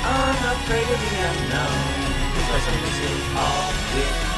Unafraid of the unknown, because I'm missing all with you.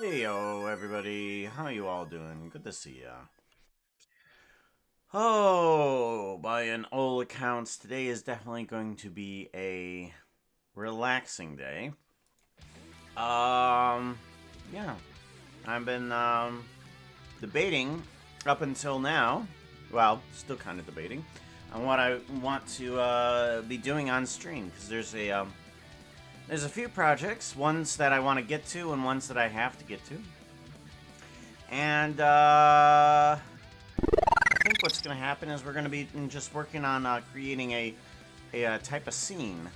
Heyo, everybody. How you all doing? Good to see ya. Oh, by an all accounts, today is definitely going to be a relaxing day. Yeah. I've been, debating up until now. Well, still kind of debating on what I want to, be doing on stream, because there's a few projects, ones that I want to get to and ones that I have to get to. And I think what's going to happen is we're going to be just working on creating a type of scene.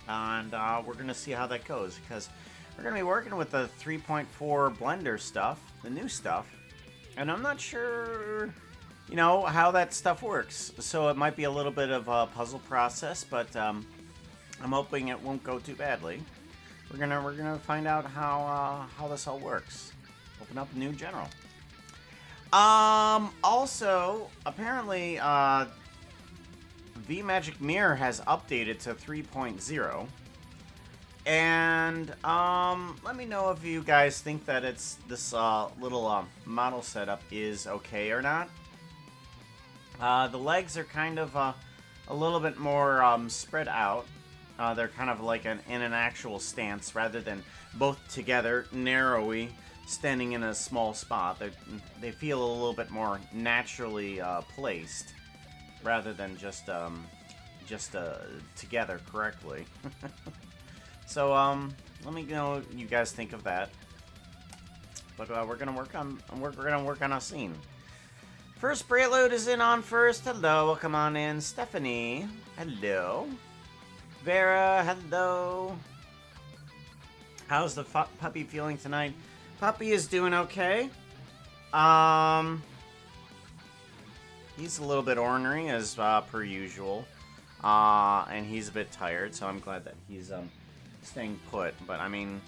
And we're going to see how that goes, because we're going to be working with the 3.4 Blender stuff, the new stuff. And I'm not sure, how that stuff works. So it might be a little bit of a puzzle process, but I'm hoping it won't go too badly. We're gonna find out how this all works. Open up a new general. Also, apparently, VMagick Mirror has updated to 3.0, and let me know if you guys think that this little model setup is okay or not. The legs are kind of a little bit more spread out. They're kind of like in an actual stance rather than both together, narrowly, standing in a small spot. They feel a little bit more naturally placed rather than just together correctly. So let me know what you guys think of that. But we're gonna work on a scene. First Prelude is in on first. Hello, welcome on in. Stephanie, hello. Vera, hello. How's the puppy feeling tonight? Puppy is doing okay. Um, he's a little bit ornery as per usual. And he's a bit tired, so I'm glad that he's staying put. But I mean,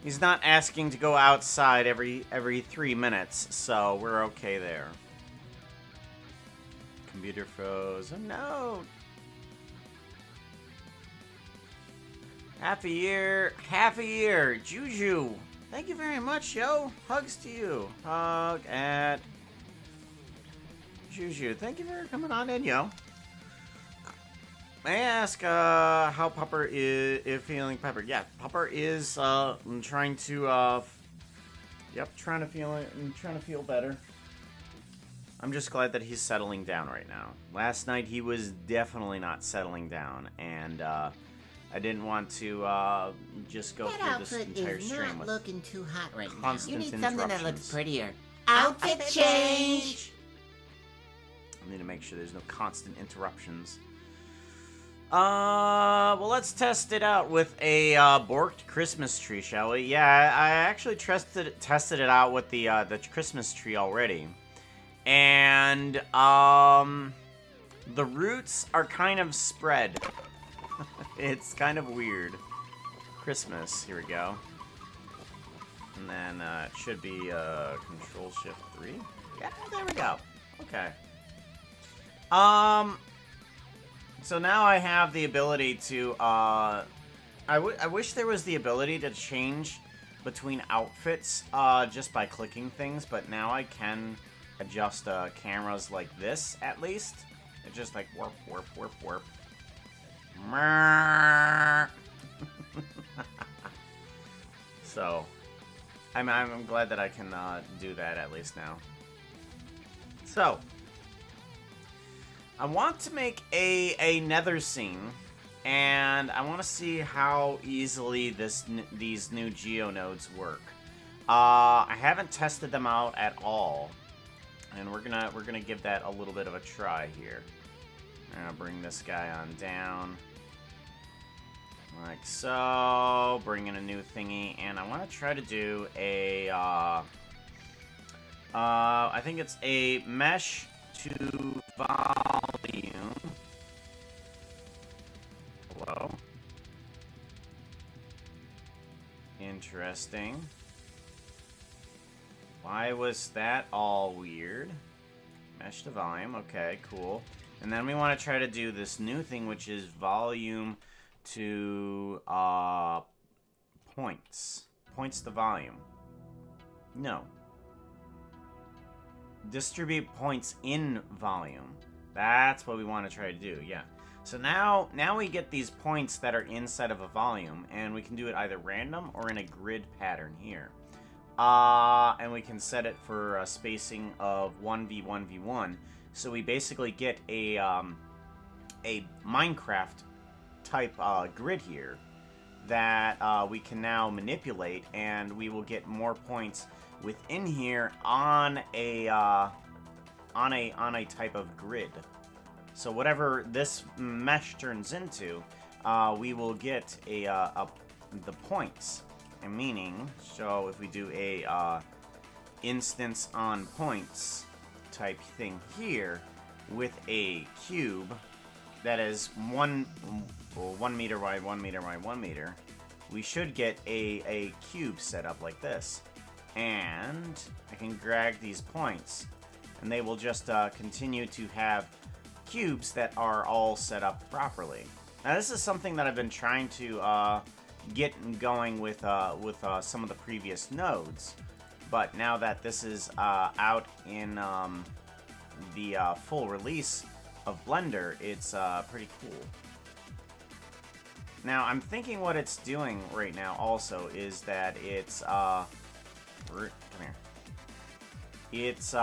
he's not asking to go outside every 3 minutes, so we're okay there. Computer froze. Oh no! Half a year. Juju, thank you very much, yo. Hugs to you. Hug at Juju. Thank you for coming on in, yo. May I ask how Pupper is feeling? Pepper, yeah, Pupper is trying to trying to feel better. I'm just glad that he's settling down right now. Last night he was definitely not settling down, and I didn't want to just go through this entire stream not with looking too hot right now. constant You need interruptions. something that looks prettier. Outfit change. I need to make sure there's no constant interruptions. Well, let's test it out with a borked Christmas tree, shall we? Yeah, I actually tested it out with the Christmas tree already, and the roots are kind of spread. It's kind of weird. Christmas. Here we go. And then it should be Control Shift 3. Yeah, there we go. Okay. So now I have the ability to, I wish there was the ability to change between outfits, just by clicking things, but now I can adjust, cameras like this, at least. It's just like, warp, warp, warp, warp. So, I'm glad that I can, do that at least now. So, I want to make a nether scene, and I want to see how easily these new geonodes work. I haven't tested them out at all, and we're gonna give that a little bit of a try here. I'm gonna bring this guy on down, like so. Bring in a new thingy, and I want to try to do a I think it's a mesh to volume. Hello. Interesting. Why was that all weird? Mesh to volume. Okay, cool. And then we want to try to do this new thing, which is volume to points. Points to volume. No. Distribute points in volume. That's what we want to try to do, yeah. So now we get these points that are inside of a volume, and we can do it either random or in a grid pattern here. And we can set it for a spacing of 1v1v1. So we basically get a Minecraft type grid here that we can now manipulate, and we will get more points within here on a type of grid. So whatever this mesh turns into, we will get the points. And meaning, so if we do a instance on points type thing here with a cube that is 1 meter wide, 1 meter wide, 1 meter, we should get a cube set up like this. And I can drag these points, and they will just continue to have cubes that are all set up properly. Now this is something that I've been trying to get going with some of the previous nodes, but now that this is out in the full release of Blender, it's pretty cool. Now I'm thinking what it's doing right now also is that it's come here. It's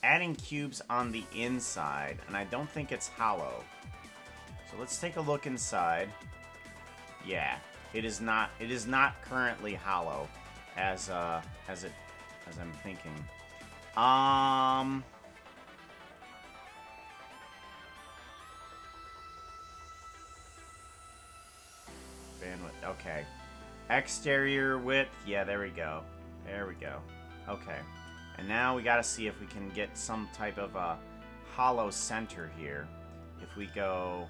adding cubes on the inside, and I don't think it's hollow. So let's take a look inside. Yeah, it is not. It is not currently hollow, as I'm thinking. bandwidth. Okay. Exterior width. Yeah, there we go. There we go. Okay. And now we gotta see if we can get some type of a hollow center here. If we go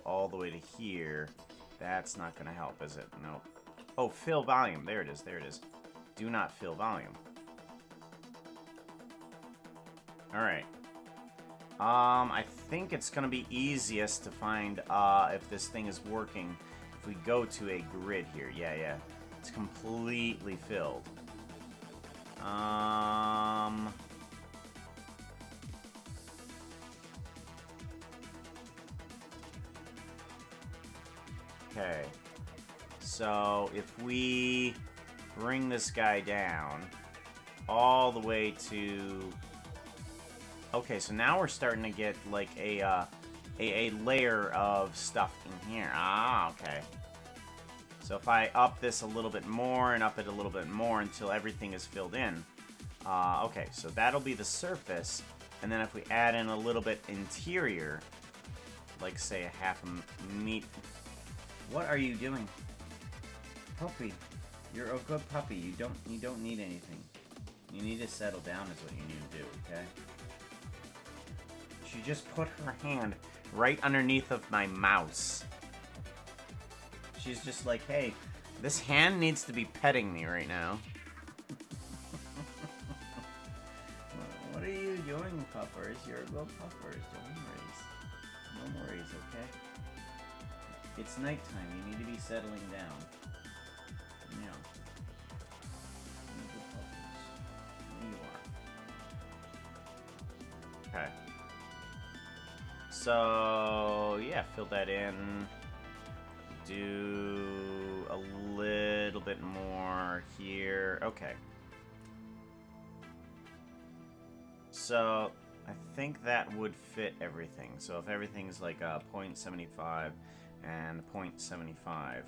all the way to here, that's not gonna help, is it? Nope. Oh, fill volume. There it is. There it is. Do not fill volume. Alright. I think it's gonna be easiest to find if this thing is working if we go to a grid here. Yeah. It's completely filled. Okay. So if we bring this guy down all the way to... Okay, so now we're starting to get like a layer of stuff in here. Ah, okay. So if I up this a little bit more and up it a little bit more until everything is filled in. Okay, so that'll be the surface. And then if we add in a little bit interior, like say a half a meat. What are you doing? Puppy, you're a good puppy. You don't need anything. You need to settle down is what you need to do, okay? She just put her hand right underneath of my mouse. She's just like, hey, this hand needs to be petting me right now. What are you doing, puppers? You're good puppers. Don't worry. No worries, okay? It's nighttime. You need to be settling down. Yeah. You're good puppers. There you are. Okay. So, yeah, fill that in. Do a little bit more here. Okay. So, I think that would fit everything. So if everything's like a 0.75 and 0.75,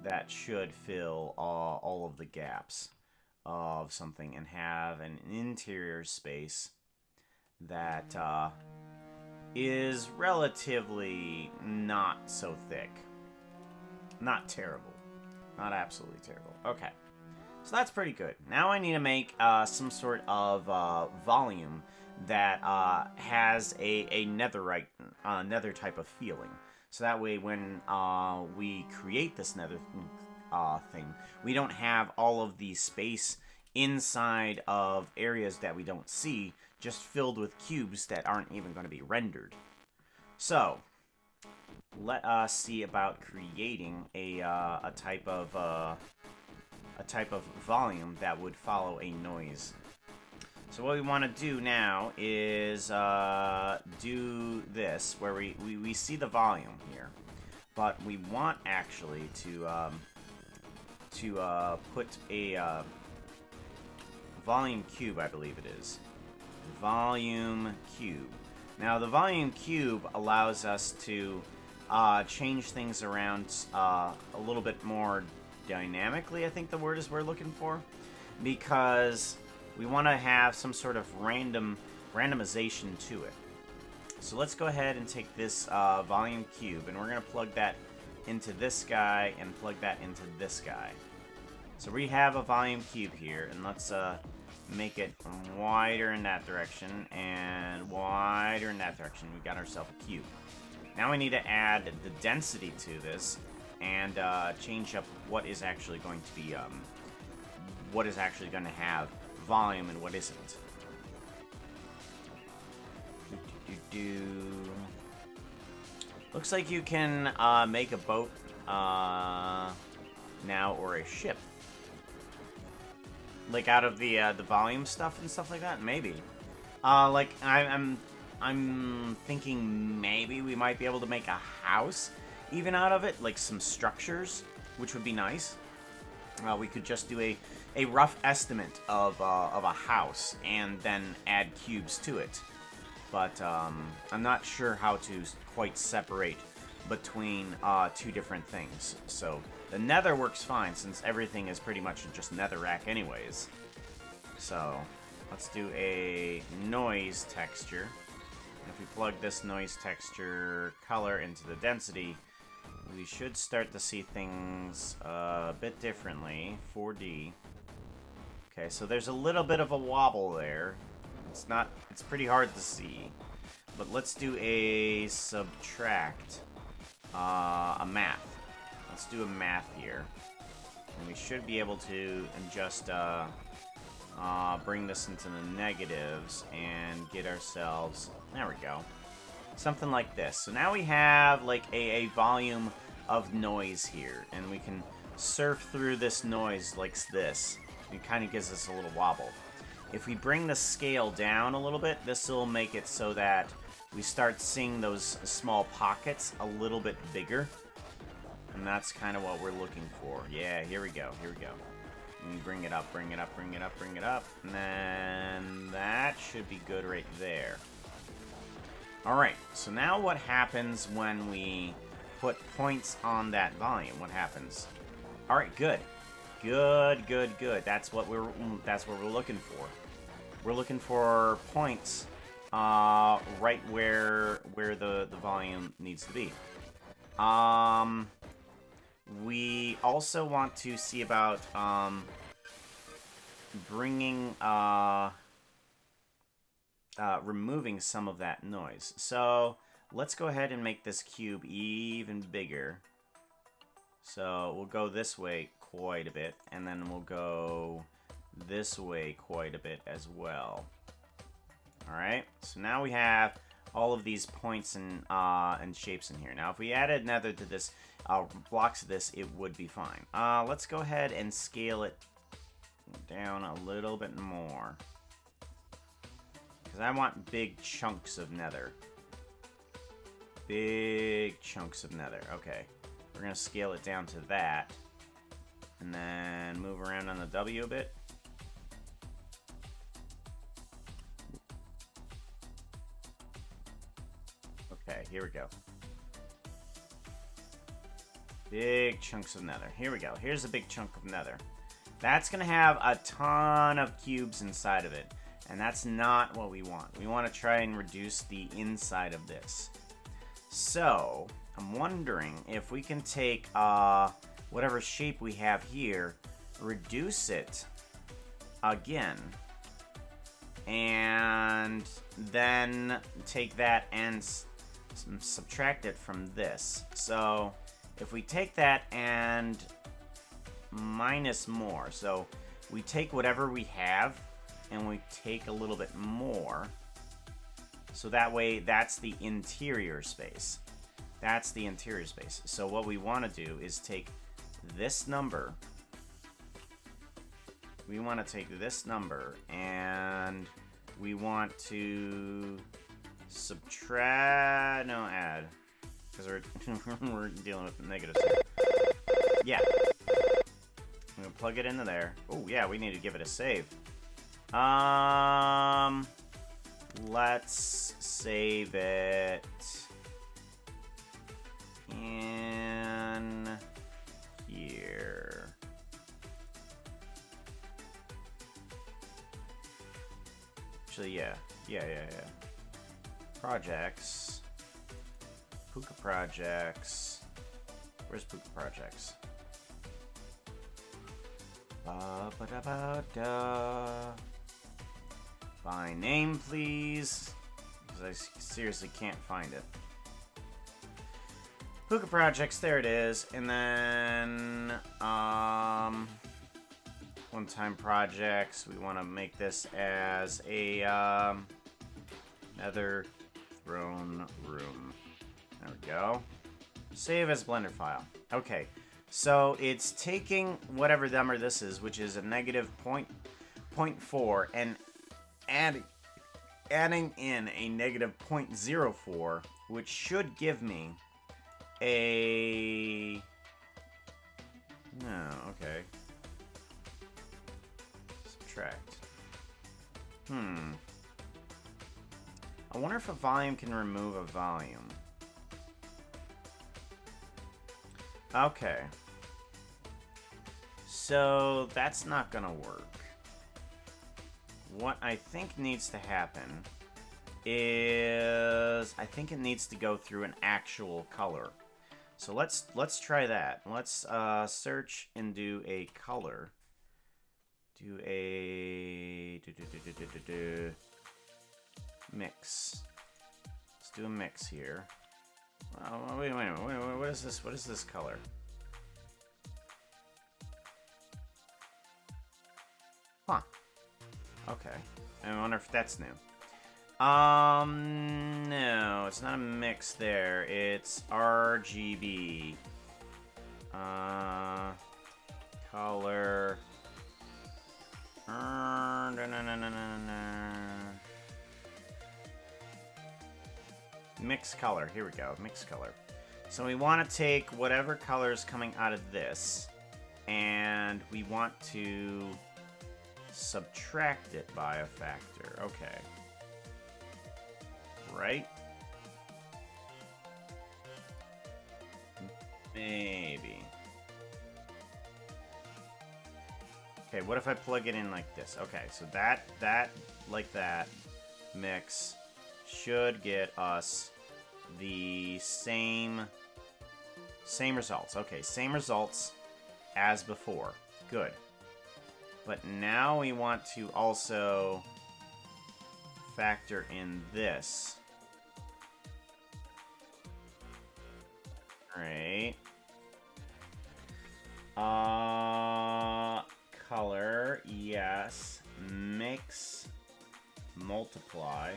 that should fill all of the gaps of something and have an interior space that is relatively not so thick. Not terrible. Not absolutely terrible. Okay. So that's pretty good. Now I need to make some sort of volume that has a netherite, nether type of feeling. So that way when we create this nether thing, we don't have all of the space inside of areas that we don't see, just filled with cubes that aren't even going to be rendered. So, let us see about creating a type of volume that would follow a noise. So what we want to do now is do this, where we see the volume here, but we want actually to put a volume cube, I believe it is. Volume cube. Now the volume cube allows us to change things around a little bit more dynamically, I think the word is we're looking for, because we want to have some sort of randomization to it. So let's go ahead and take this volume cube, and we're going to plug that into this guy and plug that into this guy. So we have a volume cube here, and let's make it wider in that direction and wider in that direction. We got ourselves a cube. Now we need to add the density to this and change up what is actually going to be what is actually going to have volume and what isn't. Looks like you can make a boat now, or a ship, like out of the volume stuff and stuff like that. Maybe, like I'm thinking maybe we might be able to make a house even out of it, like some structures, which would be nice. We could just do a rough estimate of a house and then add cubes to it. But I'm not sure how to quite separate between two different things. So the nether works fine since everything is pretty much just netherrack anyways. So let's do a noise texture. If we plug this noise texture color into the density, we should start to see things a bit differently. 4D. Okay, so there's a little bit of a wobble there. It's pretty hard to see. But let's do a subtract, a math. Let's do a math here. And we should be able to just bring this into the negatives and get ourselves, there we go, something like this. So now we have like a volume of noise here, and we can surf through this noise like this. It kind of gives us a little wobble. If we bring the scale down a little bit, this will make it so that we start seeing those small pockets a little bit bigger. And that's kind of what we're looking for. Yeah, here we go, here we go. And bring it up, bring it up, bring it up, bring it up. And then that should be good right there. Alright, so now what happens when we put points on that volume? What happens? Alright, good. Good, good, good. That's what we're looking for. We're looking for points right where the volume needs to be. We also want to see about bringing removing some of that noise. So let's go ahead and make this cube even bigger. So we'll go this way quite a bit, and then we'll go this way quite a bit as well. Alright, so now we have all of these points and shapes in here. Now if we added nether to this, blocks of this, it would be fine. Let's go ahead and scale it down a little bit more, because I want big chunks of nether. Big chunks of nether. Okay, we're going to scale it down to that, and then move around on the W a bit. Okay, here we go. Big chunks of nether. Here we go. Here's a big chunk of nether. That's going to have a ton of cubes inside of it. And that's not what we want. We want to try and reduce the inside of this. So, I'm wondering if we can take whatever shape we have here, reduce it again, and then take that and subtract it from this. So if we take that and minus more, so we take whatever we have and we take a little bit more, so that way that's the interior space. That's the interior space. So what we want to do is take this number. We want to take this number and we want to subtract, no, add, because we're dealing with negatives here. Yeah. I'm gonna plug it into there. Oh yeah, we need to give it a save. Let's save it in here. Actually, yeah. Projects. Puka projects. Where's Puka projects? Ba-ba-da-ba-da. By name, please. Because I seriously can't find it. Puka projects, there it is. And then, one-time projects. We want to make this as a, nether throne room. There we go. Save as Blender file. Okay, so it's taking whatever number this is, which is a negative 0.4, and adding in a negative 0.04, which should give me a... No, okay. Subtract. I wonder if a volume can remove a volume. Okay. So, that's not gonna work. What I think needs to happen is... I think it needs to go through an actual color. So let's try that. Let's search and do a color. Do a... mix. Let's do a mix here. Wait a minute. What is this? What is this color? Huh. Okay. I wonder if that's new. No, it's not a mix there. It's RGB. Color. Mix color. Here we go. Mix color. So we want to take whatever color is coming out of this, and we want to subtract it by a factor. Okay. Right? Maybe. Okay, what if I plug it in like this? Okay, so that, like that, mix should get us the same results. Okay, same results as before. Good. But now we want to also factor in this. Alright. Color, yes. Mix, multiply.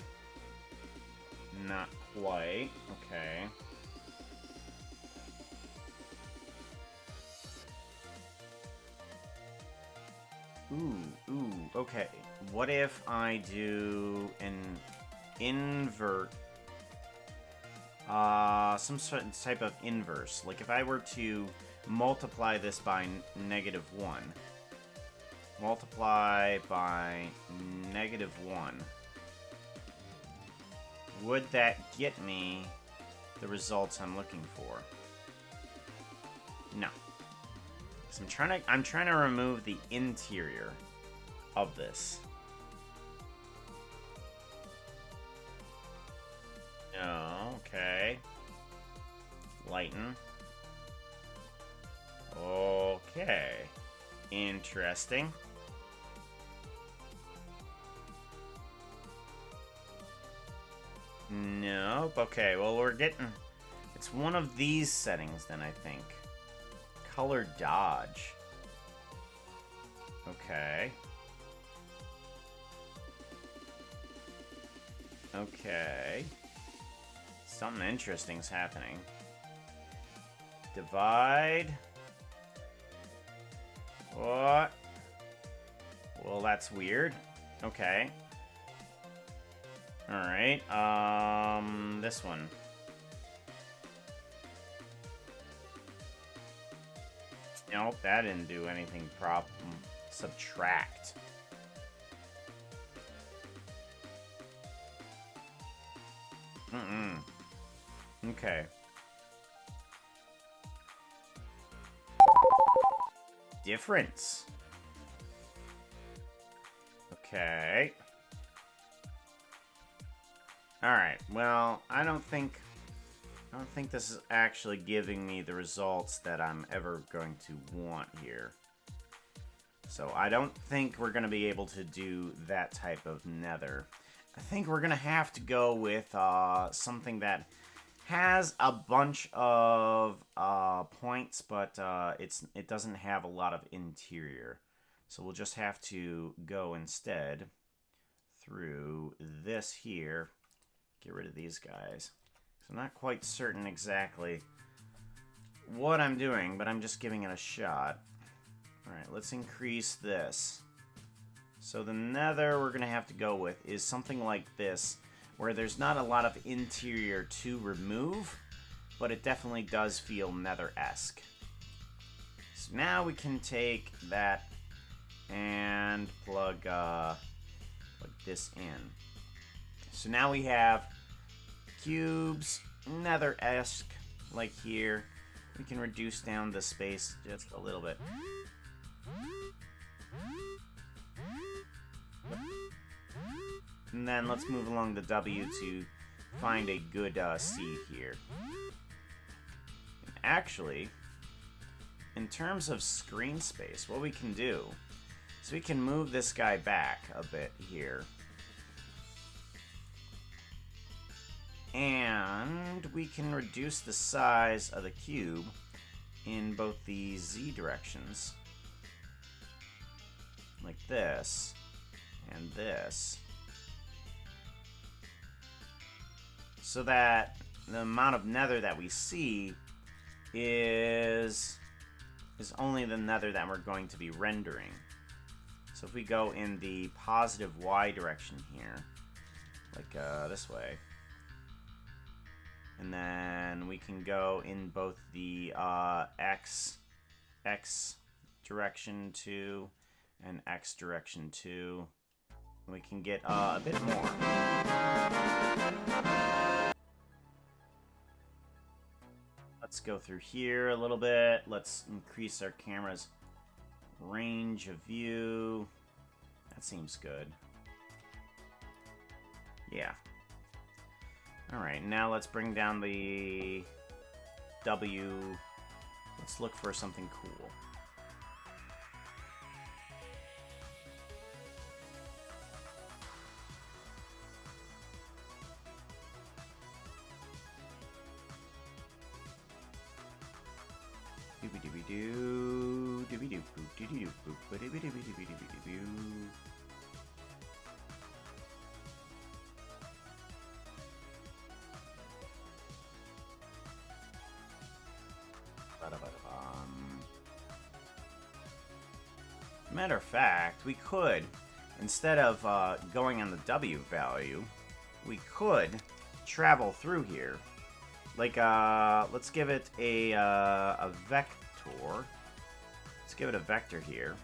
Not quite. Okay. Ooh, okay. What if I do an invert, some sort of type of inverse? Like if I were to multiply this by -1, multiply by -1, would that get me the results I'm looking for? No. So I'm trying to remove the interior of this. No, okay. Lighten. Okay. Interesting. Nope. Okay, well, we're getting... It's one of these settings, then, I think. Color dodge. Okay. Okay. Something interesting's happening. Divide. What? Well, that's weird. Okay. Alright, this one. Nope, that didn't do anything subtract. Okay. Difference. Okay. Alright, well, I don't think this is actually giving me the results that I'm ever going to want here. So I don't think we're going to be able to do that type of nether. I think we're going to have to go with something that has a bunch of points, but it doesn't have a lot of interior. So we'll just have to go instead through this here. Get rid of these guys. So I'm not quite certain exactly what I'm doing, but I'm just giving it a shot. Alright, let's increase this. So the nether we're going to have to go with is something like this, where there's not a lot of interior to remove, but it definitely does feel nether-esque. So now we can take that and plug this in. So now we have cubes, nether-esque, like here. We can reduce down the space just a little bit. And then let's move along the W to find a good seed here. Actually, in terms of screen space, what we can do is we can move this guy back a bit here. And we can reduce the size of the cube in both the Z directions. Like this, and this. So that the amount of nether that we see is only the nether that we're going to be rendering. So if we go in the positive Y direction here, like this way, and then we can go in both the X direction too, and X direction too. We can get a bit more. Let's go through here a little bit. Let's increase our camera's range of view. That seems good. Yeah. Alright, now let's bring down the W. Let's look for something cool. Matter of fact, we could, instead of going on the W value, we could travel through here. Like, let's give it a vector. Let's give it a vector here.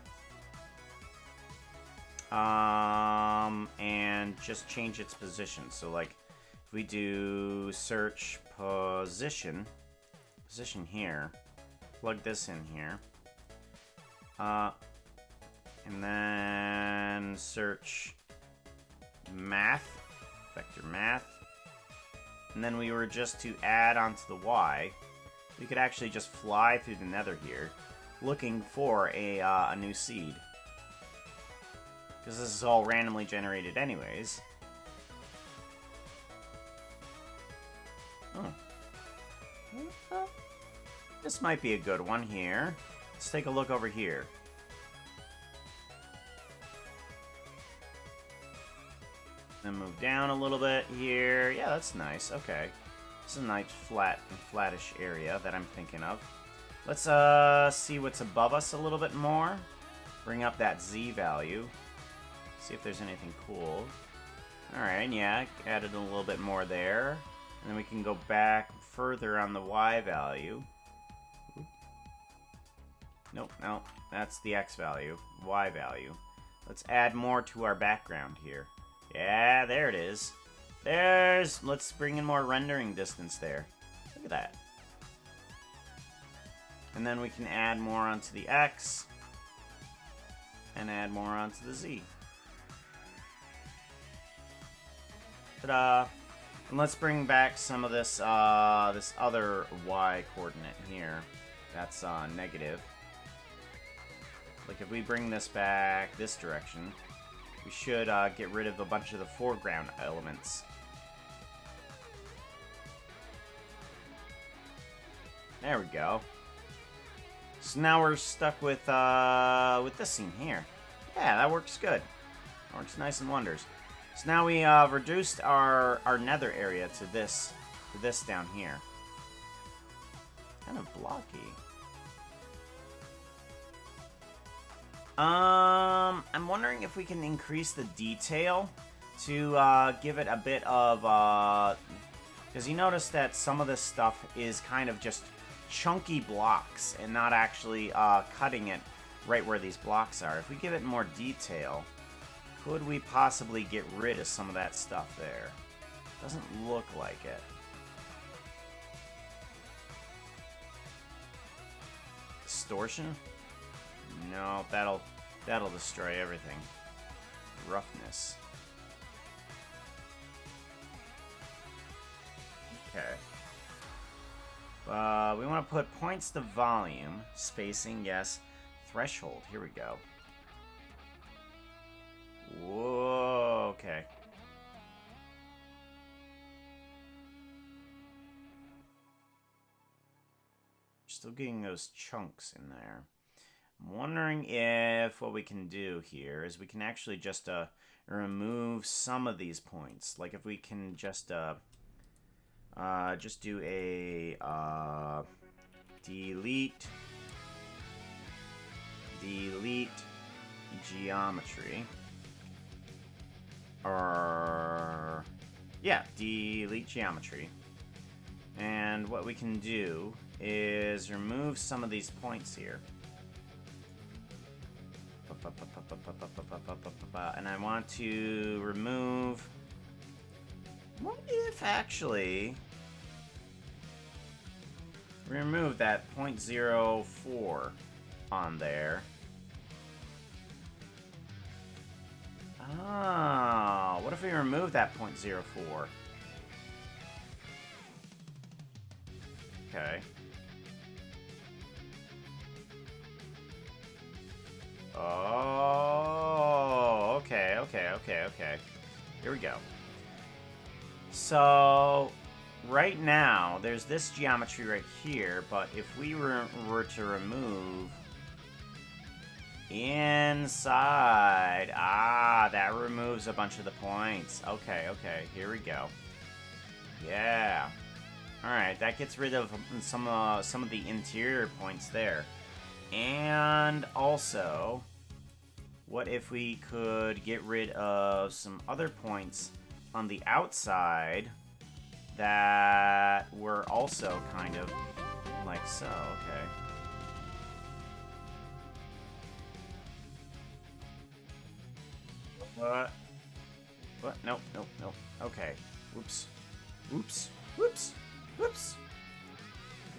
And just change its position. So, like, if we do search position here, plug this in here. And then search math, vector math. And then we were just to add onto the Y, we could actually just fly through the nether here, looking for a new seed. Because this is all randomly generated anyways. Oh. This might be a good one here. Let's take a look over here. Then move down a little bit here. Yeah, that's nice. Okay. This is a nice flattish area that I'm thinking of. Let's see what's above us a little bit more. Bring up that Z value. See if there's anything cool. Alright, yeah, added a little bit more there. And then we can go back further on the Y value. Oop. Nope, no, that's the X value. Y value. Let's add more to our background here. Yeah, there it is. Let's bring in more rendering distance there. Look at that. And then we can add more onto the X. And add more onto the Z. Ta-da! And let's bring back some of this, this other Y coordinate here. That's, negative. Like, if we bring this back this direction, we should get rid of a bunch of the foreground elements. There we go. So now we're stuck with this scene here. Yeah, that works good. That works nice and wonders. So now we reduced our nether area to this down here. Kind of blocky. I'm wondering if we can increase the detail to give it a bit of, because you notice that some of this stuff is kind of just chunky blocks and not actually cutting it right where these blocks are. If we give it more detail, could we possibly get rid of some of that stuff there? Doesn't look like it. Distortion? No, that'll destroy everything. Roughness. We want to put points to volume, spacing, yes, threshold. Here we go. Whoa, okay. Still getting those chunks in there. I'm wondering if what we can do here is we can actually just remove some of these points. Like if we can just do a delete geometry, or yeah, delete geometry. And what we can do is remove some of these points here. And I want to remove... What if actually... remove that 0.04 on there. Oh, what if we remove that 0.04? Okay. Oh, okay. Here we go. So, right now, there's this geometry right here, but if we were to remove inside, that removes a bunch of the points. Okay, here we go. Yeah. Alright, that gets rid of some of the interior points there. And also, what if we could get rid of some other points on the outside that were also kind of like so? Okay. What? Nope. Okay. Whoops.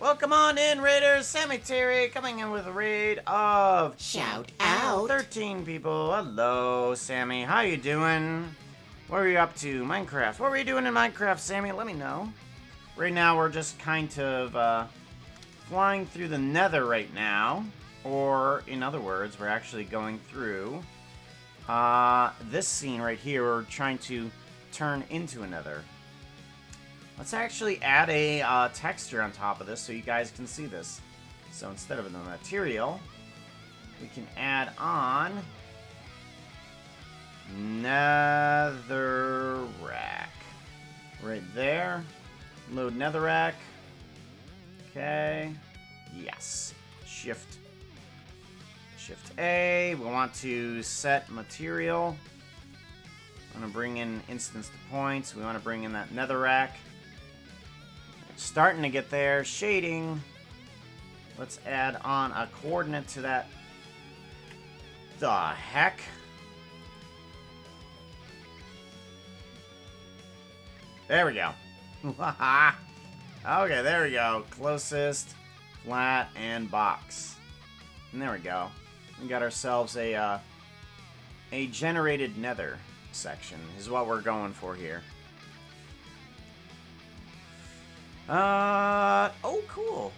Welcome on in, Raiders. Sammy Terry coming in with a raid of... Shout out. 13 people. Hello, Sammy. How you doing? What are you up to? Minecraft. What were you doing in Minecraft, Sammy? Let me know. Right now, we're just kind of flying through the nether right now. Or, in other words, we're actually going through this scene right here. We're trying to turn into a nether. Let's actually add a texture on top of this so you guys can see this. So instead of the material, we can add on netherrack. Right there. Load netherrack. Okay. Yes. Shift A. We want to set material. I want to bring in instance to points. We want to bring in that netherrack. Starting to get there. Shading. Let's add on a coordinate to that. The heck? There we go. Okay, there we go. Closest, flat, and box. And there we go. We got ourselves a generated nether section is what we're going for here. Oh, cool.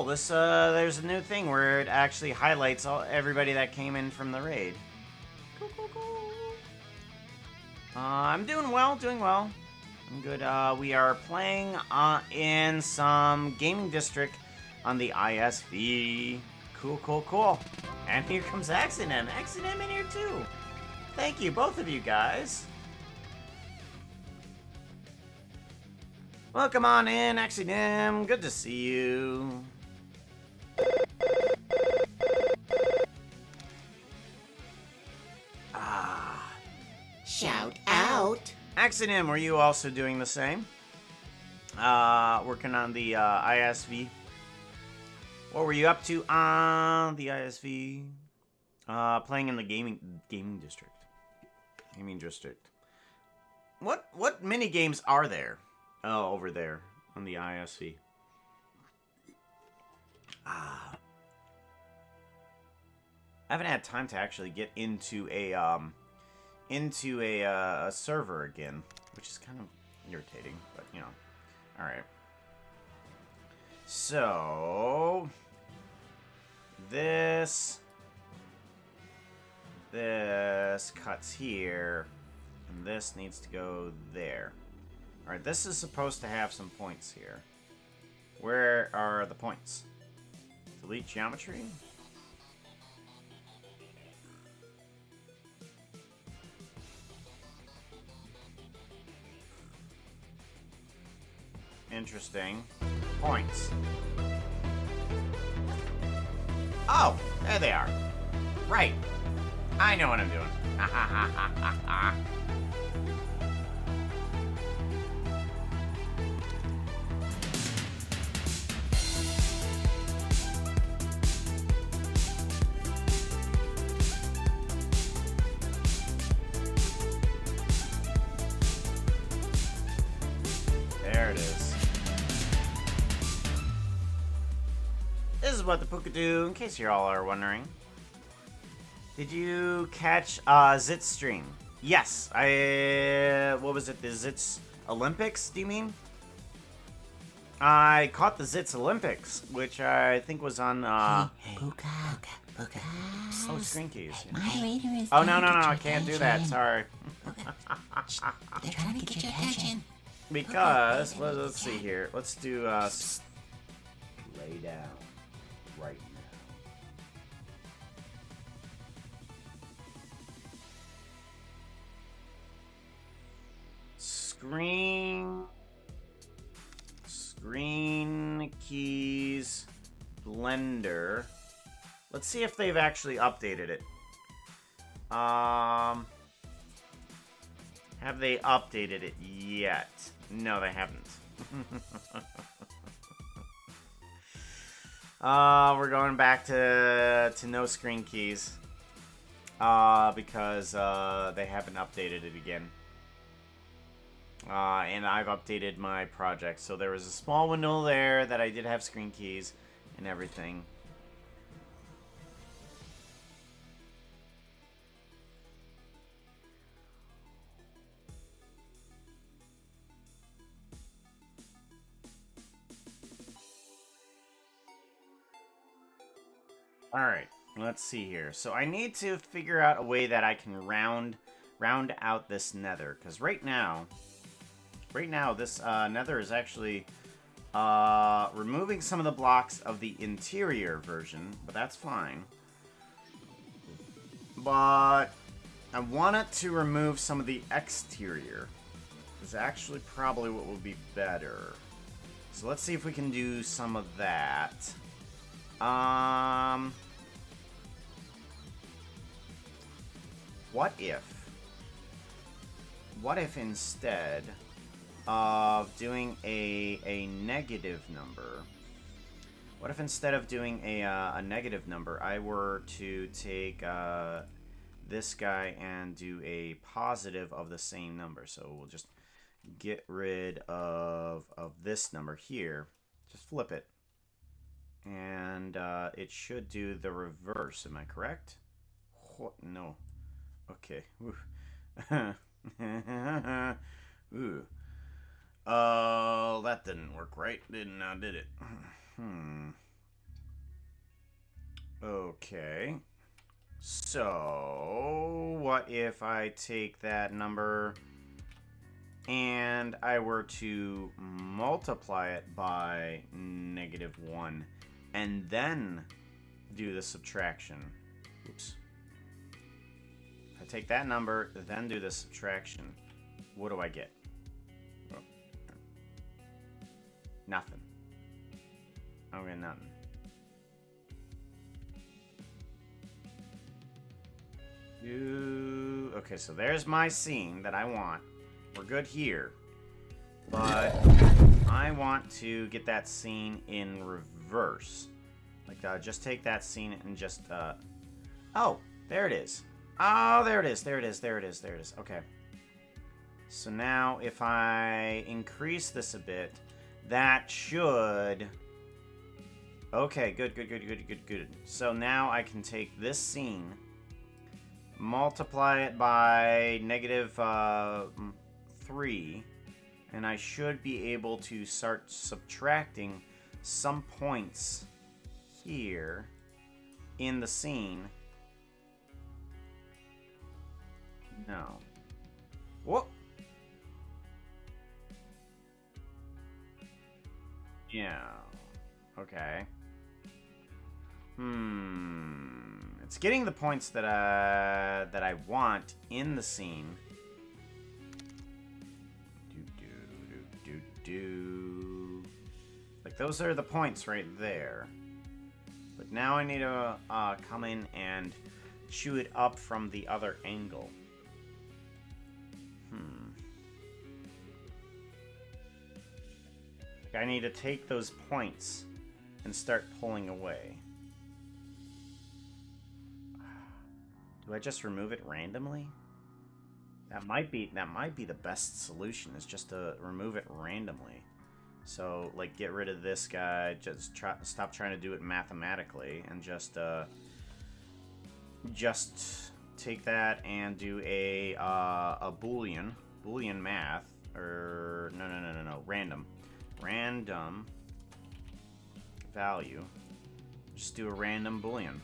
This, there's a new thing where it actually highlights everybody that came in from the raid. Cool. I'm doing well. I'm good. We are playing, in some gaming district on the ISV. Cool. And here comes Axinem. Axinem in here too. Thank you, both of you guys. Welcome on in, Axinem. Good to see you. Shout out. Axinem, were you also doing the same? Working on the ISV. What were you up to on the ISV? Playing in the gaming district. Gaming district. What mini games are there? Oh, over there on the ISV. I haven't had time to actually get into a server again, which is kind of irritating, but you know. All right. So this cuts here, and this needs to go there. All right, this is supposed to have some points here. Where are the points? Delete geometry? Interesting. Points. Oh, there they are. Right. I know what I'm doing. There it is. This is what the Puka do, in case you all are wondering. Did you catch Zit's stream? Yes, what was it, the Zit's Olympics, do you mean? I caught the Zit's Olympics, which I think was on, Puka. oh, Screen Keys. My reader is Oh, no, trying to get I your can't do attention. that, sorry. They're trying to get your attention. Because, let's see here, let's do, lay down right now. Screen Keys Blender. Let's see if they've actually updated it. Have they updated it yet? No, they haven't. We're going back to no screen keys. Because they haven't updated it again. And I've updated my project. So there was a small window there that I did have screen keys and everything. Alright, let's see here. So I need to figure out a way that I can round out this nether. Because right now this nether is actually removing some of the blocks of the interior version. But that's fine. But I want it to remove some of the exterior. Is actually probably what would be better. So let's see if we can do some of that. What if instead of doing a negative number, what if instead of doing a negative number, I were to take this guy and do a positive of the same number? So we'll just get rid of this number here, just flip it. And it should do the reverse. Am I correct? What? No. Okay. Ooh. Ooh. That didn't work right. Did it? Okay. So, what if I take that number and I were to multiply it by -1 and then do the subtraction? Oops. If I take that number, then do the subtraction, what do I get? Oh. Nothing. I get nothing. Okay, so there's my scene that I want. We're good here. But I want to get that scene in reverse. Like, just take that scene and just, oh, there it is. Oh, there it is. Okay. So now, if I increase this a bit, that should... Okay, good. So now I can take this scene, multiply it by -3, and I should be able to start subtracting some points here in the scene. No. Whoa. Yeah. Okay. It's getting the points that I want in the scene. Like those are the points right there. But now I need to come in and chew it up from the other angle. Like I need to take those points and start pulling away. Do I just remove it randomly? That might be the best solution, is just to remove it randomly. So, like, get rid of this guy, just stop trying to do it mathematically, and just take that and do a Boolean math, or no, random value. Just do a random Boolean.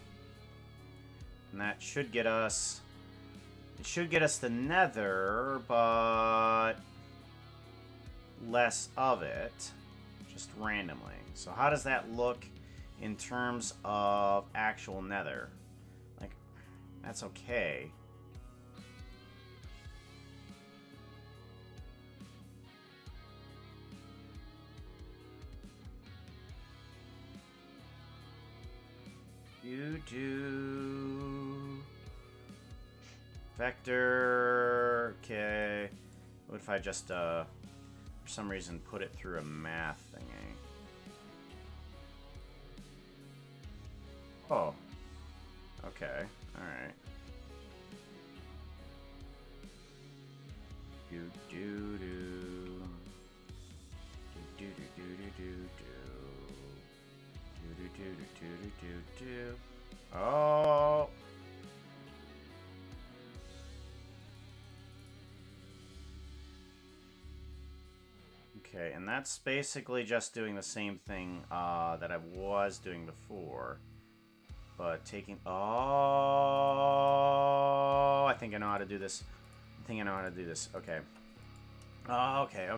And that should get us... It should get us the nether, but less of it, just randomly. So how does that look in terms of actual nether? Like, that's okay. Vector, okay. What if I just, for some reason, put it through a math thingy? Oh. Okay, alright. Oh! Okay, and that's basically just doing the same thing that I was doing before. But taking... Oh! I think I know how to do this. Okay. Oh, okay.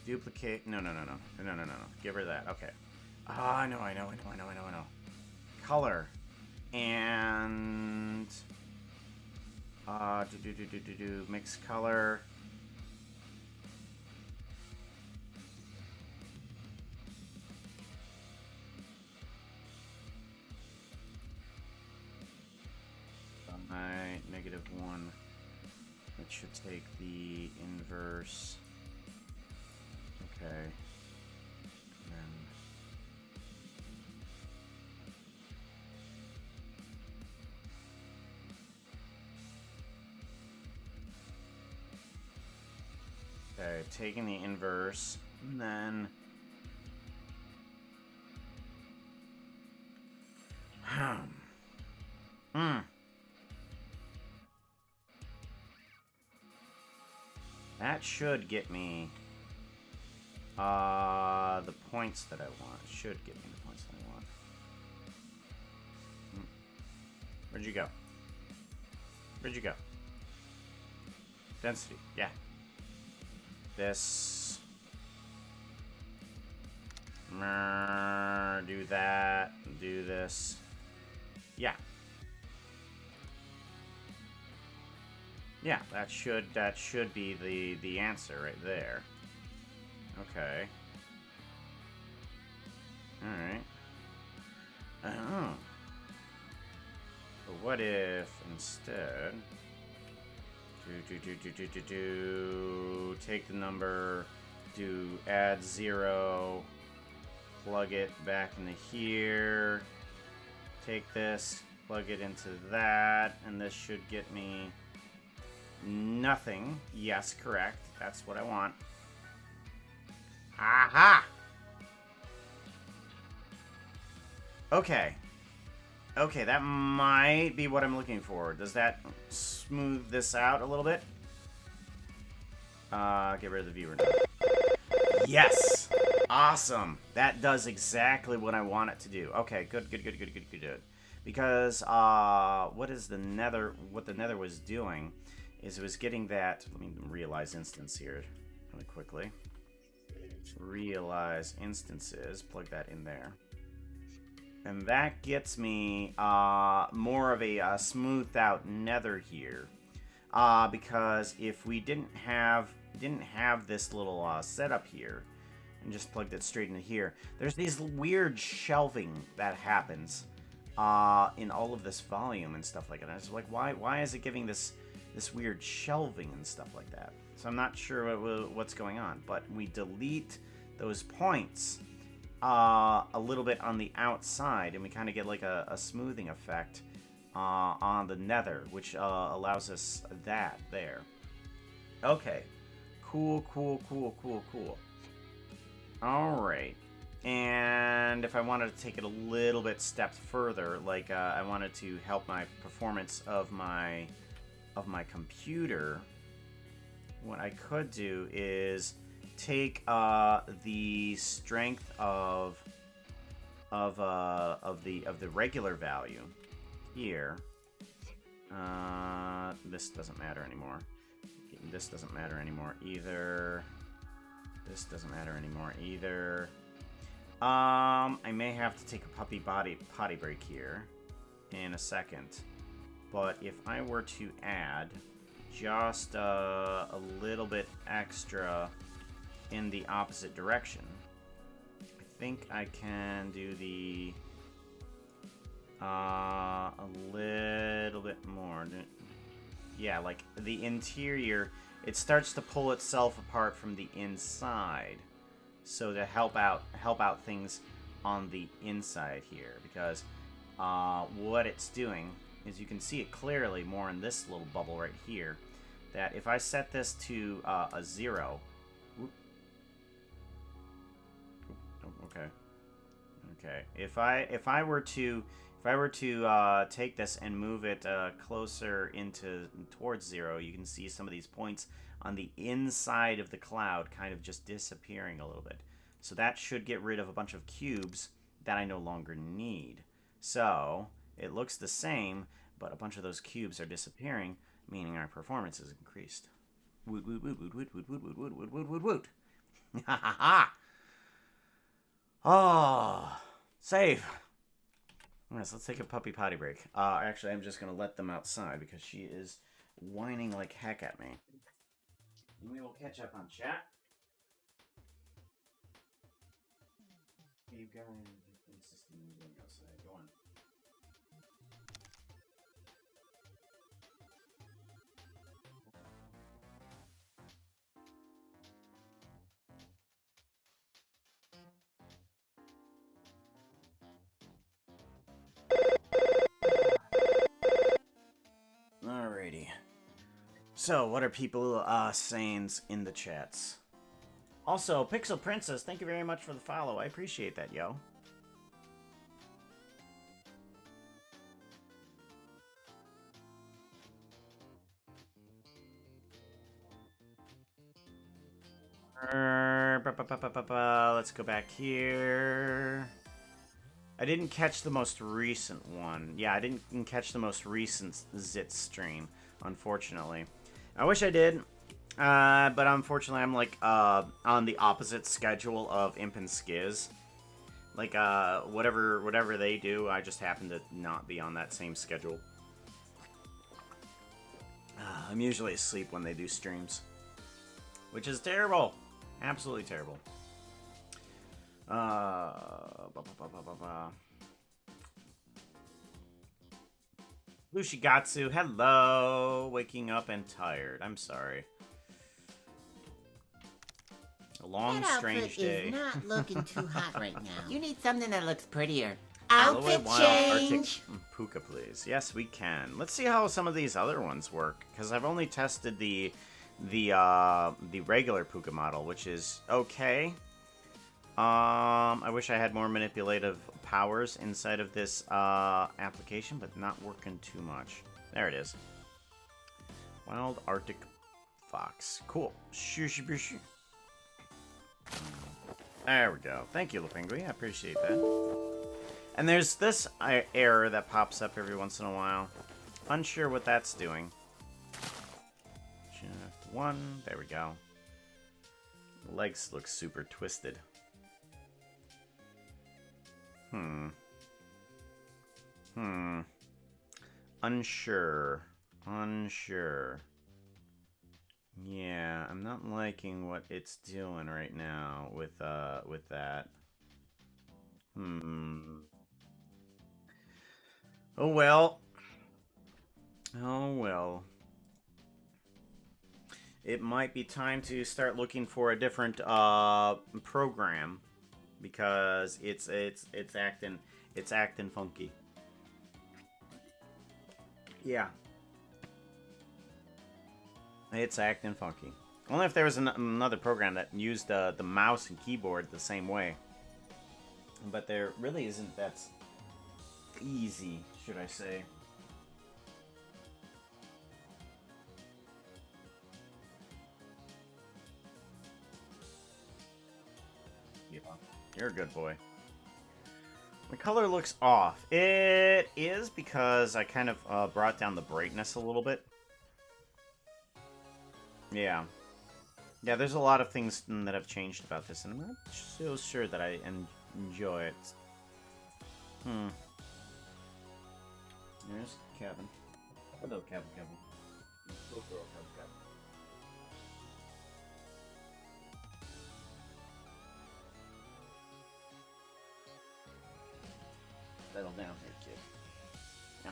Duplicate... No. Get rid of that. Okay. Ah, I know. Color. And... Mix color... -1, it should take the inverse. Okay. Then okay, taking the inverse, and then that should get me the points that I want. It should get me the points that I want. Where'd you go? Density, yeah. This. Do that. Do this. Yeah. Yeah, that should be the answer right there. Okay. Alright. Oh. But what if instead take the number, do add 0, plug it back into here, take this, plug it into that, and this should get me nothing. Yes, correct. That's what I want. Aha! Okay. Okay, that might be what I'm looking for. Does that smooth this out a little bit? Get rid of the viewer now. Yes! Awesome. That does exactly what I want it to do. Okay, good. Because what the nether was doing is it was getting that. Let me realize instance here really quickly. Realize instances. Plug that in there. And that gets me more of a smoothed out nether here. Because if we didn't have this little setup here, and just plugged it straight into here, there's these weird shelving that happens in all of this volume and stuff like that. I was like, why is it giving this weird shelving and stuff like that? So I'm not sure what's going on, but we delete those points a little bit on the outside, and we kind of get like a smoothing effect on the nether, which allows us that there. Okay, cool. All right, and if I wanted to take it a little bit step further, like I wanted to help my performance of my computer, what I could do is take the strength of the regular value here. This doesn't matter anymore. This doesn't matter anymore either. This doesn't matter anymore either. I may have to take a potty break here in a second. But if I were to add just a little bit extra in the opposite direction, I think I can do the a little bit more. Yeah, like the interior, it starts to pull itself apart from the inside, so to help out things on the inside here, because what it's doing is, you can see it clearly more in this little bubble right here, that if I set this to a 0, okay, if I were to take this and move it closer towards 0, you can see some of these points on the inside of the cloud kind of just disappearing a little bit. So that should get rid of a bunch of cubes that I no longer need. So it looks the same, but a bunch of those cubes are disappearing, meaning our performance is increased. Woot woot woot woot woot woot woot woot woot woot woot woot woot. Ha ha ha! Oh, save. Yes, let's take a puppy potty break. Actually, I'm just gonna let them outside because she is whining like heck at me. And we will catch up on chat. You guys insisting on going outside. Go on. Alrighty. So, what are people saying in the chats? Also, Pixel Princess, thank you very much for the follow. I appreciate that, yo. Let's go back here. I didn't catch the most recent one. Yeah, I didn't catch the most recent Zit stream, unfortunately. I wish I did, but unfortunately I'm like on the opposite schedule of Imp and Skiz. Like whatever they do, I just happen to not be on that same schedule. I'm usually asleep when they do streams, which is terrible. Absolutely terrible. Lushigatsu, hello. Waking up and tired. I'm sorry. A long, strange day. Is not looking too hot right now. You need something that looks prettier. Outfit change. Puka, please. Yes, we can. Let's see how some of these other ones work, because I've only tested the regular Puka model, which is okay. I wish I had more manipulative powers inside of this application, but not working too much. There it is. Wild Arctic Fox. Cool. There we go. Thank you, Lapingui. I appreciate that. And there's this error that pops up every once in a while. Unsure what that's doing. Shift 1. There we go. Legs look super twisted. Unsure. Yeah, I'm not liking what it's doing right now with that. Oh well. Oh well. It might be time to start looking for a different program because it's acting funky. Yeah. It's acting funky. Only if there was another program that used the mouse and keyboard the same way. But there really isn't that easy, should I say. Yeah, you're a good boy. The color looks off. It is because I kind of brought down the brightness a little bit. Yeah. Yeah, there's a lot of things that have changed about this, and I'm not so sure that I enjoy it. There's Kevin. Hello, Kevin. Little girl, Kevin. Settle down here, kid. Yeah.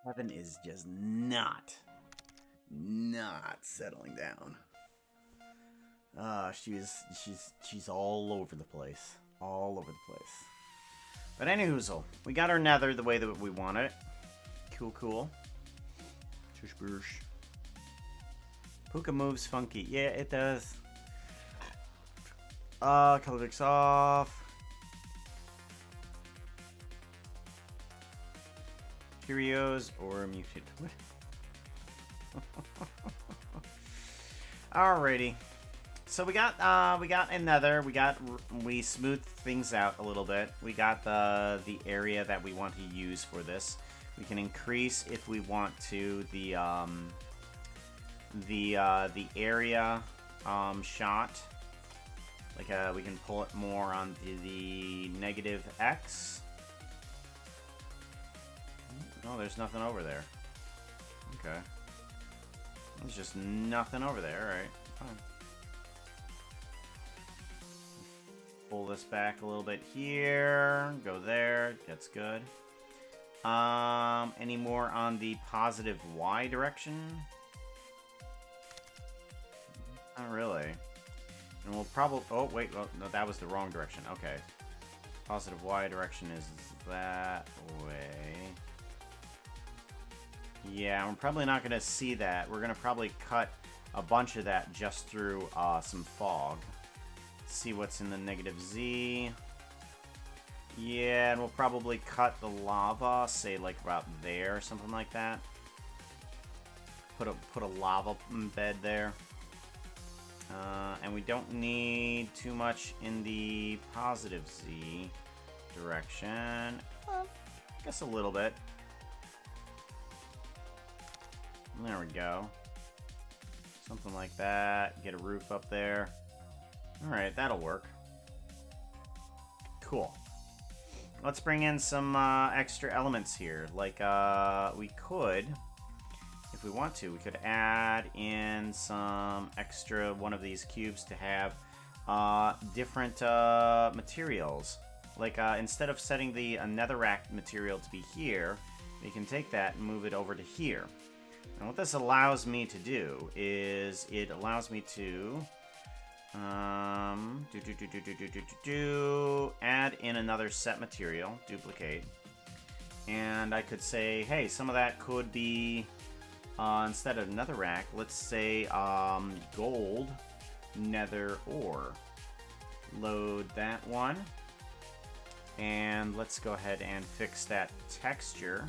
Kevin is just not settling down. She's all over the place. All over the place. But anyhoozle, we got our nether the way that we wanted it. Cool. Shush boosh. Puka moves funky. Yeah, it does. Color mix off. Cheerios or muted. Alrighty. So we got another. We smoothed things out a little bit. We got the area that we want to use for this. We can increase if we want to the area shot. Like we can pull it more on the negative X. Oh, there's nothing over there. Okay. There's just nothing over there. Alright, fine. Pull this back a little bit here. Go there. That's good. Any more on the positive Y direction? Not really. And we'll probably... Oh, wait. Well, no, that was the wrong direction. Okay. Positive Y direction is that way. Yeah, we're probably not going to see that. We're going to probably cut a bunch of that just through some fog. See what's in the negative Z. Yeah, and we'll probably cut the lava, say like about there or something like that. Put a lava bed there. And we don't need too much in the positive Z direction. Well, I guess a little bit. There we go. Something like that. Get a roof up there. Alright, that'll work. Cool. Let's bring in some extra elements here. Like, we could, if we want to, we could add in some extra one of these cubes to have different materials. Like, instead of setting the netherrack material to be here, we can take that and move it over to here. And what this allows me to do is it allows me to add in another set material, duplicate, and I could say, hey, some of that could be instead of netherrack, let's say gold nether ore. Load that one, and let's go ahead and fix that texture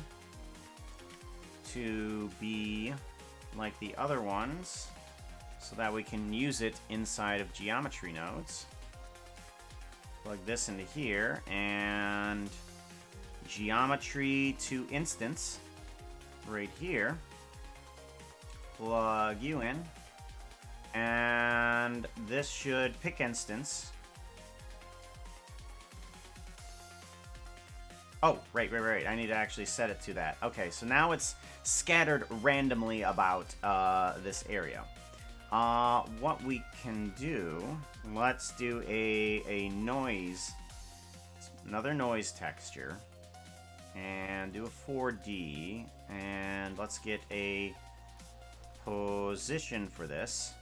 to be like the other ones, so that we can use it inside of geometry nodes. Plug this into here, and geometry to instance right here. Plug you in, and this should pick instance. Oh, right. I need to actually set it to that. Okay, so now it's scattered randomly about this area. What we can do, let's do a noise, another noise texture, and do a 4D, and let's get a position for this,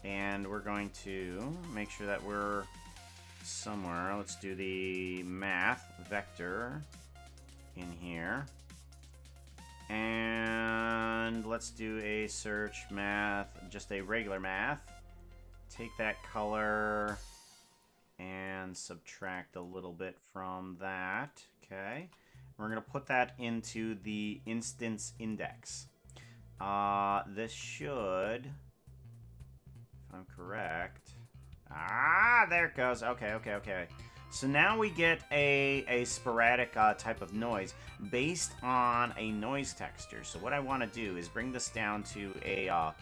and we're going to make sure that we're somewhere. Let's do the math vector in here, and let's do a search math, just a regular math. Take that color and subtract a little bit from that. Okay, we're gonna put that into the instance index. This should, if I'm correct, there it goes. Okay. So now we get a sporadic type of noise based on a noise texture. So what I want to do is bring this down to a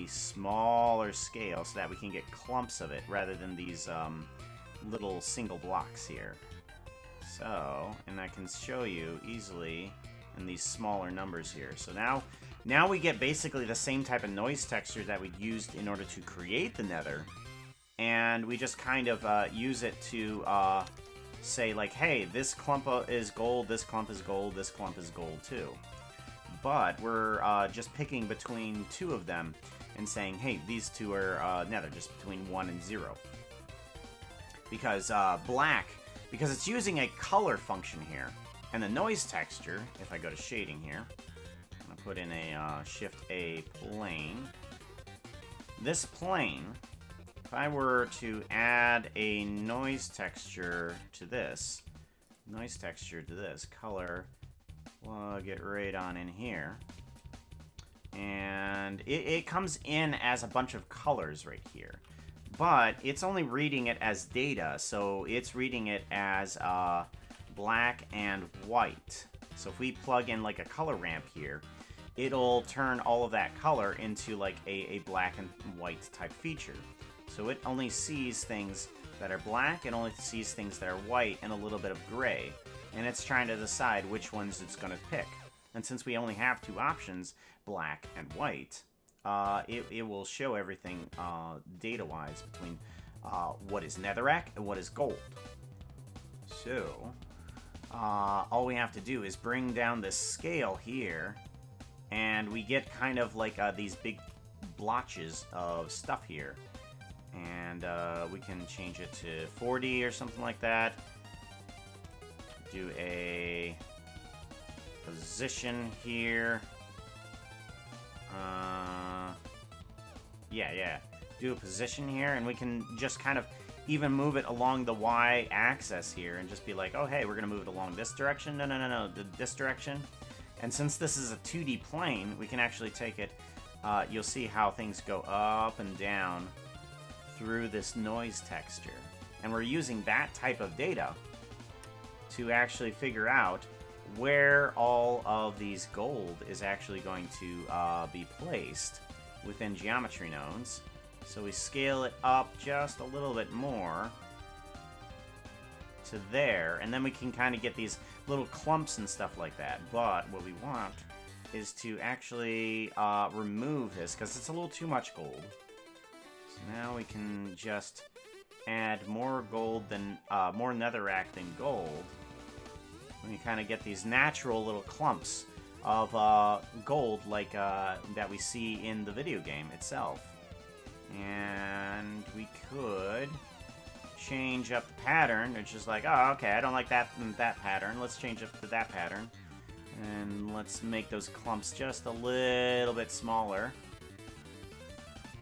smaller scale so that we can get clumps of it rather than these little single blocks here. So, and I can show you easily in these smaller numbers here. So now we get basically the same type of noise texture that we used in order to create the nether, and we just kind of use it to say, like, hey, this clump is gold, this clump is gold, this clump is gold too. But we're just picking between two of them and saying, hey, these two are nether, just between 1 and 0. Because black, because it's using a color function here, and the noise texture, if I go to shading here, I'm going to put in a Shift-A plane. This plane, if I were to add a noise texture to this, color, plug it right on in here, and it comes in as a bunch of colors right here. But it's only reading it as data, so it's reading it as black and white. So if we plug in like a color ramp here, it'll turn all of that color into like a black and white type feature. So it only sees things that are black, it only sees things that are white and a little bit of gray, and it's trying to decide which ones it's going to pick. And since we only have two options, black and white, it will show everything data-wise between what is netherrack and what is gold. So all we have to do is bring down this scale here, and we get kind of like these big blotches of stuff here. And we can change it to 4D or something like that. Do a position here. Yeah. Do a position here, and we can just kind of even move it along the y-axis here and just be like, oh, hey, we're going to move it along this direction. No, this direction. And since this is a 2D plane, we can actually take it, you'll see how things go up and down through this noise texture. And we're using that type of data to actually figure out where all of these gold is actually going to be placed within geometry nodes. So we scale it up just a little bit more to there, and then we can kind of get these little clumps and stuff like that. But what we want is to actually remove this, because it's a little too much gold. So now we can just add more gold than, more netherrack than gold. And you kind of get these natural little clumps of gold like that we see in the video game itself. And we could change up the pattern. It's just like, oh, okay, I don't like that pattern. Let's change it to that pattern. And let's make those clumps just a little bit smaller.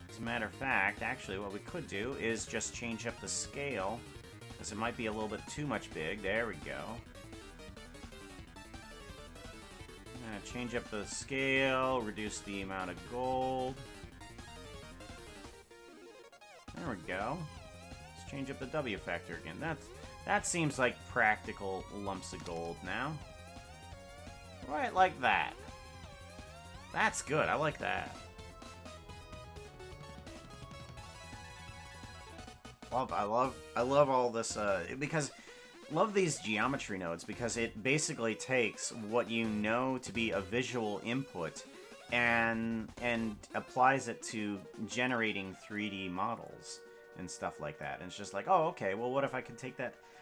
As a matter of fact, actually, what we could do is just change up the scale, because it might be a little bit too much big. There we go. Change up the scale, reduce the amount of gold. There we go. Let's change up the W factor again. That seems like practical lumps of gold now. Right, like that. That's good. I like that. I love all this because love these geometry nodes, because it basically takes what you know to be a visual input and applies it to generating 3D models and stuff like that. And it's just like, oh, okay, well, what if I could take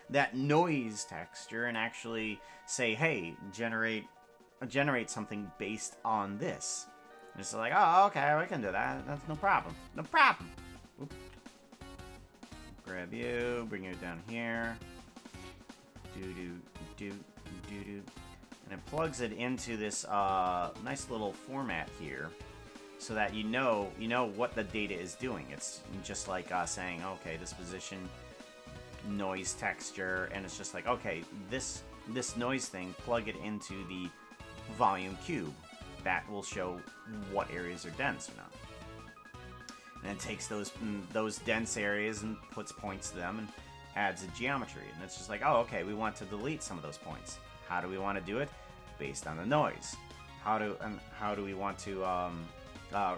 that noise texture and actually say, hey, generate something based on this. And it's like, oh, okay, we can do that. That's no problem. No problem. Oop. Grab you, bring you down here. Do. And it plugs it into this nice little format here, so that you know what the data is doing. It's just like saying, okay, this position, noise texture, and it's just like, okay, this noise thing, plug it into the volume cube. That will show what areas are dense or not. And it takes those dense areas and puts points to them and adds a geometry. And it's just like, oh, okay, we want to delete some of those points. How do we want to do it? Based on the noise. How do we want to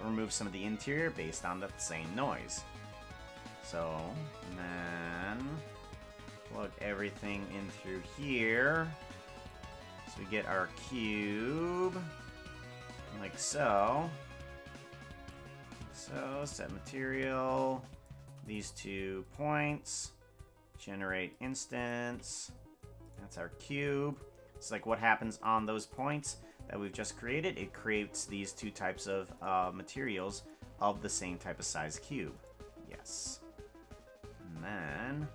remove some of the interior? Based on the same noise. So, and then plug everything in through here. So we get our cube, like so. So, set material, these 2 points, generate instance. That's our cube. It's like what happens on those points that we've just created. It creates these 2 types of materials of the same type of size cube. Yes. And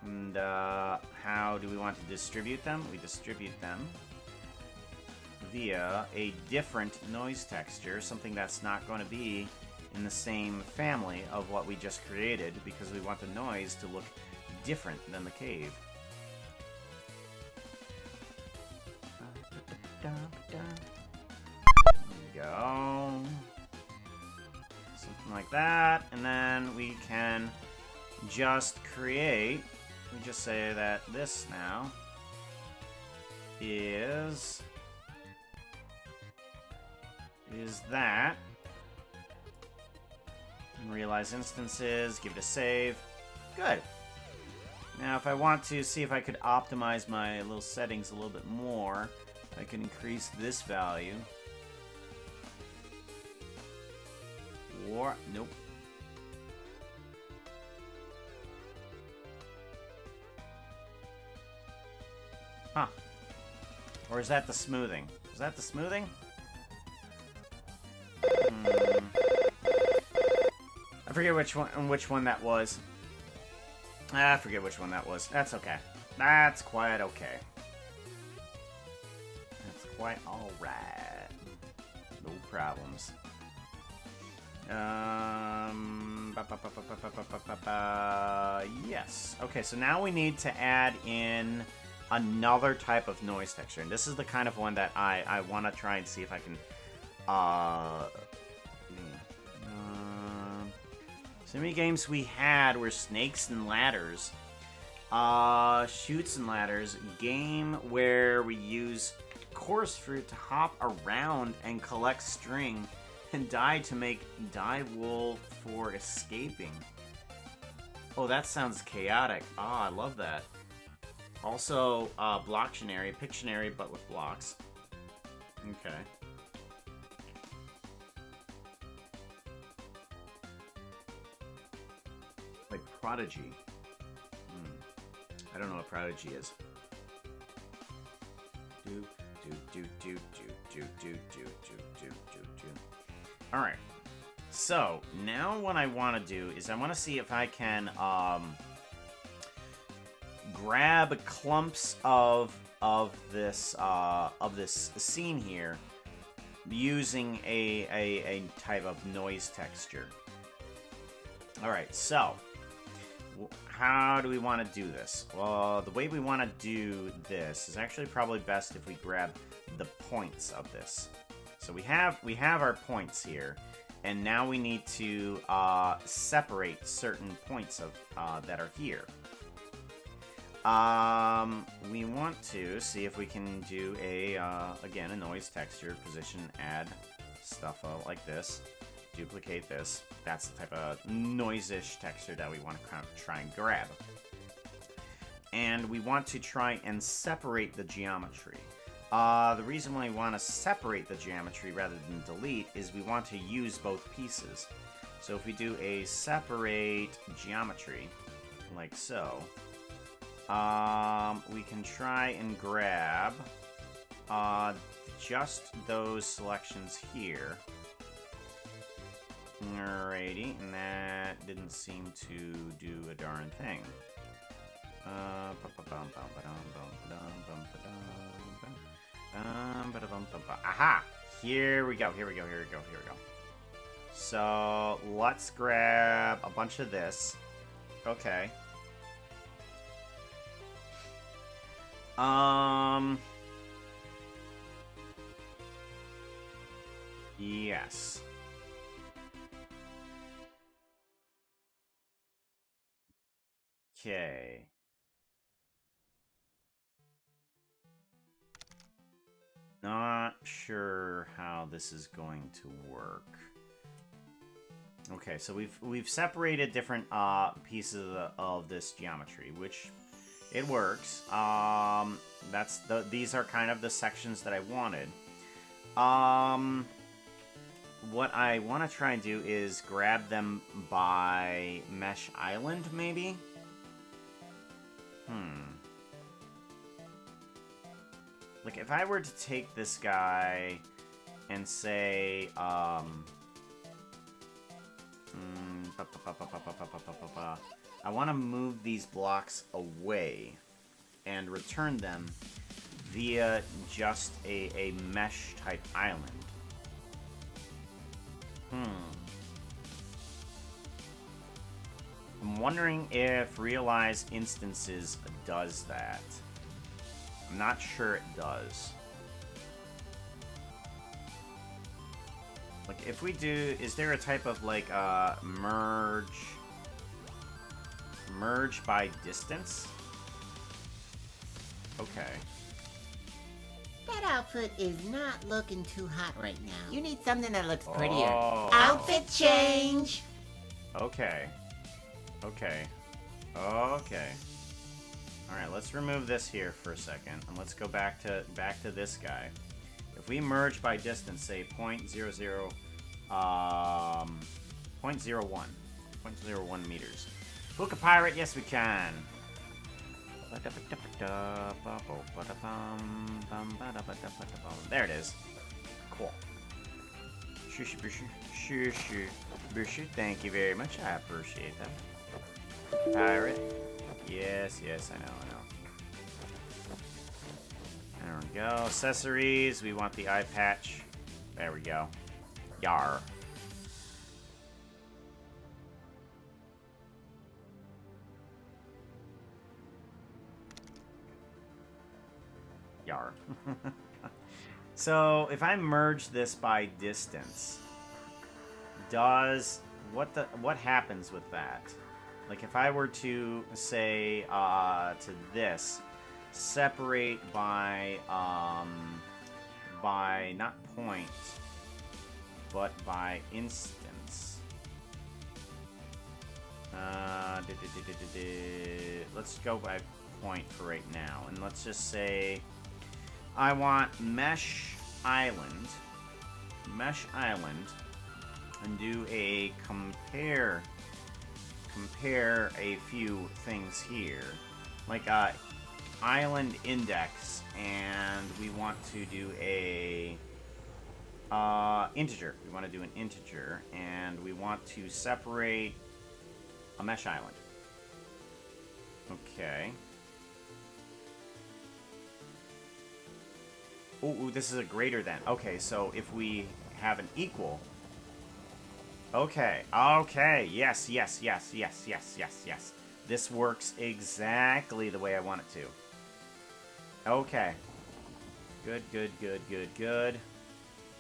then, how do we want to distribute them? We distribute them via a different noise texture, something that's not going to be in the same family of what we just created, because we want the noise to look different than the cave. There we go. Something like that, and then we can just create, we just say that this now is that, and realize instances, give it a save. Good. Now if I want to see if I could optimize my little settings a little bit more, I can increase this value. Or, nope. Huh. Or is that the smoothing? Is that the smoothing? I forget which one that was. I forget which one that was. That's okay. That's quite okay. That's quite alright. No problems. Yes. Okay, so now we need to add in another type of noise texture. And this is the kind of one that I want to try and see if I can so many games we had were snakes and ladders, Chutes and Ladders, game where we use Chorus Fruit to hop around and collect string and dye to make dye wool for escaping. Oh, that sounds chaotic. Ah, I love that. Also, Blocktionary, Pictionary, but with blocks. Okay. Like Prodigy. I don't know what Prodigy is. Alright. So, now what I want to do is I want to see if I can, grab clumps of this scene here using a type of noise texture. Alright, so how do we want to do this? Well, the way we want to do this is actually probably best if we grab the points of this. So we have our points here, and now we need to separate certain points of that are here. We want to see if we can do again, a noise texture, position, add stuff like this, duplicate this. That's the type of noise-ish texture that we want to kind of try and grab. And we want to try and separate the geometry. The reason why we want to separate the geometry rather than delete is we want to use both pieces. So if we do a separate geometry, like so, we can try and grab just those selections here. Alrighty, and that didn't seem to do a darn thing. Aha! Here we go. So let's grab a bunch of this. Okay. Yes. Okay. Not sure how this is going to work. Okay, so we've separated different pieces of this geometry, which it works. These are kind of the sections that I wanted. What I want to try and do is grab them by Mesh Island, maybe? Like, if I were to take this guy and say, I want to move these blocks away and return them via just a mesh-type island. I'm wondering if Realize Instances does that. I'm not sure it does. Like, if we do, is there a type of, like, merge by distance? Okay. That outfit is not looking too hot right now. You need something that looks prettier. Oh. Outfit change! Okay. Alright, let's remove this here for a second, and let's go back to this guy. If we merge by distance, say 0.01 meters. Book a pirate, yes we can. There it is. Cool. Thank you very much. I appreciate that. Pirate. Yes, I know. There we go. Accessories. We want the eye patch. There we go. Yar. Yar. So, if I merge this by distance, what happens with that? Like if I were to say to this, separate by not point, but by instance. Let's go by point for right now, and let's just say I want Mesh Island, and do a compare a few things here, like island index, and we want to do a integer. We want to do an integer, and we want to separate a mesh island. Okay. Ooh, this is a greater than. Okay, so if we have an equal. Okay, yes. This works exactly the way I want it to. Okay. Good.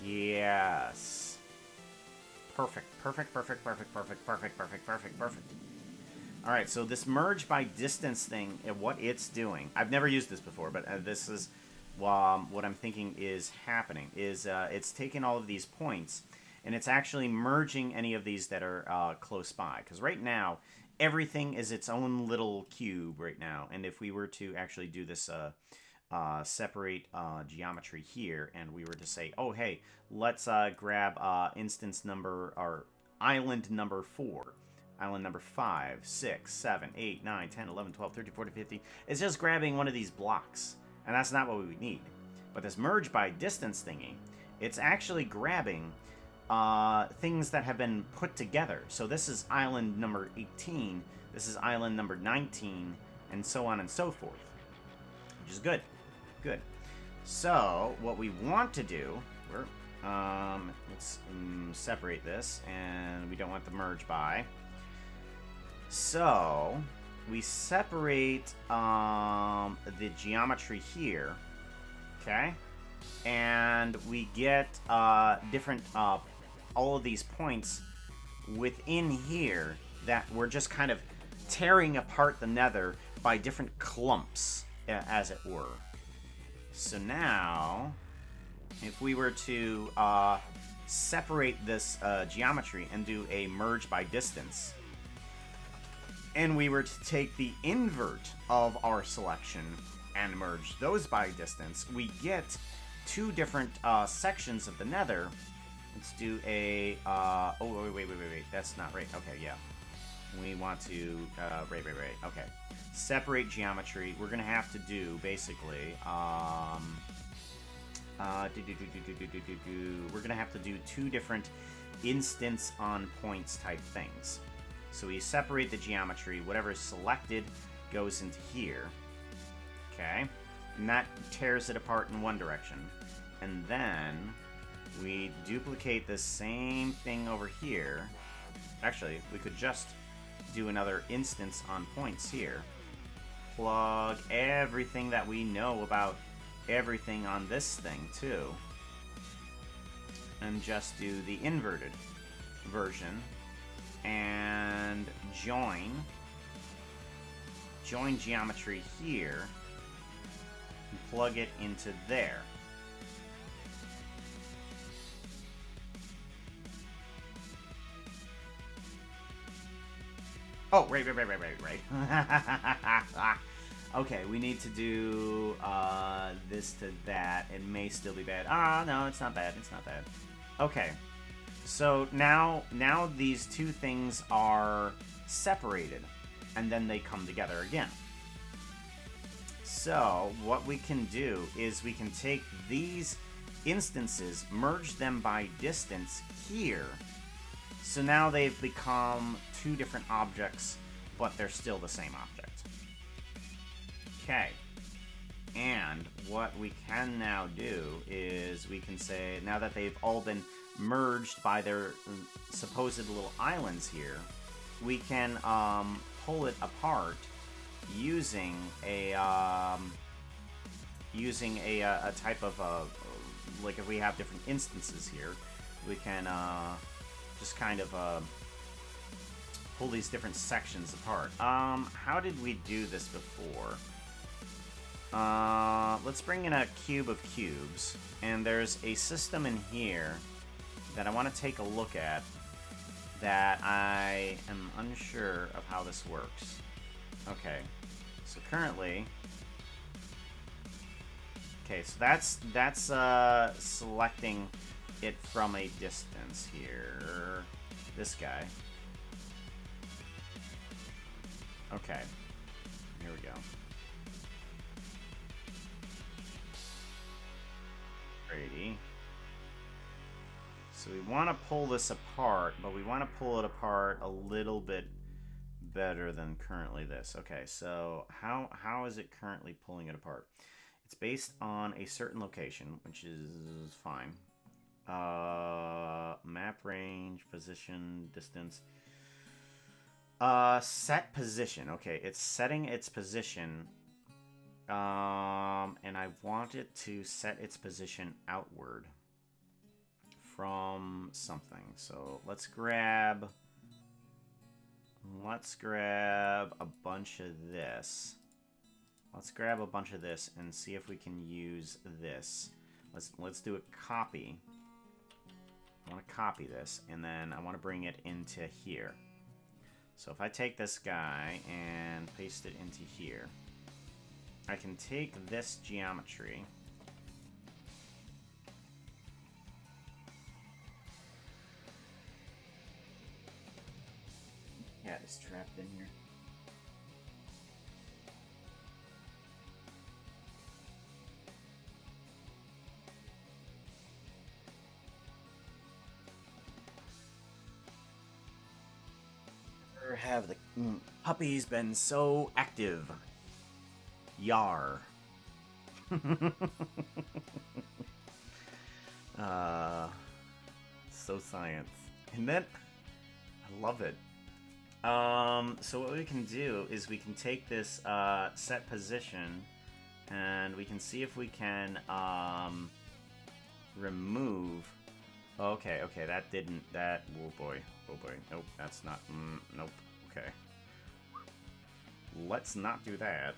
Yes. Perfect. Alright, so this merge by distance thing, what it's doing, I've never used this before, but this is what I'm thinking is happening, is it's taking all of these points, and it's actually merging any of these that are close by. Because right now, everything is its own little cube right now, and if we were to actually do this separate geometry here, and we were to say, oh, hey, let's grab instance number, or island number 4. Island number 5, 6, 7, 8, 9, 10, 11, 12, 13, 14, 15. It's just grabbing one of these blocks. And that's not what we would need. But this merge by distance thingy, it's actually grabbing things that have been put together. So this is island number 18, this is island number 19, and so on and so forth. Which is good. Good. So, what we want to do, let's separate this, and we don't want the merge by. So, we separate the geometry here, okay? And we get different, all of these points within here that we're just kind of tearing apart the nether by different clumps, as it were. So now, if we were to separate this geometry and do a merge by distance, and we were to take the invert of our selection and merge those by distance, we get two different sections of the nether. Let's do a, oh, wait, that's not right. Okay, yeah. We want to, right, okay. Separate geometry. We're going to have to do, basically, we're going to have to do two different instance on points type things. So we separate the geometry, whatever is selected goes into here, okay? And that tears it apart in one direction. And then we duplicate the same thing over here. Actually, we could just do another instance on points here. Plug everything that we know about everything on this thing, too. And just do the inverted version. And join geometry here, and plug it into there. Oh, right. Okay, we need to do this to that. It may still be bad. No, it's not bad. Okay. So now these two things are separated, and then they come together again. So what we can do is we can take these instances, merge them by distance here. So now they've become two different objects, but they're still the same object. Okay. And what we can now do is we can say, now that they've all been merged by their supposed little islands here, we can pull it apart using a type of like if we have different instances here, we can just kind of pull these different sections apart. How did we do this before? Let's bring in a cube of cubes, and there's a system in here that I want to take a look at that I am unsure of how this works. Okay, so currently, okay, so that's selecting it from a distance here. This guy. Okay, here we go. Alrighty. So we want to pull this apart, but we want to pull it apart a little bit better than currently this. Okay, so how is it currently pulling it apart? It's based on a certain location, which is fine. Map range, position, distance. Set position. Okay, it's setting its position. And I want it to set its position outward from something. So let's grab a bunch of this. Let's grab a bunch of this and see if we can use this. Let's do a copy. I want to copy this, and then I want to bring it into here. So if I take this guy and paste it into here, I can take this geometry cat is trapped in here. Never have the puppies been so active. Yar. So science. And then I love it. So what we can do is we can take this set position and we can see if we can remove. Okay, that didn't, oh boy, nope, that's not, nope, okay. Let's not do that.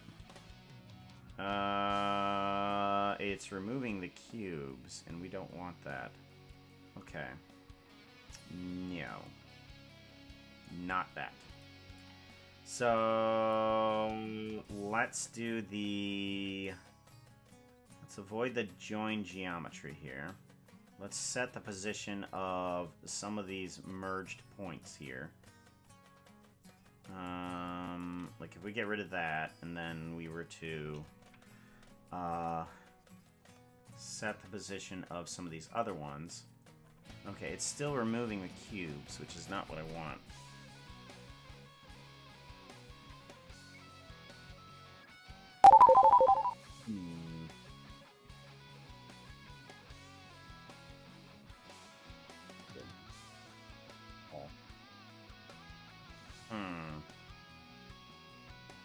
It's removing the cubes, and we don't want that. Okay. No. Not that. So let's do the... Let's avoid the join geometry here. Let's set the position of some of these merged points here. Like if we get rid of that, and then we were to set the position of some of these other ones. Okay, it's still removing the cubes, which is not what I want.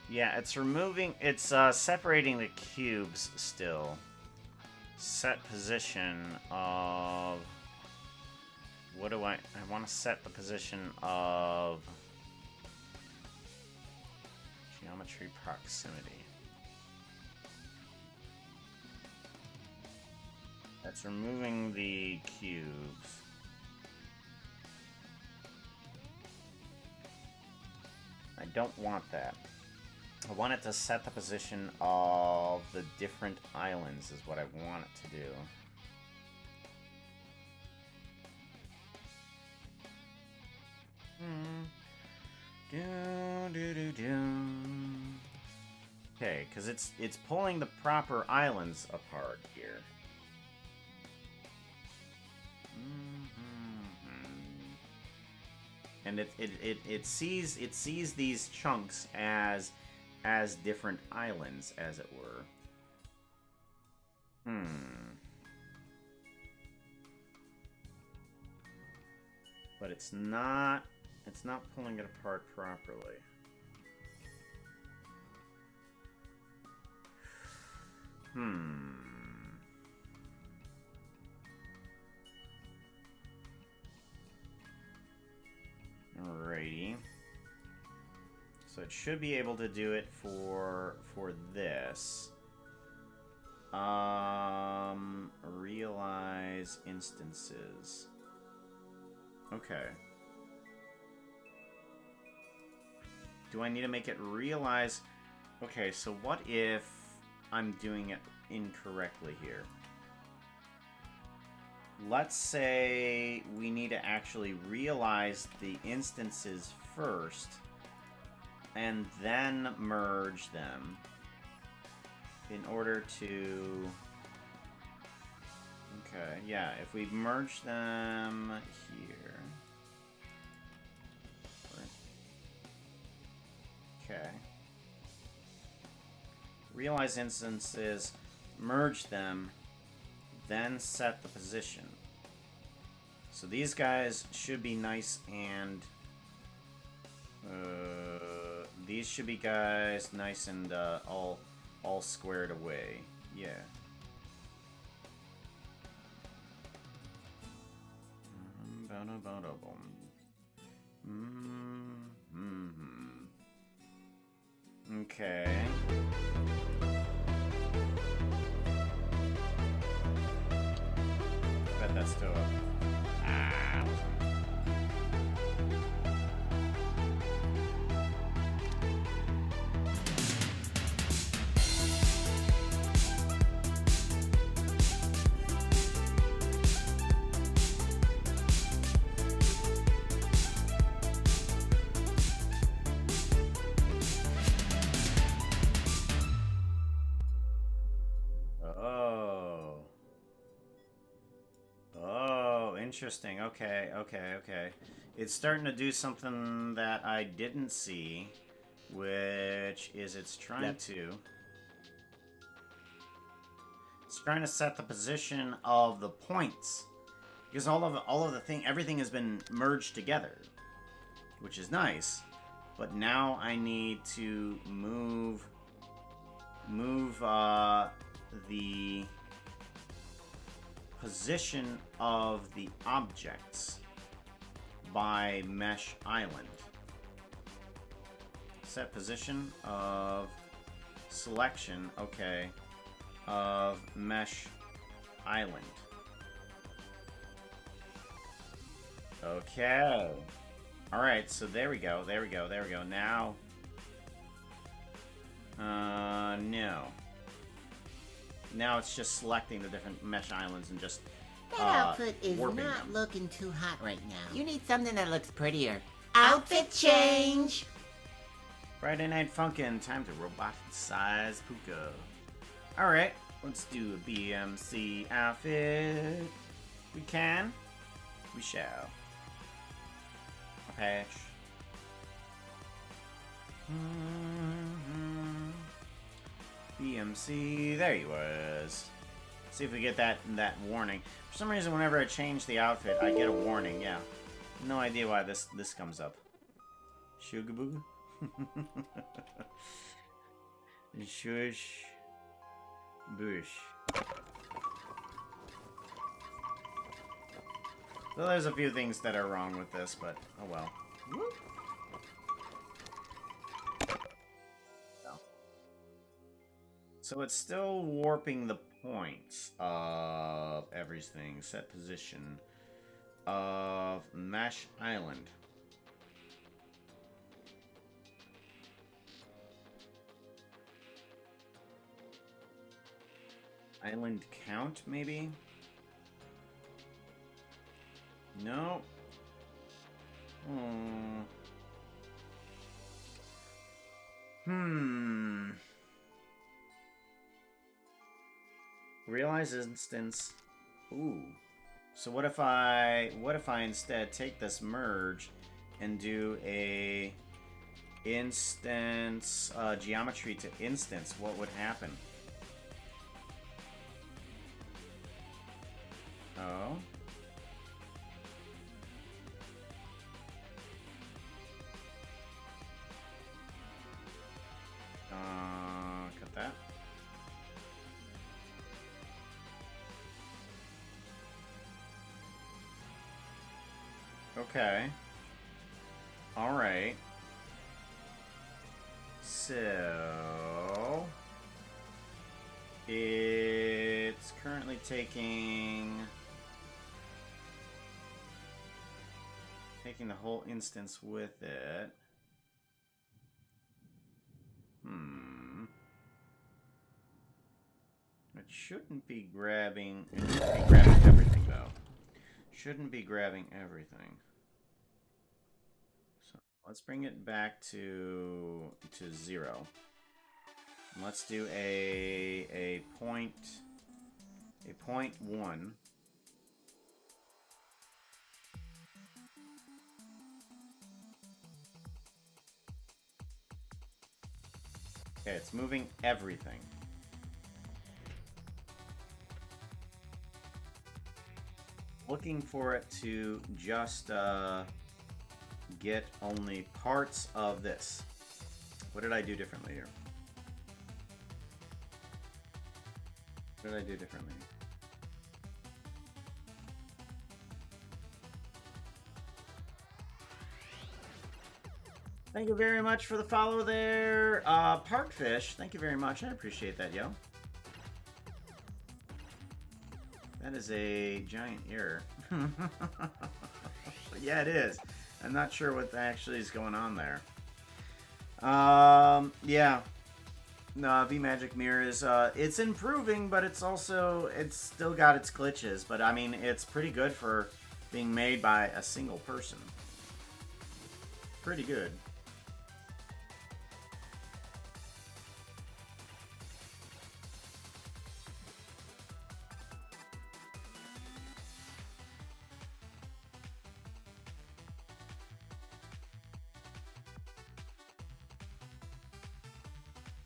Yeah, it's removing, it's separating the cubes still. Set position of, what do I want to set the position of geometry proximity. That's removing the cubes. I don't want that. I want it to set the position of the different islands is what I want it to do. Okay, because it's pulling the proper islands apart here. And it sees these chunks as different islands, as it were. But it's not pulling it apart properly. Alrighty. So it should be able to do it for this. Realize instances. Okay. Do I need to make it realize? Okay, so what if I'm doing it incorrectly here? Let's say we need to actually realize the instances first and then merge them in order to... Okay, yeah, if we merge them here... Okay. Realize instances, merge them, then set the position. So these guys should be nice and... these should be guys nice and all squared away. Yeah. Okay. Bet that's still up. Ah. Interesting. Okay. It's starting to do something that I didn't see, which is it's trying to set the position of the points, because all of the thing, everything has been merged together, which is nice. But now I need to move the position of the objects by Mesh Island. Set position of selection, okay, of Mesh Island. Okay. Alright, so there we go. Now, no. Now it's just selecting the different mesh islands and just That outfit is warping not them. looking too hot right now. You need something that looks prettier. Outfit change! Friday Night Funkin', time to robot-size Puka. Alright, let's do a BMC outfit. We can. We shall. A patch. BMC, there he was. See if we get that warning. For some reason, whenever I change the outfit, I get a warning. Yeah, no idea why this comes up. Shugaboo. Shush. Bush. Well, there's a few things that are wrong with this, but oh well. Whoop. So it's still warping the points of everything. Set position of Mesh Island. Island count, maybe? No. Realize instance. Ooh. So what if I instead take this merge and do a instance geometry to instance? What would happen? Oh. Cut that. Okay. Alright. So it's currently taking the whole instance with it. It shouldn't be grabbing. It shouldn't be grabbing everything though. Shouldn't be grabbing everything. So let's bring it back to 0. Let's do a point 1. Okay, it's moving everything. Looking for it to just get only parts of this. What did I do differently here? What did I do differently? Thank you very much for the follow there. Parkfish, thank you very much. I appreciate that, yo. That is a giant error. Yeah, it is. I'm not sure what actually is going on there. Yeah. No, VMagic Mirror is, it's improving, but it's still got its glitches. But, I mean, it's pretty good for being made by a single person. Pretty good.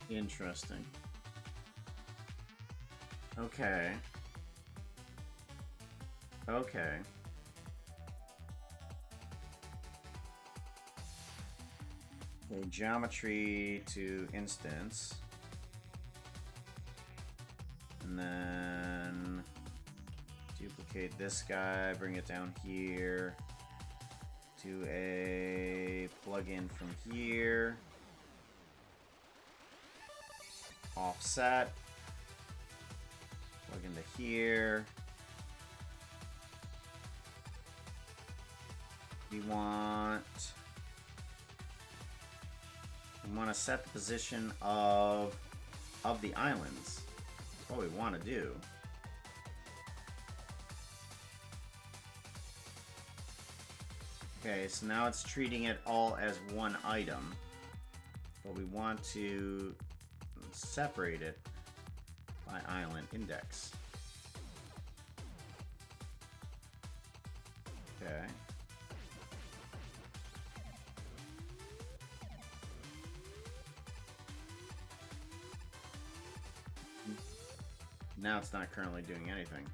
Interesting. Okay. Okay. Okay, geometry to instance. And then duplicate this guy, bring it down here. Do a plugin from here. Offset. Plug into here. We want to set the position of the islands. That's what we want to do. Okay, so now it's treating it all as one item, but we want to separate it by island index. Okay. Now it's not currently doing anything.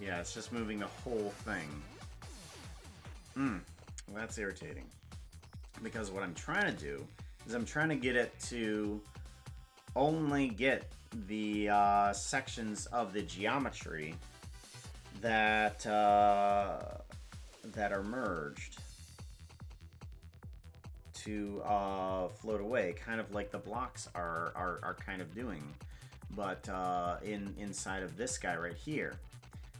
Yeah, it's just moving the whole thing. Well, that's irritating. Because what I'm trying to do is I'm trying to get it to only get the sections of the geometry that are merged to float away, kind of like the blocks are kind of doing, but inside of this guy right here.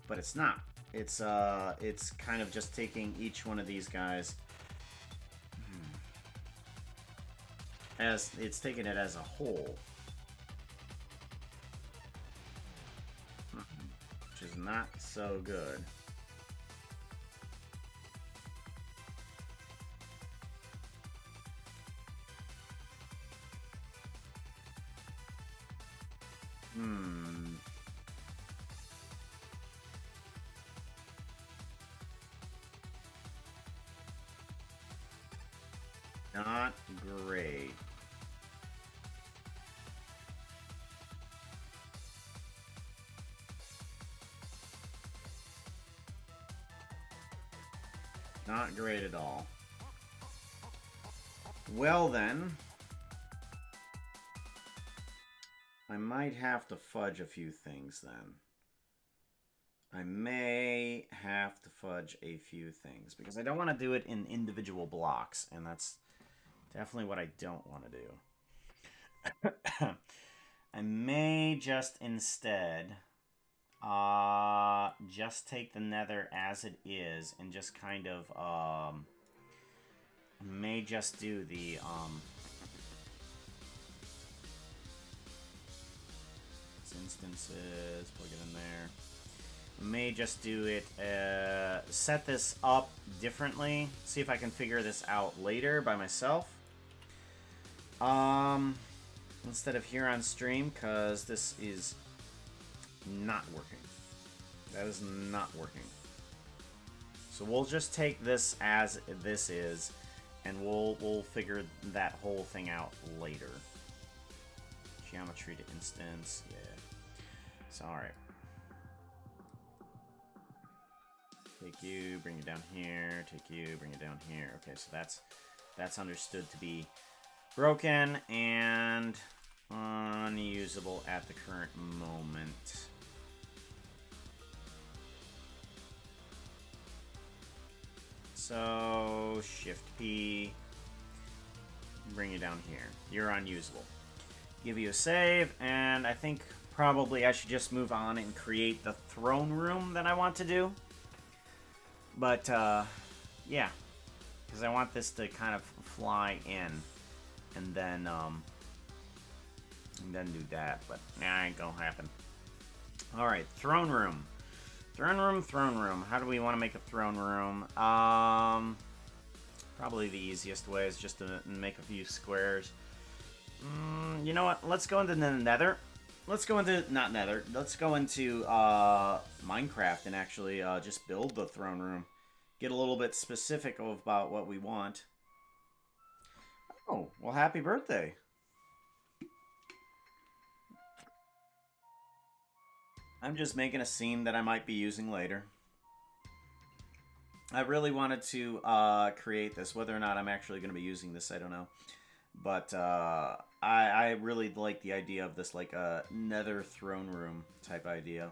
But it's not. It's kind of just taking each one of these guys as it's taking it as a whole, which is not so good. Not great. Not great at all. Well then, I might have to fudge a few things then. I may have to fudge a few things because I don't want to do it in individual blocks, and that's definitely what I don't want to do. I may just instead just take the nether as it is and just kind of may just do the instances, plug it in there. May just do it, set this up differently, see if I can figure this out later by myself. Instead of here on stream, because this is not working. That is not working. So we'll just take this as this is, and we'll figure that whole thing out later. Geometry to instance, yeah. So alright. Take you, bring you down here, take you, bring you down here. Okay, so that's understood to be broken and unusable at the current moment. So, Shift P, bring you down here. You're unusable. Give you a save, and I think probably I should just move on and create the throne room that I want to do. But, yeah, because I want this to kind of fly in, and then do that, but nah, ain't gonna happen. Alright, throne room. Throne room. How do we want to make a throne room? Probably the easiest way is just to make a few squares. You know what? Let's go into the nether. Let's go into, not nether, let's go into Minecraft and actually just build the throne room. Get a little bit specific about what we want. Oh, well, happy birthday. I'm just making a scene that I might be using later. I really wanted to create this. Whether or not I'm actually going to be using this, I don't know. But I really like the idea of this, like a nether throne room type idea.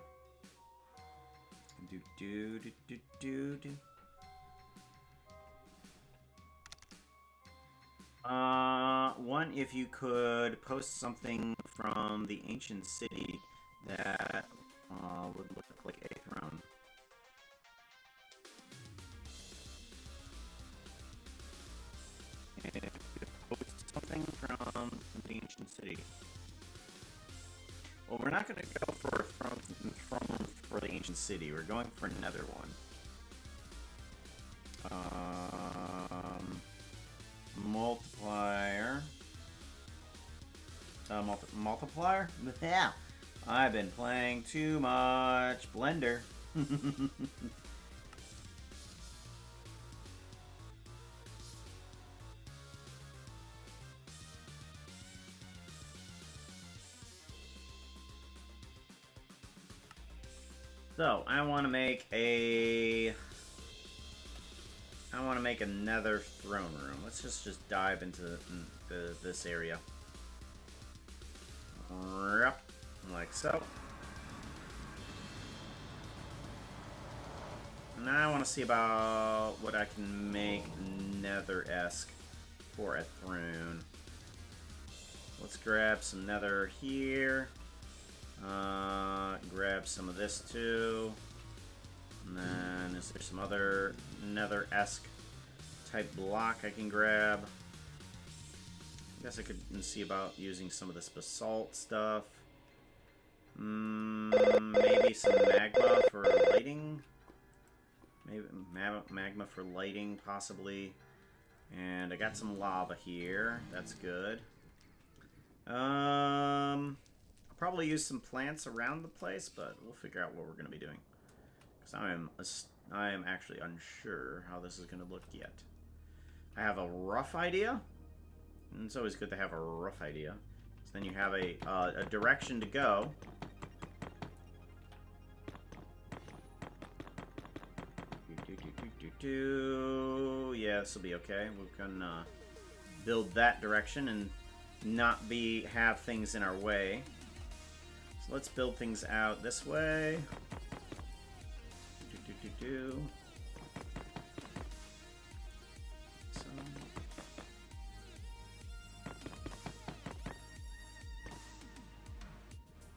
One, if you could post something from the ancient city that would look like a throne. And if you could post something from the ancient city. Well, we're not going to go for a throne for the ancient city. We're going for another one. Multiplier. Multiplier? Yeah. I've been playing too much Blender. So, I want to make another throne room. Let's just dive into this area. Like so. Now I want to see about what I can make nether-esque for a throne. Let's grab some nether here. Grab some of this too. And then is there some other nether-esque type block I can grab? I guess I could see about using some of this basalt stuff. Maybe some magma for lighting. Maybe magma for lighting, possibly. And I got some lava here. That's good. I'll probably use some plants around the place, but we'll figure out what we're going to be doing. Because I am actually unsure how this is going to look yet. I have a rough idea. And it's always good to have a rough idea. So then you have a direction to go. Yeah, this will be okay. We can build that direction and not have things in our way. So let's build things out this way.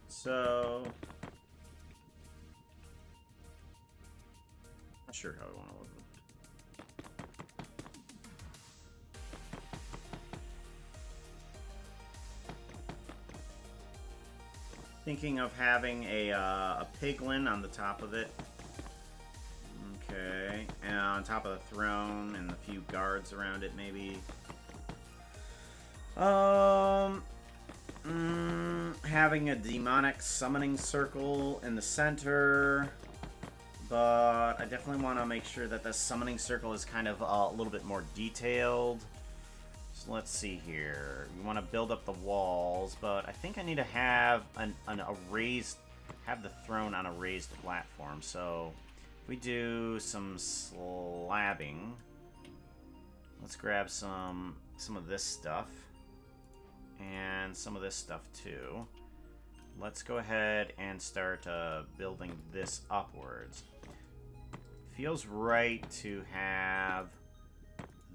So, not sure how I want to look. Thinking of having a piglin on the top of it. Okay, and on top of the throne, and a few guards around it, maybe. Having a demonic summoning circle in the center, but I definitely want to make sure that the summoning circle is kind of a little bit more detailed. So let's see here. We want to build up the walls, but I think I need to have have the throne on a raised platform. So if we do some slabbing, let's grab some of this stuff. And some of this stuff too. Let's go ahead and start building this upwards. Feels right to have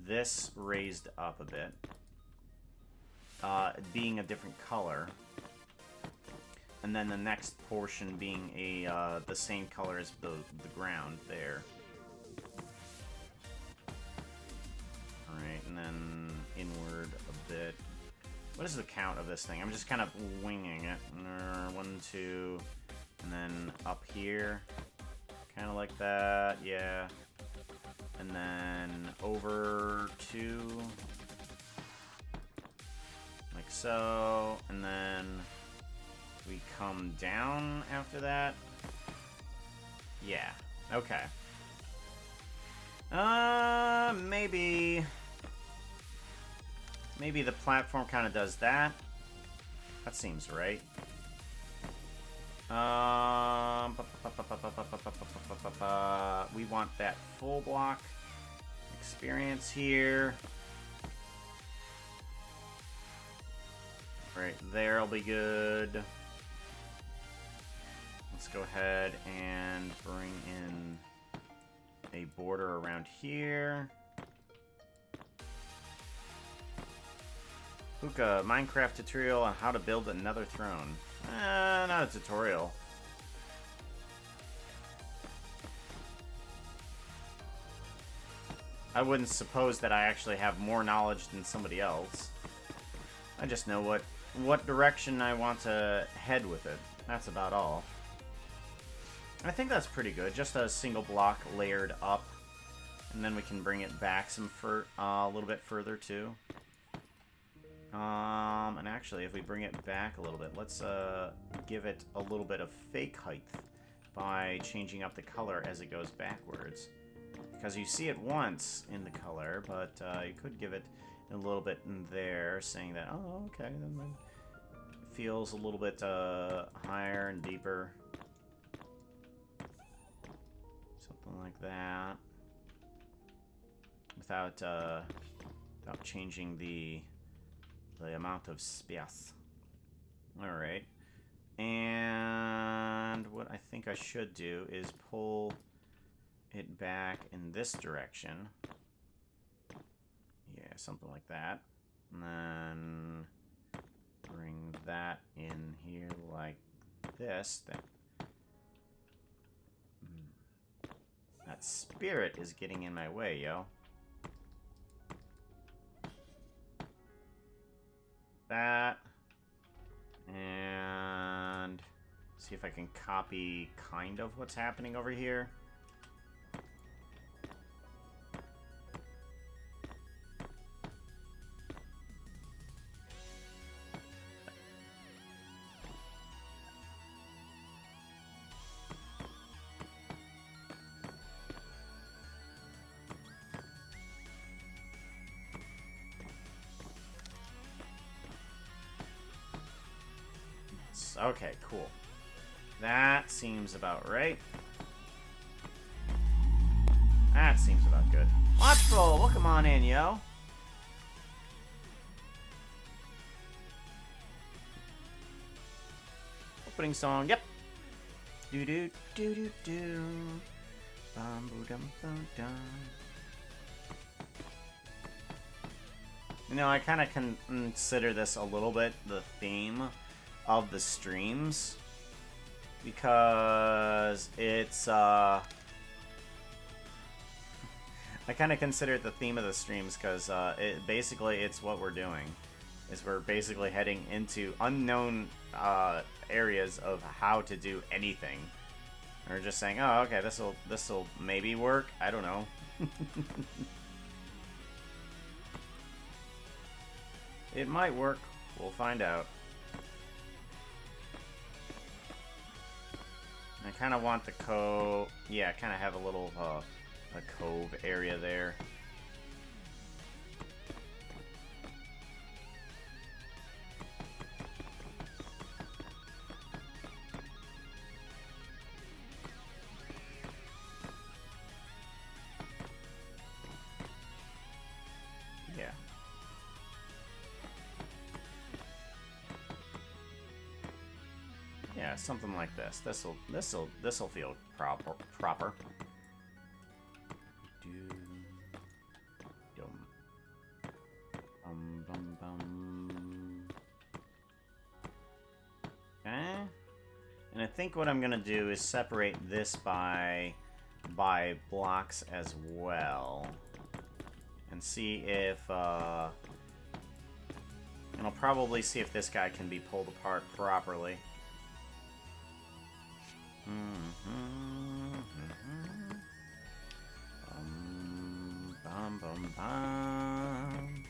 this raised up a bit, being a different color, and then the next portion being the same color as the ground there. All right, and then inward a bit. What is the count of this thing? I'm just kind of winging it. 1, 2, and then up here. Kind of like that, yeah. And then over 2. Like so. And then we come down after that. Yeah, okay. Maybe the platform kind of does that. That seems right. We want that full block experience here. Right there'll be good. Let's go ahead and bring in a border around here. Hookah, Minecraft tutorial on how to build another throne. Not a tutorial. I wouldn't suppose that I actually have more knowledge than somebody else. I just know what direction I want to head with it. That's about all. I think that's pretty good. Just a single block layered up, and then we can bring it back a little bit further too. And actually, if we bring it back a little bit, let's give it a little bit of fake height by changing up the color as it goes backwards. Because you see it once in the color, but you could give it a little bit in there, saying that, oh, okay, then it feels a little bit higher and deeper. Something like that. Without changing the amount of space. Alright. And what I think I should do is pull it back in this direction. Yeah, something like that. And then bring that in here like this. That spirit is getting in my way, yo. That. And see if I can copy kind of what's happening over here. Okay, cool. That seems about right. That seems about good. Watchful, welcome on in, yo. Opening song, yep. Do do do do do. Bum boo dum bum dum. You know, I kind of consider this a little bit the theme of the streams because it's I kind of consider it the theme of the streams because it's what we're doing. Is we're basically heading into unknown areas of how to do anything. And we're just saying, oh, okay, this'll maybe work. I don't know. It might work. We'll find out. I kind of want the cove. Yeah, kind of have a little a cove area there. Yeah. Yeah, something like this. This'll feel proper. Okay. And I think what I'm gonna do is separate this by blocks as well, and see if and I'll probably see if this guy can be pulled apart properly. Bum bum bum.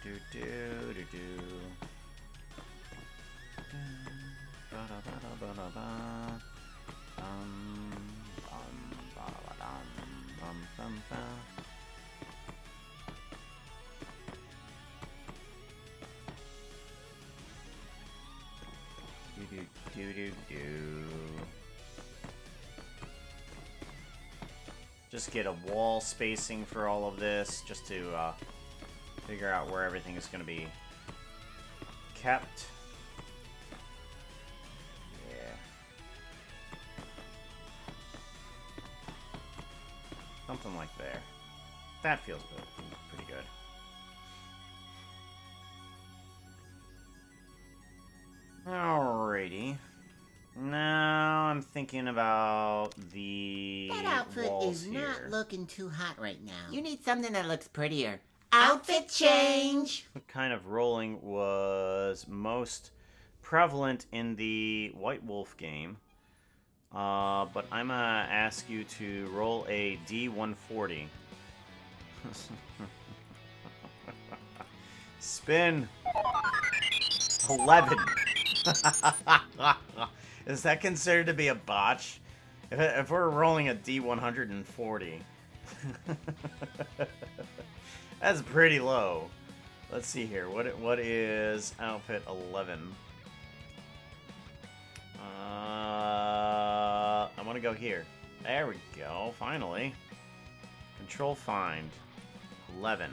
Do do do do. Ba da ba da ba da ba. Ba da ba bum ba. Do. Just get a wall spacing for all of this, just to figure out where everything is going to be kept. Yeah. Something like there. That feels pretty good. Alrighty. Now I'm thinking about the That outfit walls is here. not looking too hot right now. You need something that looks prettier. Outfit change! What kind of rolling was most prevalent in the White Wolf game? But I'm gonna ask you to roll a D140. Spin. 11. Is that considered to be a botch? If we're rolling a D140. That's pretty low. Let's see here. What is outfit 11? I want to go here. There we go. Finally. Control find. 11.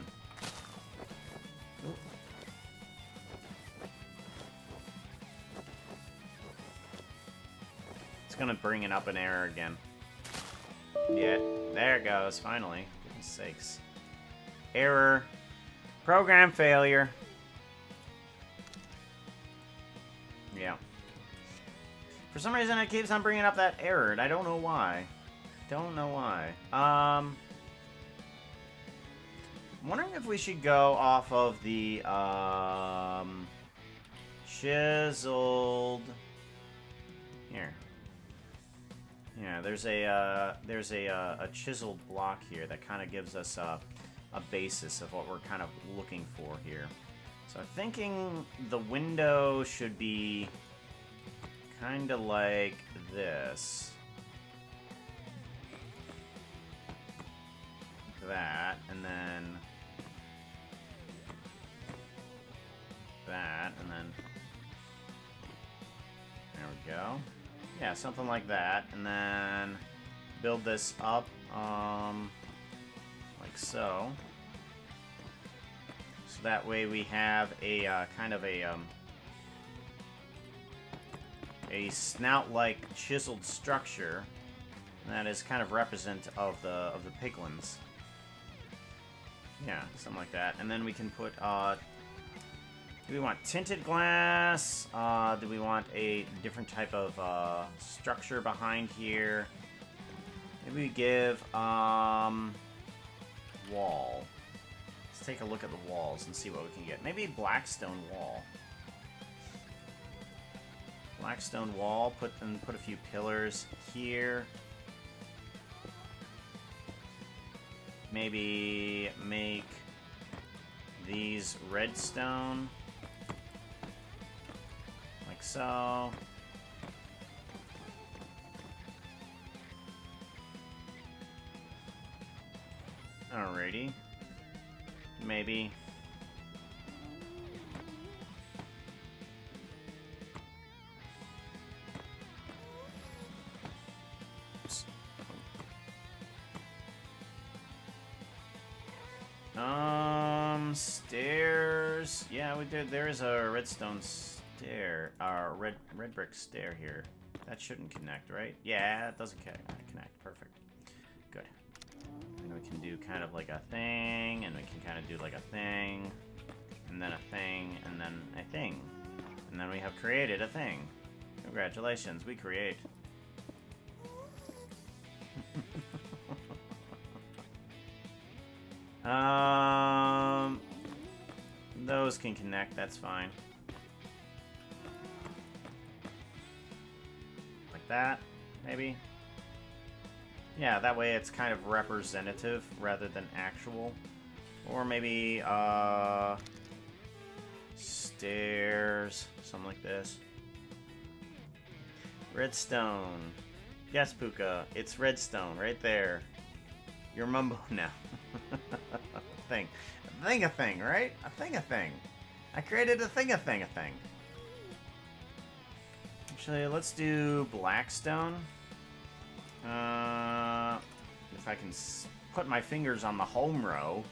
It's gonna bring it up an error again. Yeah, there it goes. Finally. Goodness sakes. Error. Program failure. Yeah. For some reason, it keeps on bringing up that error, and I don't know why. Don't know why. I'm wondering if we should go off of the, chiseled... Here. Yeah, there's a chiseled block here that kind of gives us a basis of what we're kind of looking for here. So I'm thinking the window should be kind of like this. That, and then that, and then there we go. Yeah, something like that. And then build this up, like so. So that way we have a kind of a snout-like chiseled structure that is kind of representative of the piglins. Yeah, something like that. And then we can put, do we want tinted glass? Do we want a different type of structure behind here? Maybe we give wall. Let's take a look at the walls and see what we can get. Maybe blackstone wall. Blackstone wall. Put a few pillars here. Maybe make these redstone, like so. Alrighty. Maybe. Stairs. Yeah, there is a redstone stair, red brick stair here. That shouldn't connect, right? Yeah, it doesn't connect. Perfect. Good. And we can do kind of like a thing, and we can kind of do like a thing, and then a thing, and then a thing. And then we have created a thing. Congratulations, we create. Those can connect, that's fine. Like that, maybe? Yeah, that way it's kind of representative rather than actual. Or maybe, stairs, something like this. Redstone. Yes, Puka, it's redstone right there. You're mumbo now. Thing. A thing, right? A thing. I created a thing. Actually, let's do blackstone. If I can put my fingers on the home row,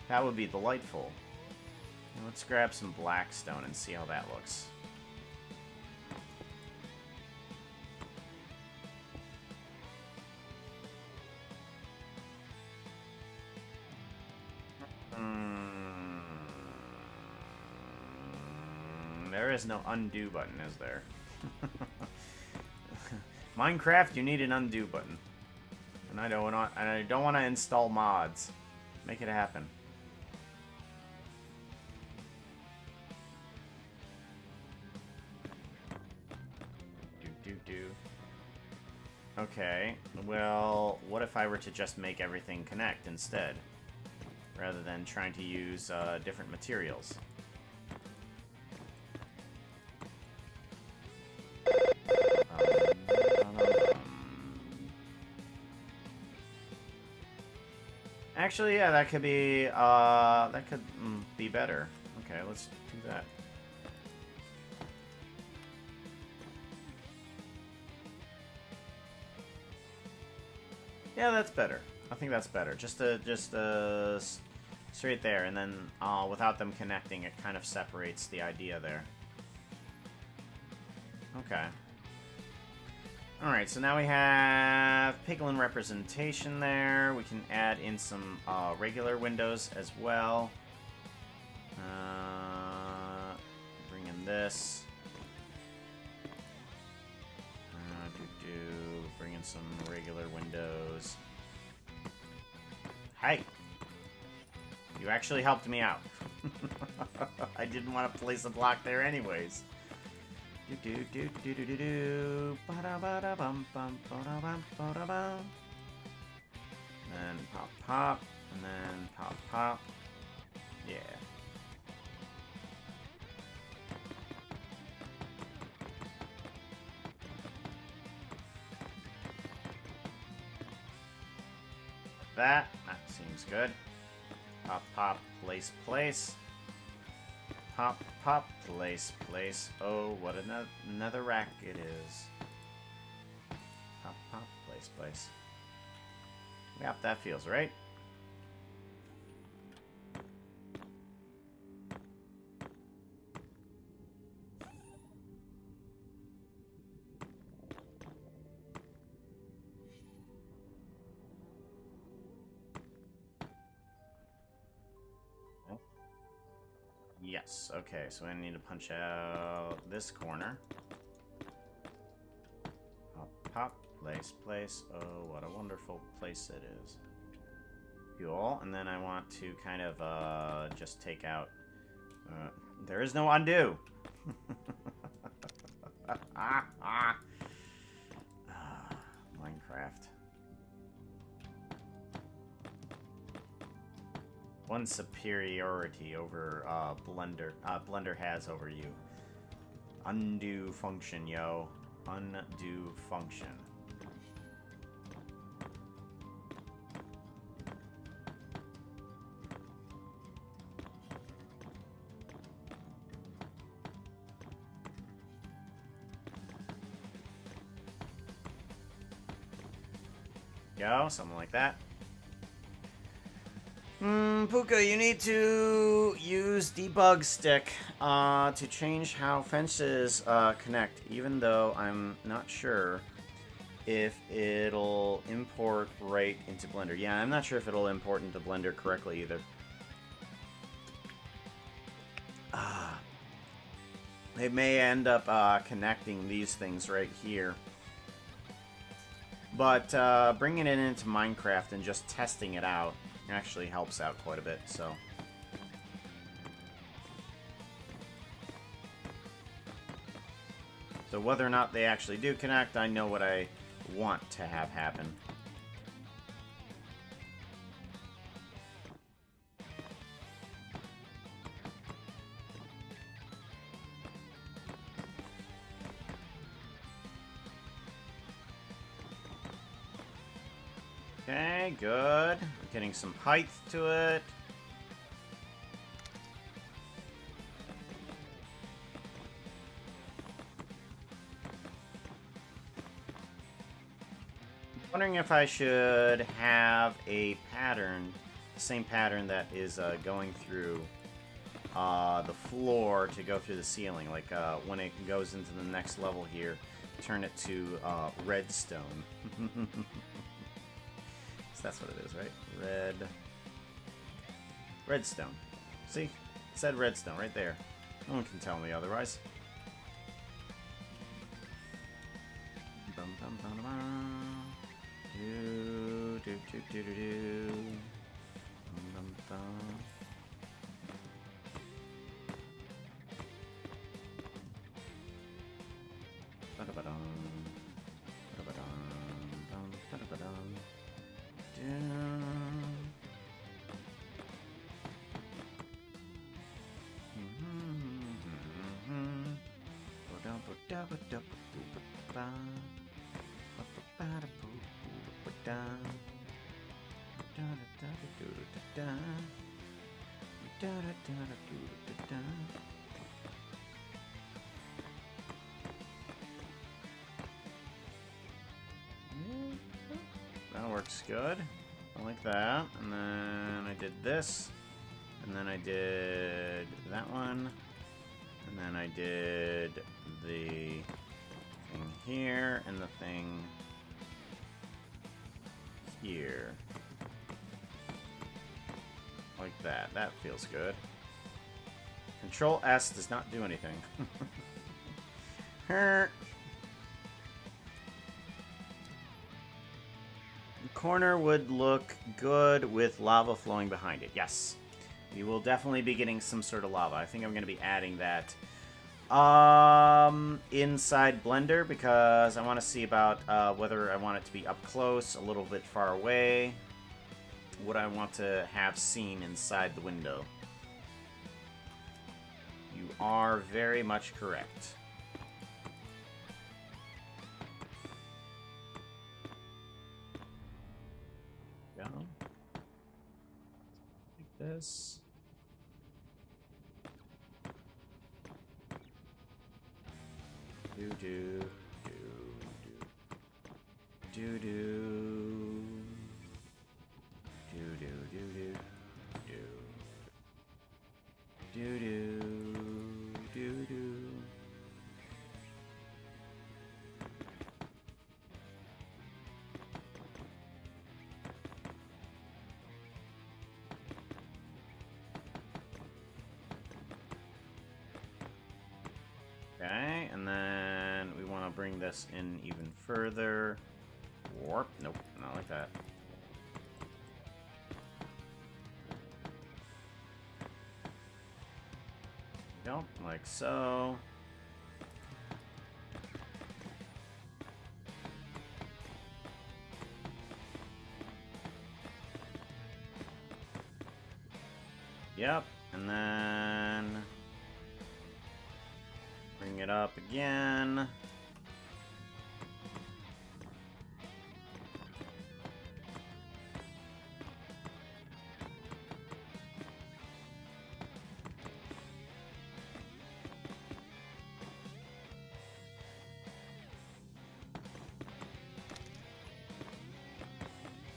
that would be delightful. And let's grab some blackstone and see how that looks. There is no undo button, is there? Minecraft, you need an undo button, and I don't want to install mods. Make it happen. Do. Okay. Well, what if I were to just make everything connect instead, rather than trying to use different materials? Actually, yeah, that could be better. Okay, let's do that. Yeah, that's better. I think that's better. Just straight there, and then without them connecting, it kind of separates the idea there. Okay. Alright, so now we have piglin representation there. We can add in some regular windows as well. Bring in this. Bring in some regular windows. Hi! You actually helped me out. I didn't want to place a block there anyways. Then pop, and then pop. Yeah. That seems good. Pop, place. Pop, place. Oh, what another rack it is. Pop, pop, place, place. Yep, that feels right. Yes, okay, so I need to punch out this corner. Pop, pop, place, place. Oh, what a wonderful place it is. Fuel, and then I want to kind of just take out... there is no undo! Minecraft. One superiority over Blender. Blender has over you. Undo function, yo. Undo function. Go, something like that. Puka, you need to use debug stick to change how fences connect, even though I'm not sure if it'll import right into Blender. Yeah, I'm not sure if it'll import into Blender correctly either. It may end up connecting these things right here. But bringing it into Minecraft and just testing it out actually helps out quite a bit, so. So whether or not they actually do connect, I know what I want to have happen. Okay, good. Getting some height to it. Wondering if I should have a pattern, the same pattern that is going through the floor to go through the ceiling. Like when it goes into the next level here, turn it to redstone. That's what it is, right? Redstone. See? It said redstone right there. No one can tell me otherwise. Bum, bum, bum, bum. Do, do, do, do, do, do. Bum, bum, bum. Ba-da-ba-dum. Ba-da-ba-dum. Dum, ba-da-ba-dum. That works good. I like that. And then I did this. And then I did that one. And then I did the thing here and the thing here. Like that. That feels good. Control S does not do anything. The corner would look good with lava flowing behind it. Yes. We will definitely be getting some sort of lava. I think I'm going to be adding that inside Blender because I want to see about whether I want it to be up close, a little bit far away, what I want to have seen inside the window. You are very much correct. Go. Like this. Do. Do do. Do do do do do. Do do do do. Okay, and then we want to bring this in even further. Warp. Nope, not like that. Nope, like so. Yep, and then bring it up again.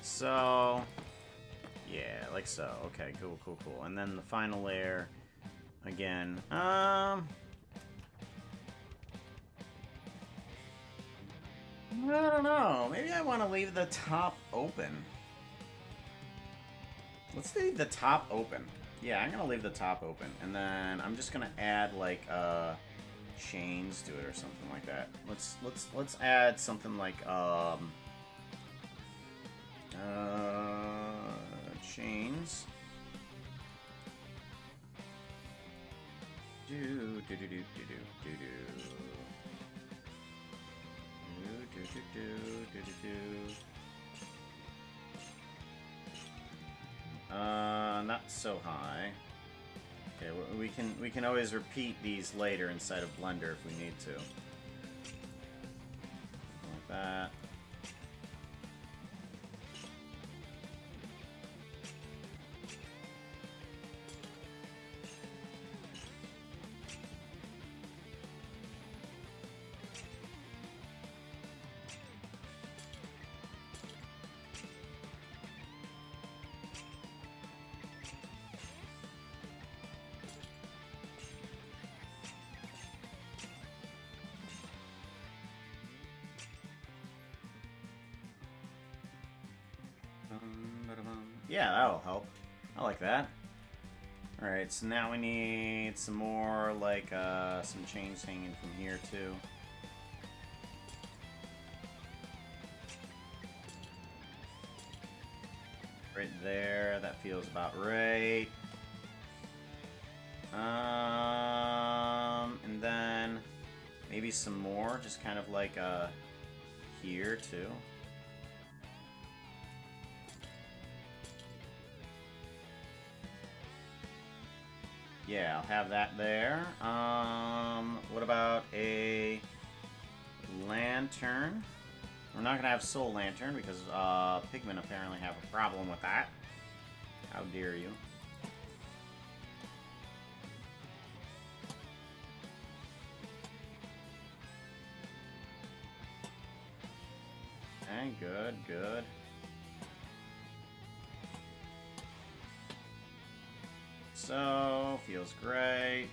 So, yeah, like so. Okay, cool, cool, cool. And then the final layer, again. I don't know. Maybe I want to leave the top open. Let's leave the top open. Yeah, I'm gonna leave the top open, and then I'm just gonna add like chains to it or something like that. Let's add something like chains. Do do do do do do do do. Not so high. Okay, we can always repeat these later inside of Blender if we need to. Like that. Yeah, that'll help. I like that. Alright, so now we need some more, like, some chains hanging from here, too. Right there, that feels about right. And then maybe some more, just kind of like, here, too. Yeah, I'll have that there. What about a lantern? We're not gonna have Soul Lantern because Pigmen apparently have a problem with that. How dare you? Okay, good, good. So, feels great.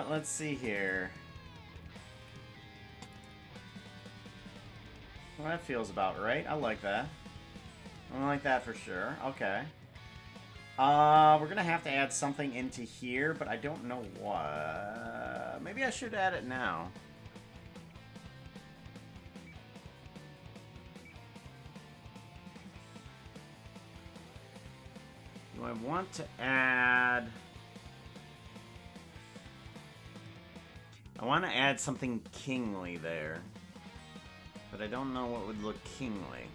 Let's see here. Well, that feels about right. I like that. I like that for sure. Okay. We're gonna have to add something into here, but I don't know what. Maybe I should add it now. Do I want to add... I want to add something kingly there. But I don't know what would look kingly.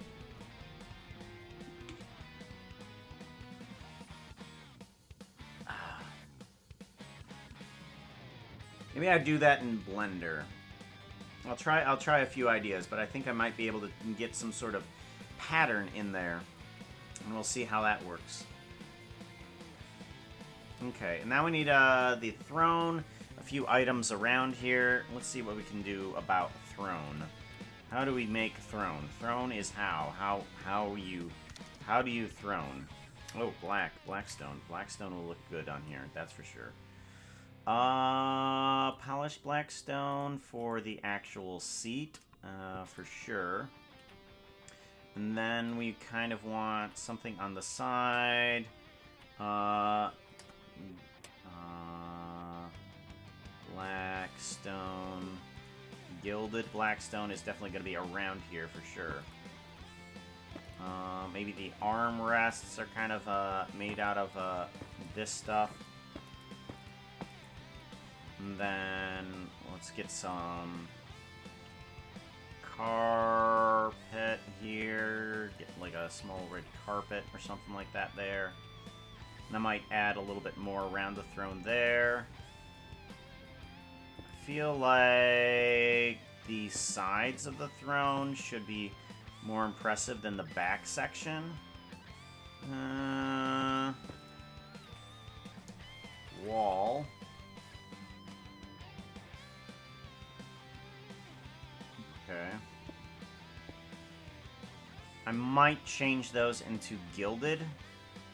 Maybe I do that in Blender. I'll try a few ideas, but I think I might be able to get some sort of pattern in there. And we'll see how that works. Okay, and now we need the throne, a few items around here. Let's see what we can do about throne. How do we make throne? Throne is how? How do you throne? Oh, blackstone. Blackstone will look good on here, that's for sure. Polished blackstone for the actual seat, for sure. And then we kind of want something on the side. Blackstone. Gilded blackstone is definitely going to be around here for sure. Maybe the armrests are kind of made out of this stuff. And then let's get some carpet here. Get like a small red carpet or something like that there. And I might add a little bit more around the throne there. I feel like the sides of the throne should be more impressive than the back section. Wall. Okay. I might change those into gilded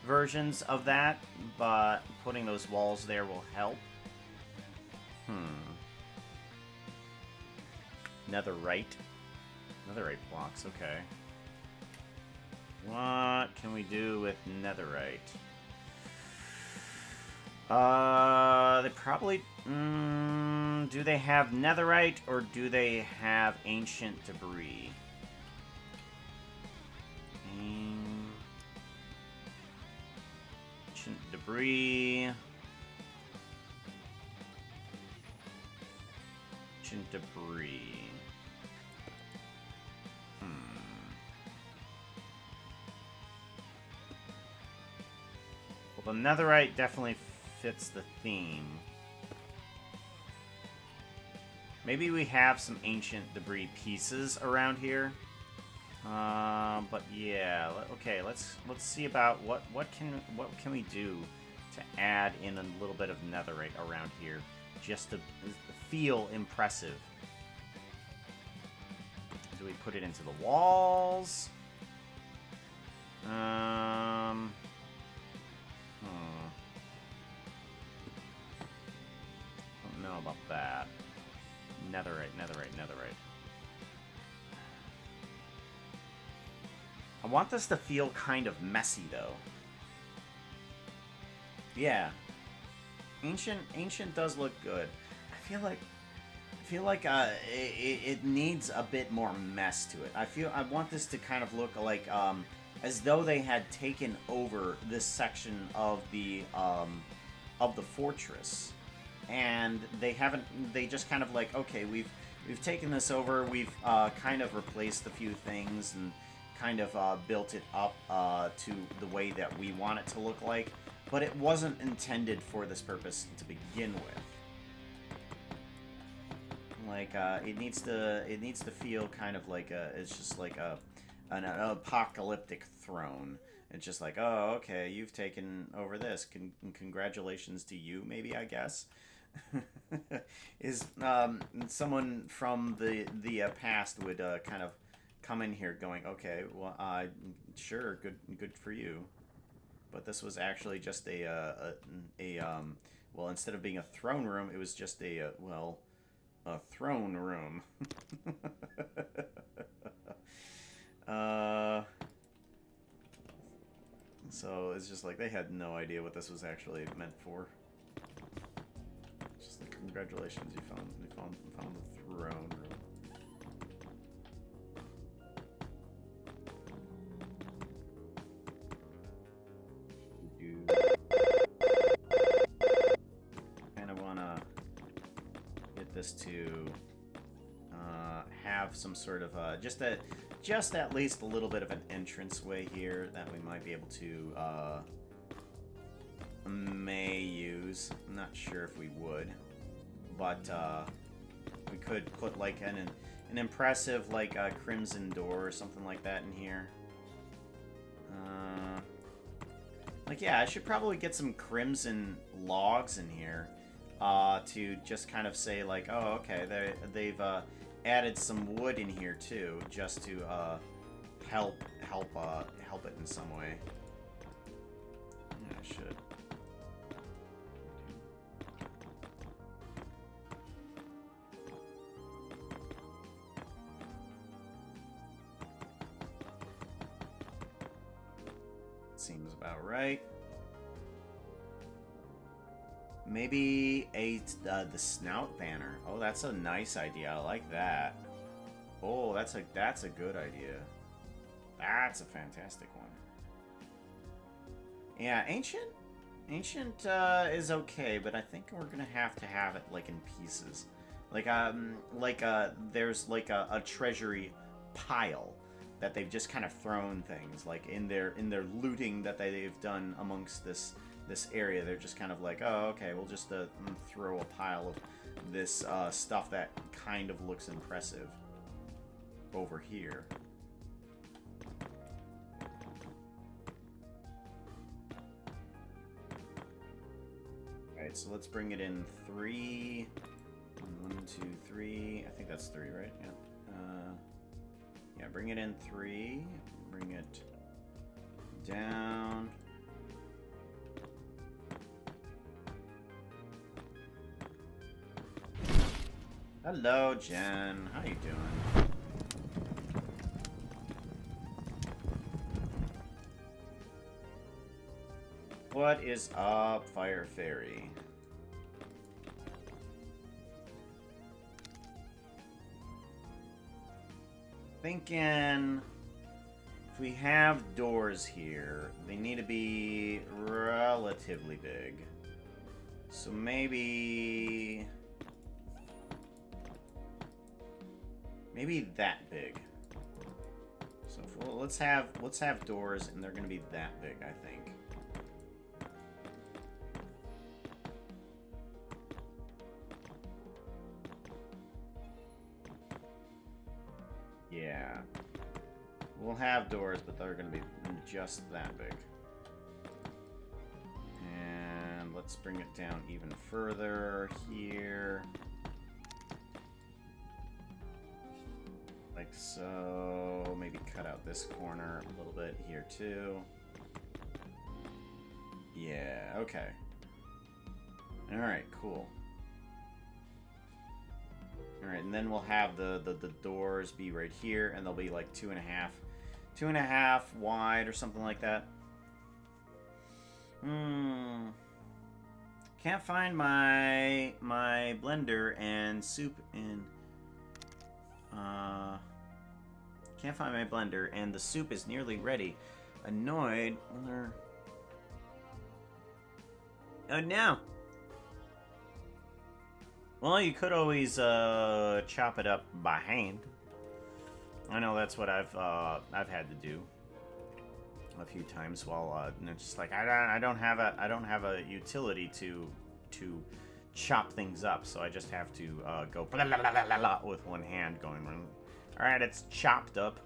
versions of that, but putting those walls there will help. Netherite. Netherite blocks, okay. What can we do with netherite? They probably... do they have netherite, or do they have ancient debris? Ancient debris... Ancient debris... Well, the netherite definitely fits the theme. Maybe we have some ancient debris pieces around here. But yeah, okay. Let's see about what can we do to add in a little bit of netherite around here, just to feel impressive. Do we put it into the walls? Don't know about that. Netherite. I want this to feel kind of messy, though. Yeah. Ancient does look good. I feel like it needs a bit more mess to it. I want this to kind of look like as though they had taken over this section of the fortress, and they just kind of like, okay, we've taken this over, we've kind of replaced a few things and kind of built it up to the way that we want it to look like, but it wasn't intended for this purpose to begin with. Like it needs to feel kind of like it's just like an apocalyptic throne. It's just like, oh, okay, you've taken over this. Congratulations to you, maybe, I guess. Is someone from the past would kind of come in here going, okay, well, sure, good for you, but this was actually just well, instead of being a throne room, it was just a throne room. So it's just like they had no idea what this was actually meant for. Just like, congratulations, you found the throne room. Kind of wanna get this to have some sort of just at least a little bit of an entranceway here that we might be able to may use. I'm not sure if we would, but we could put like an impressive like crimson door or something like that in here. Like, yeah, I should probably get some crimson logs in here to just kind of say, like, oh, okay, they've added some wood in here, too, just to help it in some way. Yeah, I should. Seems about right. Maybe the snout banner. Oh, that's a nice idea. I like that. Oh, that's a good idea. That's a fantastic one. Yeah, ancient is okay, but I think we're gonna have it like in pieces. Like there's like a treasury pile that they've just kind of thrown things like in their looting that they've done amongst this area. They're just kind of like, oh, okay, we'll just throw a pile of this stuff that kind of looks impressive over here. Alright, so let's bring it in 3. 1, 2, 3. I think that's 3, right? Yeah. Yeah, bring it in 3. Bring it down. Hello, Jen. How you doing? What is up, Fire Fairy? Thinking if we have doors here, they need to be relatively big. So maybe that big. So let's have doors, and they're gonna be that big, I think. Yeah. We'll have doors, but they're going to be just that big. And let's bring it down even further here. Like so. Maybe cut out this corner a little bit here too. Yeah, okay. Alright, cool. Alright, and then we'll have the doors be right here, and they'll be like 2.5 wide or something like that. Can't find my blender and soup in. Can't find my blender, and the soup is nearly ready. Annoyed. Oh no! Well, you could always chop it up by hand. I know that's what I've had to do a few times. While it's just like I don't have a utility to chop things up, so I just have to go blah, blah, blah, blah, blah, with one hand going. All right, it's chopped up.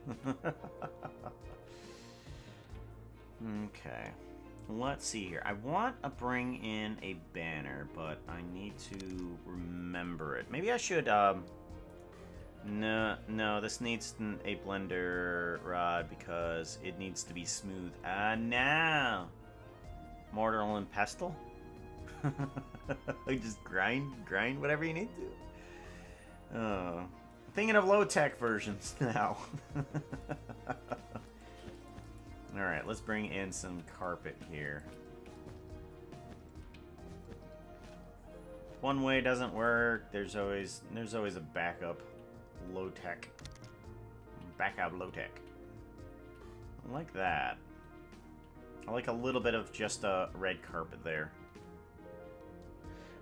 Okay. Let's see here. I want to bring in a banner, but I need to remember it. Maybe I should, no, this needs a blender rod because it needs to be smooth. No! Mortar and pestle? Just grind whatever you need to. Thinking of low-tech versions now. Alright, let's bring in some carpet here. One way doesn't work. There's always a backup low-tech. Backup low-tech. I like that. I like a little bit of just a red carpet there.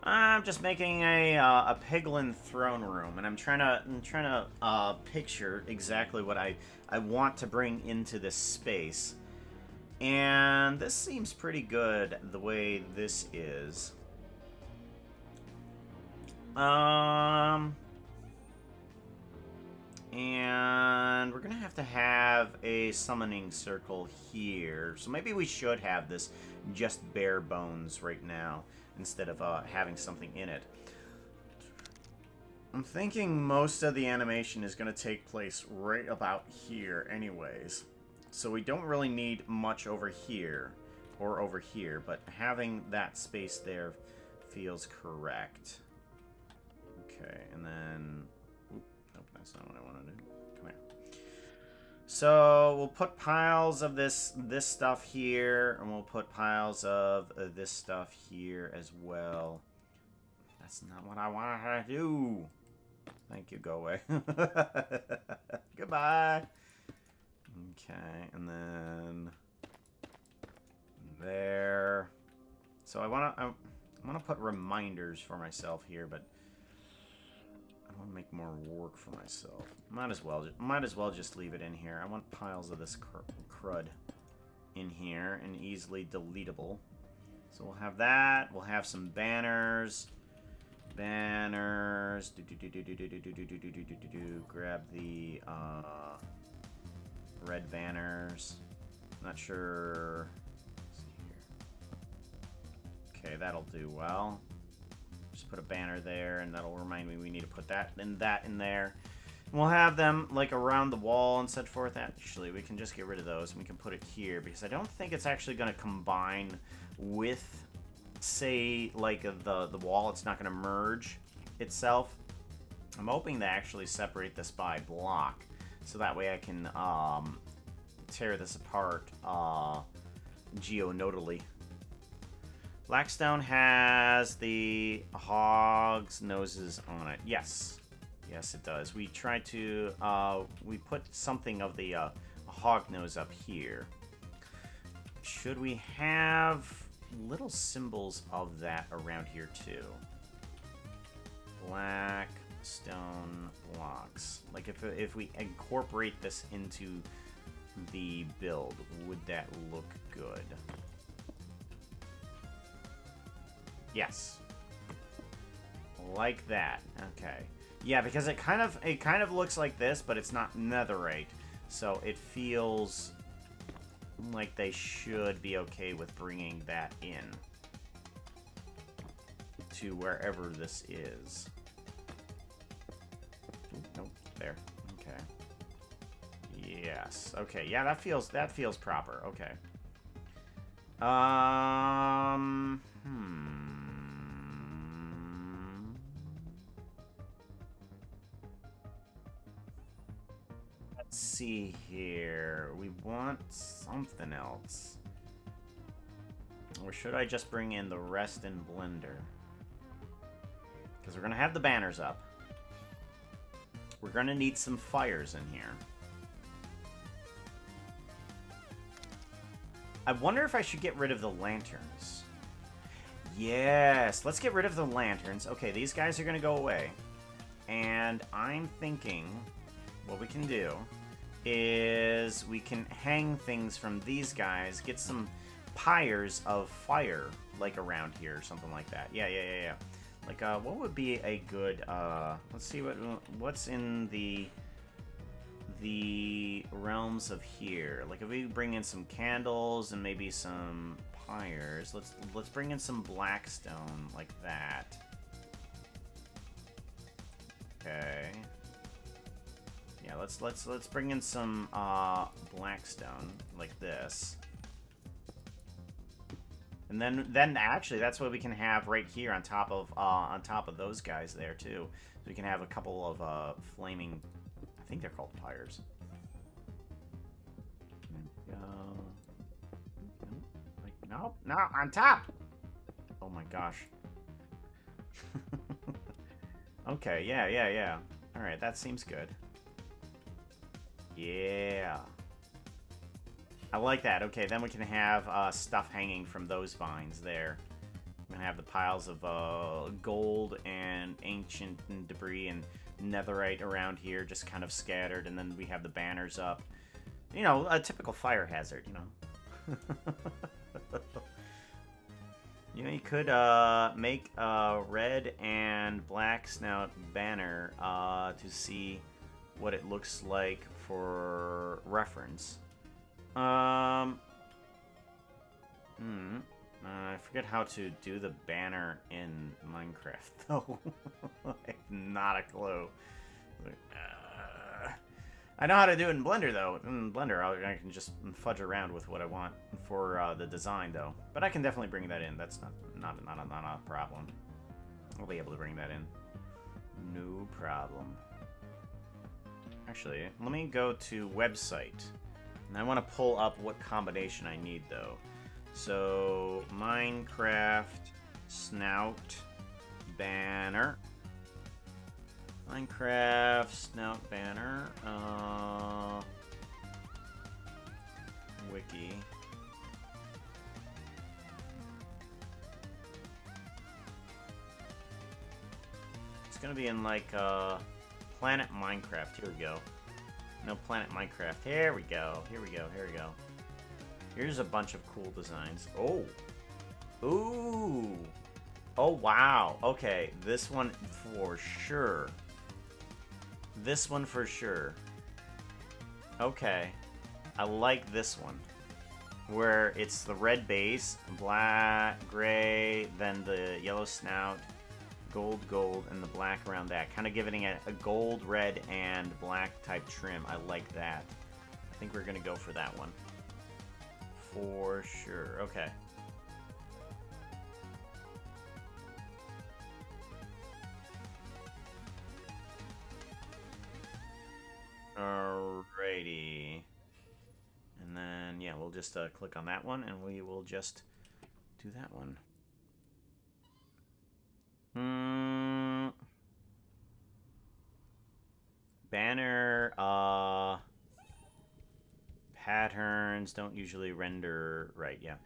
I'm just making a piglin throne room, and I'm trying to picture exactly what I want to bring into this space. And this seems pretty good the way this is. And we're going to have a summoning circle here. So maybe we should have this just bare bones right now instead of having something in it. I'm thinking most of the animation is going to take place right about here anyways. So we don't really need much over here or over here, but having that space there feels correct. Okay, and then... Oop, nope, that's not what I want to do. Come here. So we'll put piles of this stuff here, and we'll put piles of this stuff here as well. That's not what I want to do. Thank you, go away. Goodbye. Okay, and then there. So I want to put reminders for myself here, but I want to make more work for myself. Might as well just leave it in here. I want piles of this crud in here and easily deletable. So we'll have that. We'll have some banners. Banners. Grab the red banners. Not sure. Let's see here. Okay, that'll do well. Just put a banner there, and that'll remind me we need to put that in there. And we'll have them like around the wall and so forth. Actually, we can just get rid of those, and we can put it here because I don't think it's actually going to combine with, say, like the wall. It's not going to merge itself. I'm hoping to actually separate this by block, so that way I can tear this apart geonodally. Blackstone has the hog's noses on it. Yes. Yes, it does. We tried to, we put something of the hog nose up here. Should we have little symbols of that around here too? Blackstone blocks. Like if we incorporate this into the build, would that look good? Yes. Like that. Okay. Yeah, because it kind of looks like this, but it's not netherite. So it feels like they should be okay with bringing that in to wherever this is. Nope, there. Okay. Yes. Okay. Yeah, that feels proper. Okay. Let's see here. We want something else. Or should I just bring in the rest in Blender? Because we're going to have the banners up. We're going to need some fires in here. I wonder if I should get rid of the lanterns. Yes, let's get rid of the lanterns. Okay, these guys are going to go away. And I'm thinking what we can do is we can hang things from these guys, get some pyres of fire, like around here or something like that. Yeah. Like, what would be a good, let's see what's in the realms of here. Like, if we bring in some candles and maybe some pyres, let's bring in some blackstone like that. Okay. Yeah, let's bring in some blackstone like this. And then actually that's what we can have right here on top of those guys there too. So we can have a couple of flaming, I think they're called pyres. Nope, no, on top. Oh my gosh. Okay, yeah. All right, that seems good. Yeah. I like that. Okay, then we can have stuff hanging from those vines there. We're going to have the piles of gold and ancient debris and netherite around here just kind of scattered, and then we have the banners up. You know, a typical fire hazard, you know. You know, you could make a red and black snout banner to see what it looks like for reference. I forget how to do the banner in Minecraft, though. I have not a clue. I know how to do it in Blender, though. In Blender, I can just fudge around with what I want for the design, though. But I can definitely bring that in. That's not a problem. I'll be able to bring that in. No problem. Actually, let me go to website. And I want to pull up what combination I need, though. So, Minecraft Snout Banner. Minecraft Snout Banner. Wiki. It's gonna be in like Planet Minecraft. Here we go. No, Planet Minecraft. Here we go. Here we go. Here we go. Here's a bunch of cool designs. Oh. Ooh. Oh, wow. Okay, this one for sure. This one for sure. Okay. I like this one. Where it's the red base, black, gray, then the yellow snout, gold, and the black around that. Kind of giving it a gold, red, and black type trim. I like that. I think we're going to go for that one. For sure. Okay. Alrighty. And then, yeah, we'll just click on that one, and we will just do that one. Banner, patterns don't usually render right, yeah.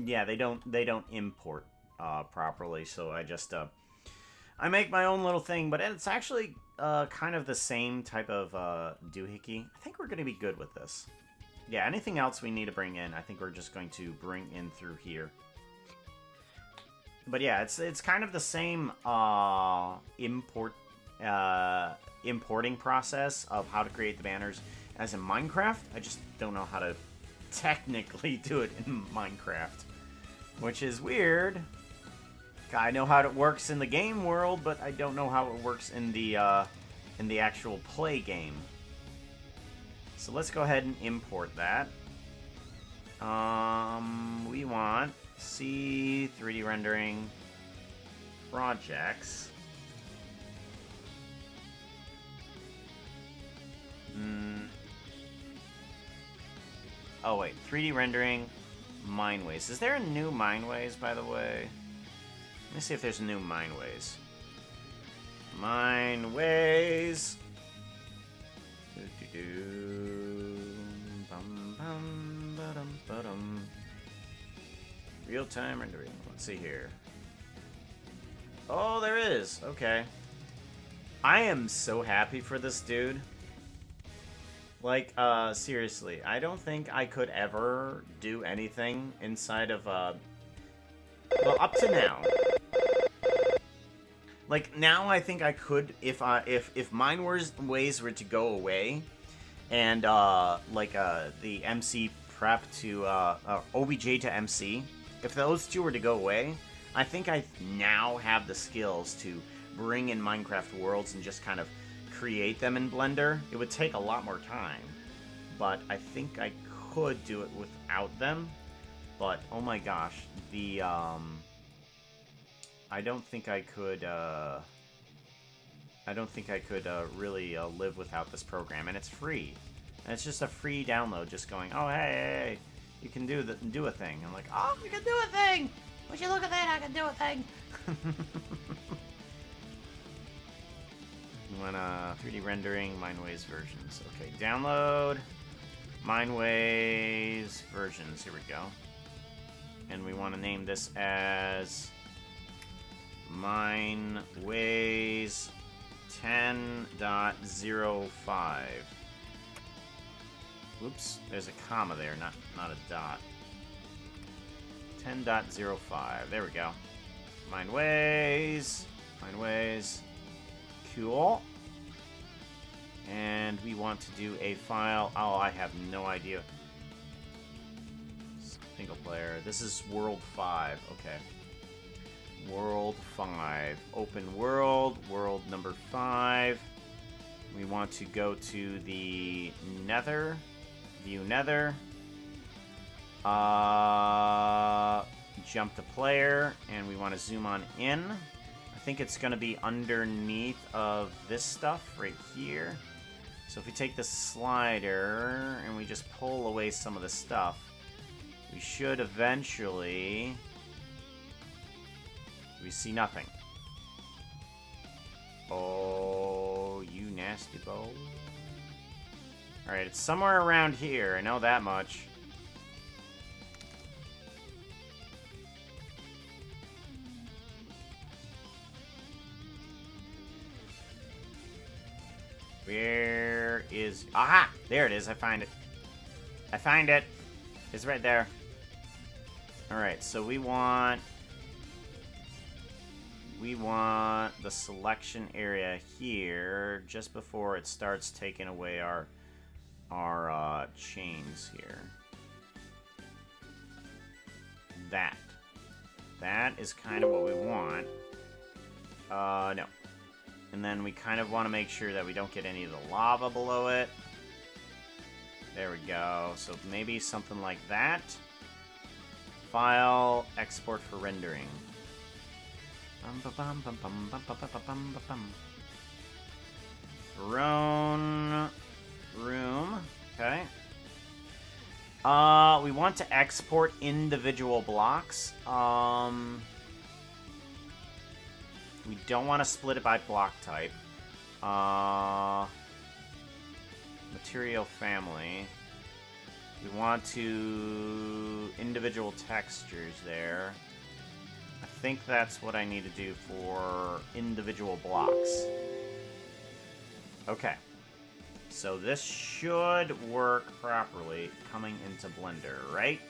Yeah, they don't import properly, so I just I make my own little thing, but it's actually kind of the same type of doohickey. I think we're going to be good with this. Yeah, anything else we need to bring in, I think we're just going to bring in through here. But yeah, it's kind of the same importing process of how to create the banners as in Minecraft. I just don't know how to technically do it in Minecraft, which is weird. I know how it works in the game world, but I don't know how it works in the actual play game. So let's go ahead and import that. We want C 3D rendering projects. Oh wait, 3D rendering Mineways. Is there a new Mineways, by the way? Let me see if there's a new Mineways. Mineways. Real-time rendering. Let's see here. Oh, there is. Okay. I am so happy for this dude. Like, seriously, I don't think I could ever do anything inside of, well, up to now. Like, now I think I could, if Mineways were to go away, and, the MC prep to, OBJ to MC, if those two were to go away, I think I now have the skills to bring in Minecraft worlds and just kind of create them in Blender. It would take a lot more time, but I think I could do it without them. But oh my gosh, the I don't think I could really live without this program, and it's free. And it's just a free download, just going, oh hey, you can do a thing. I'm like, oh, you can do a thing. Would you look at that? I can do a thing. You want 3D rendering Mineways versions. Okay, download Mineways versions. Here we go. And we want to name this as Mineways 10.05. Oops, there's a comma there, not a dot. 10.05. There we go. Mineways. Cool. And we want to do a file. Oh, I have no idea. Single player. This is World 5. Okay. World 5. Open world. World number 5. We want to go to the Nether. View Nether. Jump to player. And we want to zoom on in. I think it's going to be underneath of this stuff right here. So if we take the slider and we just pull away some of the stuff, we should eventually... We see nothing. Oh, you nasty bowl. Alright, it's somewhere around here. I know that much. Where is... Aha! There it is. I find it. I find it. It's right there. Alright, so we want the selection area here just before it starts taking away our chains here. That is kind of what we want. No. And then we kind of want to make sure that we don't get any of the lava below it. There we go. So maybe something like that. File, export for rendering. Throne room. Okay. We want to export individual blocks. We don't want to split it by block type. Material family. We want to individual textures there. I think that's what I need to do for individual blocks. Okay. So this should work properly coming into Blender, right?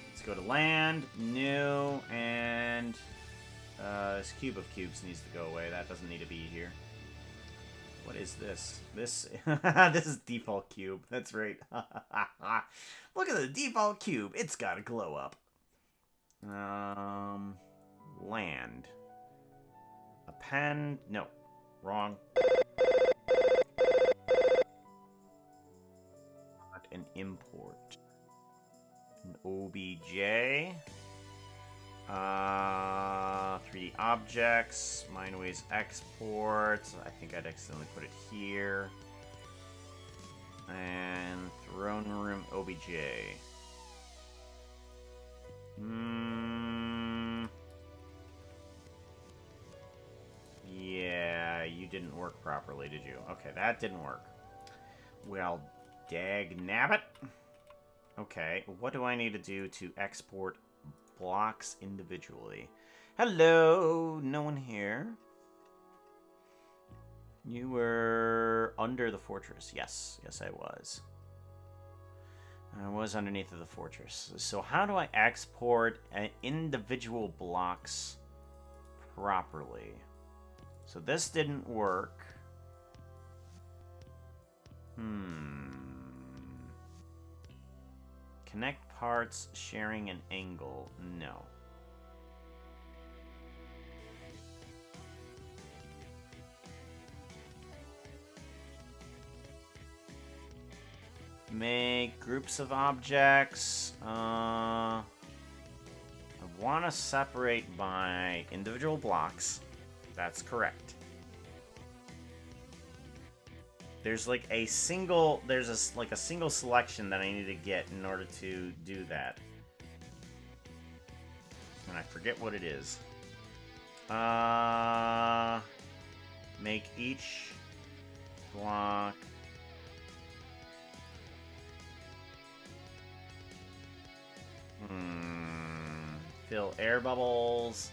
Let's go to land, new, and this cube of cubes needs to go away. That doesn't need to be here. What is this? This this is default cube. That's right. Look at the default cube. It's got a glow up. Land. Append. No. Wrong. An import. An OBJ. 3D objects, Mineways export. I think I'd accidentally put it here. And throne room OBJ. Yeah, you didn't work properly, did you? Okay, that didn't work. Well, dag nabbit. Okay, what do I need to do to export blocks individually? Hello, no one here. You were under the fortress. Yes, I was. I was underneath of the fortress. So how do I export individual blocks properly? So this didn't work. Connect parts, sharing an angle. No. Make groups of objects. I want to separate by individual blocks. That's correct. There's like a single, like a single selection that I need to get in order to do that. And I forget what it is. Make each block fill air bubbles.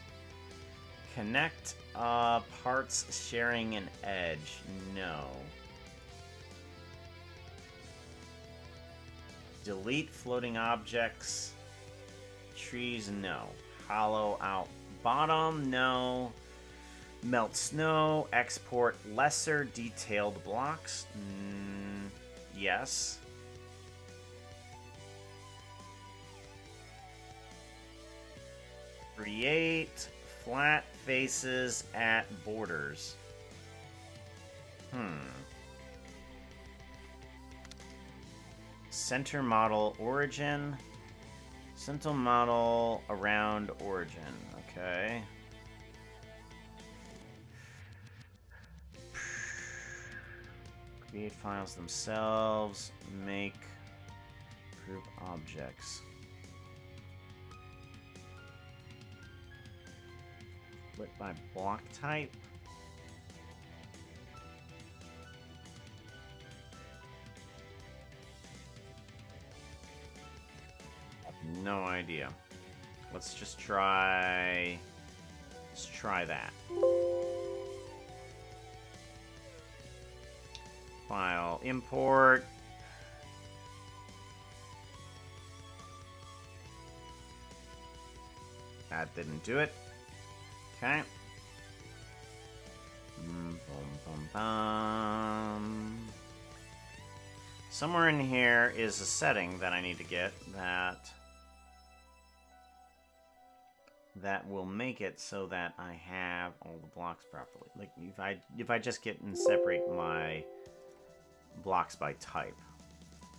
Connect parts sharing an edge. No. Delete floating objects. Trees, no. Hollow out bottom, no. Melt snow, export lesser detailed blocks. Yes. Create flat faces at borders. Center model origin. Center model around origin. Okay. Create files themselves. Make group objects. Split by block type. No idea. Let's just try... Let's try that. File import. That didn't do it. Okay. Boom, boom, bum. Somewhere in here is a setting that I need to get that will make it so that I have all the blocks properly. Like if I just get and separate my blocks by type.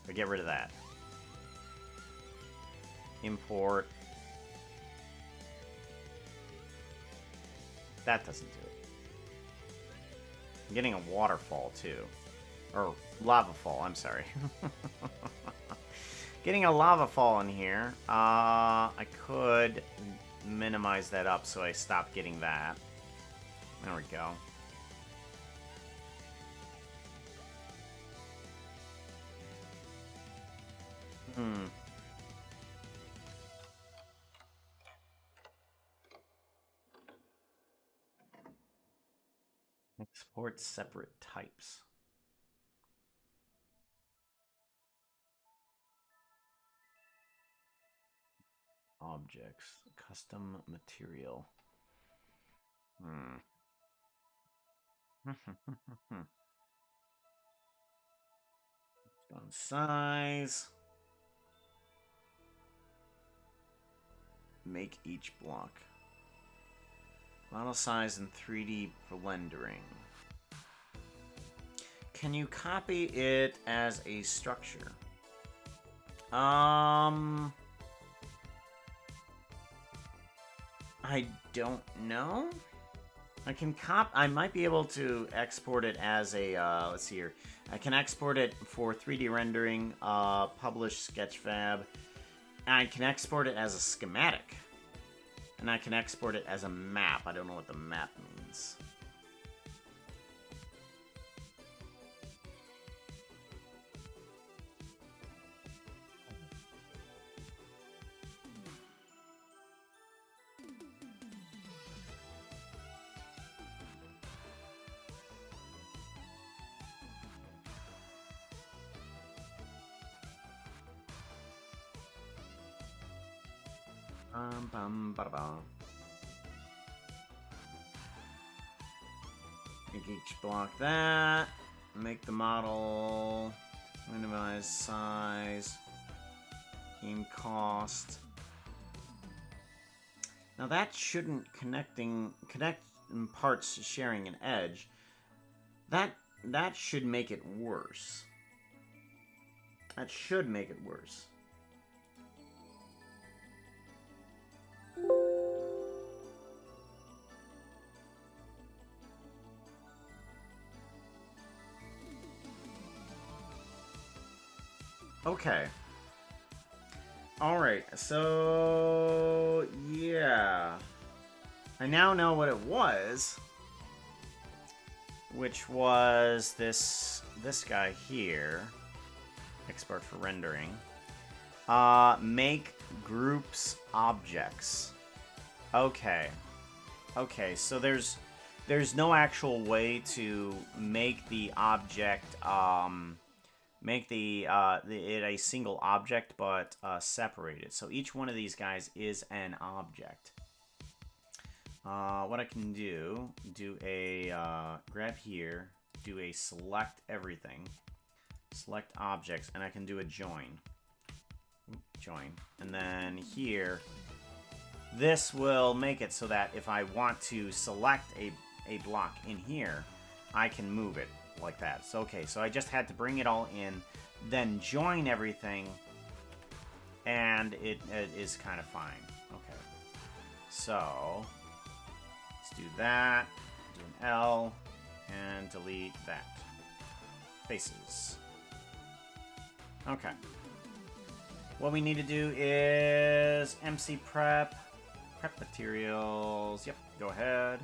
If I get rid of that. Import. That doesn't do it. I'm getting a waterfall too. Or lava fall, I'm sorry. Getting a lava fall in here. I could minimize that up so I stop getting that. There we go. Export separate types. Objects. Custom material. On size. Make each block. Model size in 3D rendering. Can you copy it as a structure? I don't know. I might be able to export it as a, let's see here. I can export it for 3D rendering, publish Sketchfab. And I can export it as a schematic. And I can export it as a map. I don't know what the map means. Make each block that. Make the model. Minimize size. Game cost. Now that shouldn't connect parts sharing an edge. That should make it worse. That should make it worse. Okay. Alright, so... yeah. I now know what it was. Which was this guy here. Export for rendering. Make groups objects. Okay. Okay, so there's no actual way to make the object, make it a single object, but separate it. So each one of these guys is an object. what I can do a grab here, do a select everything, select objects, and I can do a join. Join. And then here, this will make it so that if I want to select a block in here, I can move it like that. So, okay, so I just had to bring it all in, then join everything, and it is kind of fine. Okay. So, let's do that, do an L, and delete that. Faces. Okay. What we need to do is MC prep materials. Yep, go ahead.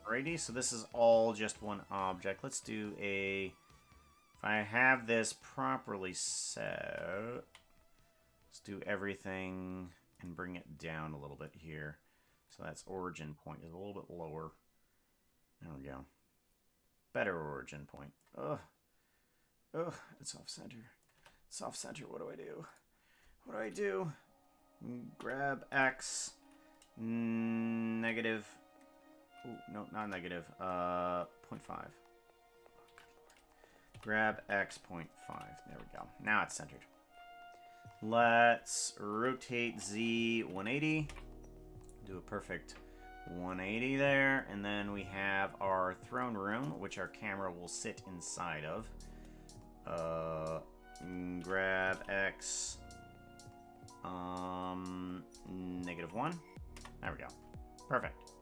Alrighty, so this is all just one object. Let's do a... If I have this properly set, let's do everything and bring it down a little bit here. So that's origin point is a little bit lower. There we go. Better origin point. Ugh. Ugh, it's off center. It's off center. What do I do? What do I do? Grab X. Negative. Ooh, no, not negative. 0.5. Grab X 0.5. There we go. Now it's centered. Let's rotate Z 180. Do a perfect 180 there. And then we have our throne room, which our camera will sit inside of. Grab X -1. There we go. Perfect.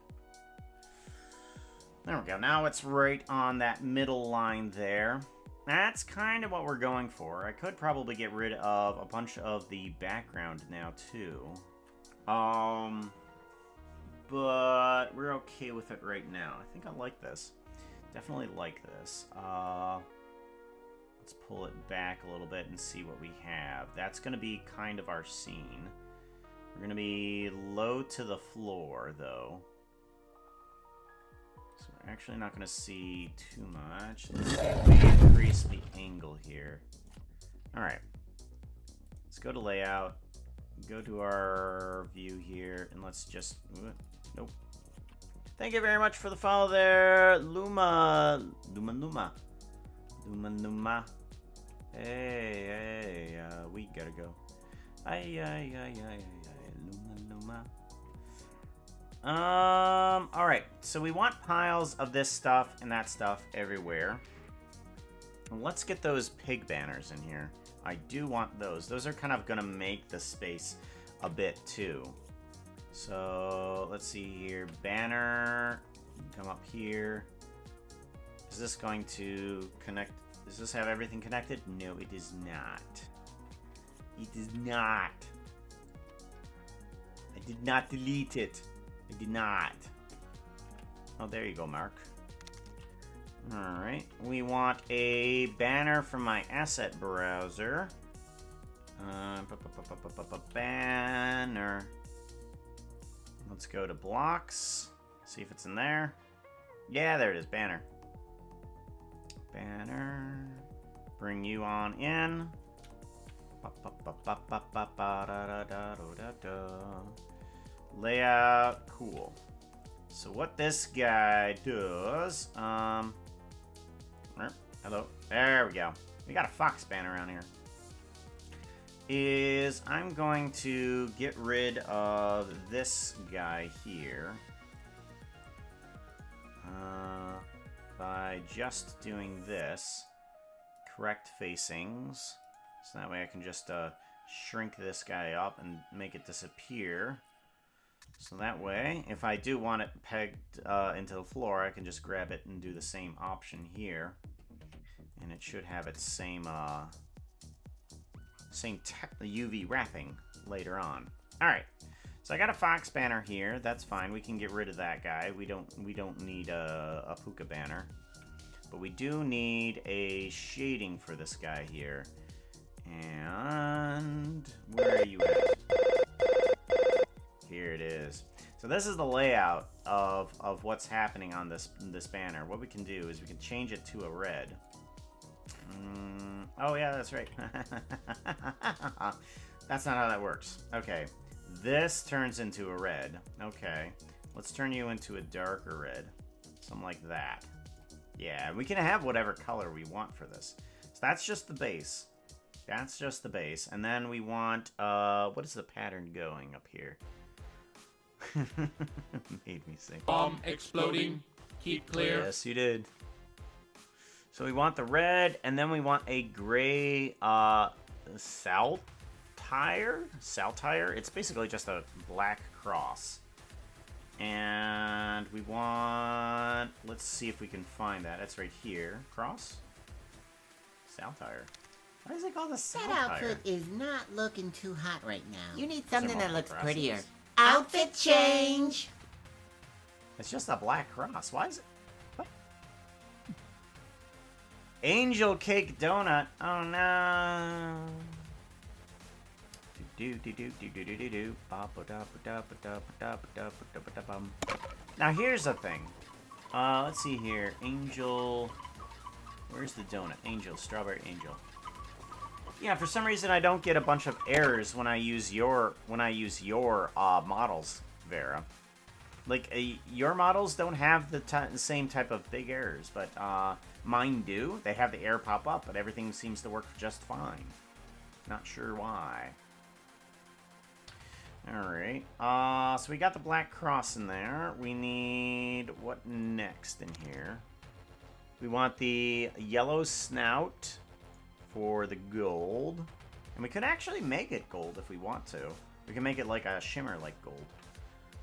There we go. Now it's right on that middle line there. That's kind of what we're going for. I could probably get rid of a bunch of the background now too. But we're okay with it right now. I think I like this. Definitely like this. Let's pull it back a little bit and see what we have. That's going to be kind of our scene. We're going to be low to the floor, though. So we're actually not going to see too much. Let's see if we increase the angle here. Alright. Let's go to layout. Go to our view here, and let's just... Nope. Thank you very much for the follow there, Luma. Hey, we gotta go. Luma. Alright, so we want piles of this stuff and that stuff everywhere. Let's get those pig banners in here. I do want those. Those are kind of gonna make the space a bit too. So, let's see here. Banner, come up here. Is this going to connect? Does this have everything connected? No, it is not. It is not. I did not delete it. I did not. Oh, there you go, Mark. Alright. We want a banner from my asset browser. Banner. Let's go to blocks. See if it's in there. Yeah, there it is. Banner. Banner. Bring you on in. Layout. Cool. So what this guy does, hello. There we go. We got a fox banner around here. Is I'm going to get rid of this guy here by just doing this. Correct facings. So that way I can just shrink this guy up and make it disappear. So that way, if I do want it pegged into the floor, I can just grab it and do the same option here. And it should have its same UV wrapping later on. Alright, so I got a fox banner here. That's fine. We can get rid of that guy. We don't need a puka banner. But we do need a shading for this guy here. And where are you at? Here it is. So this is the layout of what's happening on this banner. What we can do is we can change it to a red. Oh yeah, that's right. That's not how that works. Okay. This turns into a red. Okay. Let's turn you into a darker red. Something like that. Yeah, we can have whatever color we want for this. So that's just the base. That's just the base. And then we want, what is the pattern going up here? Made me sing. Bomb exploding. Keep clear. Yes, you did. So we want the red, and then we want a gray, saltire? Saltire? It's basically just a black cross. And we want... Let's see if we can find that. It's right here. Cross? Saltire. Why is it called a That saltire? outfit is not looking too hot right now. You need something that looks multiple prettier. crosses. Outfit change! It's just a black cross. Why is it... What? Angel cake donut. Oh no. Now here's the thing. Let's see here. Angel. Where's the donut? Angel. Strawberry angel. Yeah, for some reason I don't get a bunch of errors when I use your models, Vera. Like your models don't have the same type of big errors, but mine do. They have the error pop up, but everything seems to work just fine. Not sure why. Alright, so we got the black cross in there. We need, what next in here? We want the yellow snout for the gold. And we could actually make it gold if we want to. We can make it like a shimmer like gold.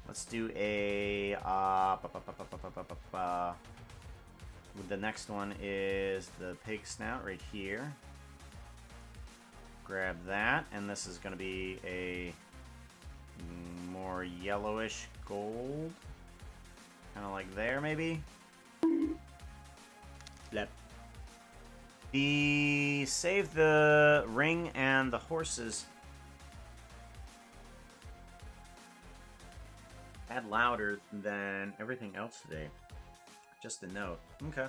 Let's do a, the next one is the pig snout right here. Grab that, and this is going to be a more yellowish gold. Kind of like there, maybe? Yep. Save the ring and the horses. Add louder than everything else today. Just a note. Okay.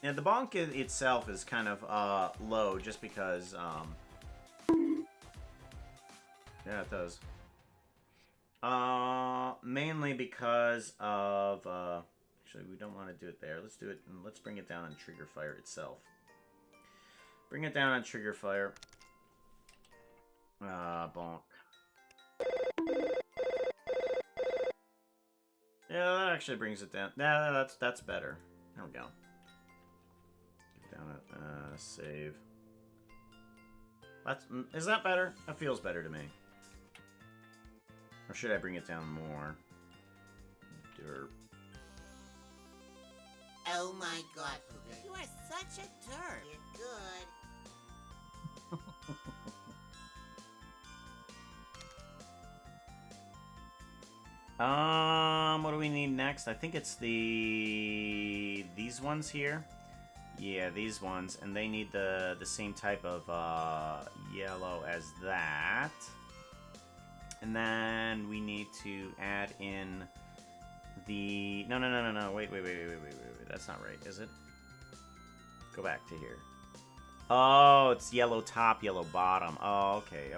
Yeah, the bonk itself is kind of low just because yeah, it does. Mainly because of actually we don't want to do it there. Let's do it and let's bring it down on trigger fire itself. Bring it down on trigger fire. Bonk. Yeah, that actually brings it down. Yeah, that's better. There we go. Down at save. Is that better? That feels better to me. Or should I bring it down more? Derp. Oh my god, Puka. You are such a derp. You're good. What do we need next? I think it's these ones here. Yeah, these ones, and they need the same type of yellow as that. And then we need to add in the no, wait, that's not right, is it? Go back to here. Oh, it's yellow top, yellow bottom. Oh, okay.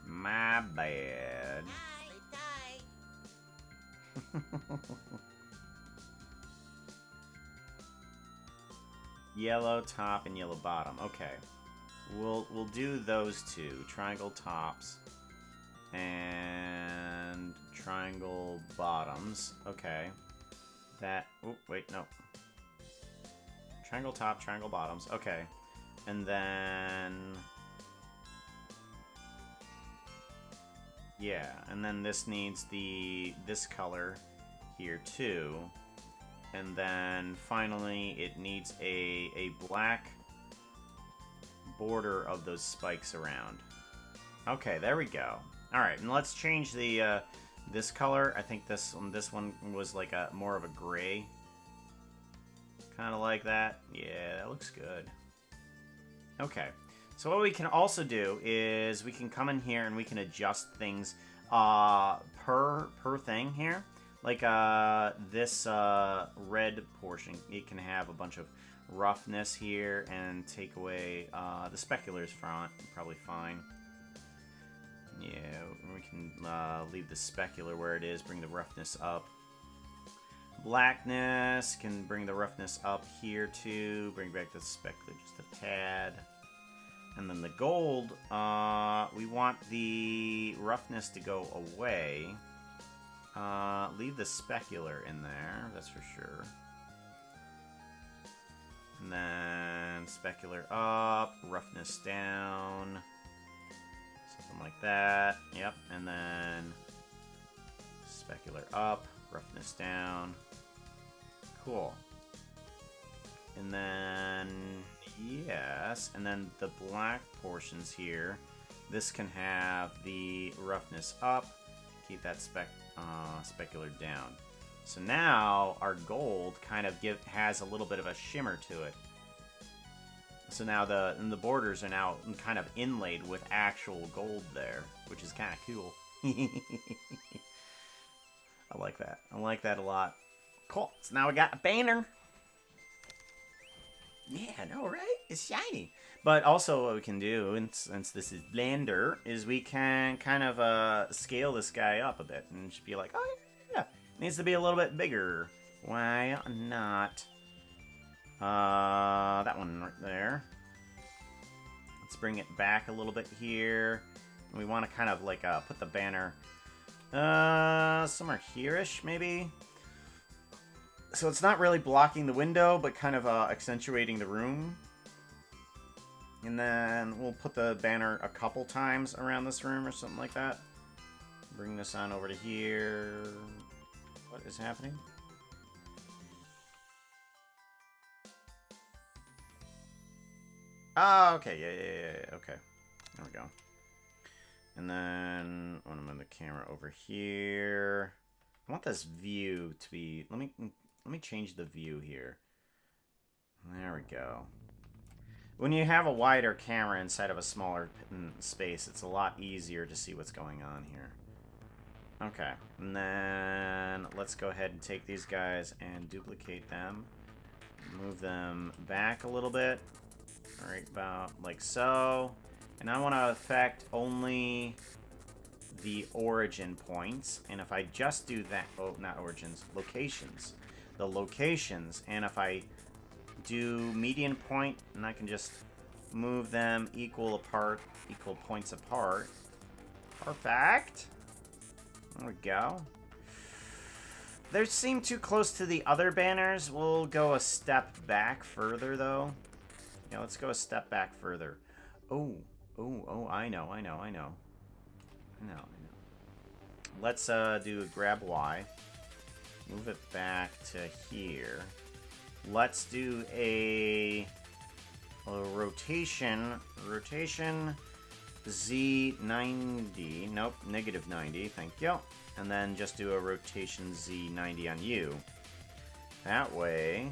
My bad. Yellow top and yellow bottom. Okay. We'll do those two. Triangle tops and triangle bottoms. Okay. That oh wait, no. Triangle top, triangle bottoms. Okay. And then yeah, and then this needs this color here too. And then finally it needs a black border of those spikes around. Okay, there we go. Alright, and let's change the this color. I think this one was like a more of a gray. Kinda like that. Yeah, that looks good. Okay. So what we can also do is we can come in here and we can adjust things per thing here. Like this red portion, it can have a bunch of roughness here and take away the specular's front. Probably fine. Yeah, we can leave the specular where it is, bring the roughness up. Blackness can bring the roughness up here too, bring back the specular just a tad. And then the gold, we want the roughness to go away. Leave the specular in there, that's for sure. And then specular up, roughness down. Something like that. Yep, and then specular up, roughness down. Cool. And then, yes, and then the black portions here. This can have the roughness up, keep that specular down. So now our gold kind of has a little bit of a shimmer to it. So now the borders are now kind of inlaid with actual gold there, which is kind of cool. I like that. I like that a lot. Cool. So now we got a banner. Yeah, I know, right? It's shiny. But also what we can do, and since this is Blender, is we can kind of scale this guy up a bit and just be like, oh yeah, it needs to be a little bit bigger. Why not? That one right there. Let's bring it back a little bit here. We want to kind of like put the banner somewhere here-ish, maybe. So it's not really blocking the window, but kind of accentuating the room. And then we'll put the banner a couple times around this room or something like that. Bring this on over to here. What is happening? Oh, okay, yeah, okay. There we go. And then, when I'm on the camera over here, I want this view to be, let me change the view here. There we go. When you have a wider camera inside of a smaller space, it's a lot easier to see what's going on here. Okay, and then let's go ahead and take these guys and duplicate them. Move them back a little bit. Right about like so. And I want to affect only the origin points. And if I just do that, oh, not origins, locations. The locations, and if I do median point, and I can just move them equal points apart. Perfect. There we go. They seem too close to the other banners. We'll go a step back further, though. Yeah, let's go a step back further. Oh, I know. Let's do a grab Y. Move it back to here. Let's do a rotation Z90. Nope, negative 90. Thank you. And then just do a rotation Z90 on you. That way,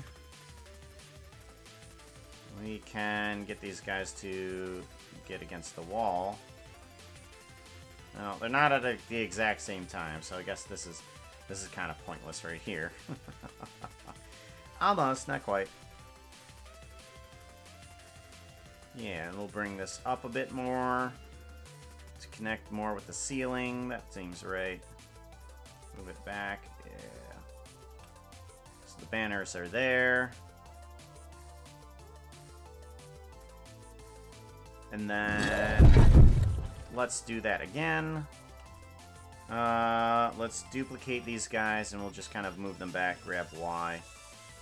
we can get these guys to get against the wall. No, they're not at the exact same time, so I guess this is kind of pointless right here. Almost, not quite. Yeah, and we'll bring this up a bit more to connect more with the ceiling. That seems right. Move it back. Yeah. So the banners are there. And then let's do that again. Let's duplicate these guys and we'll just kind of move them back, grab Y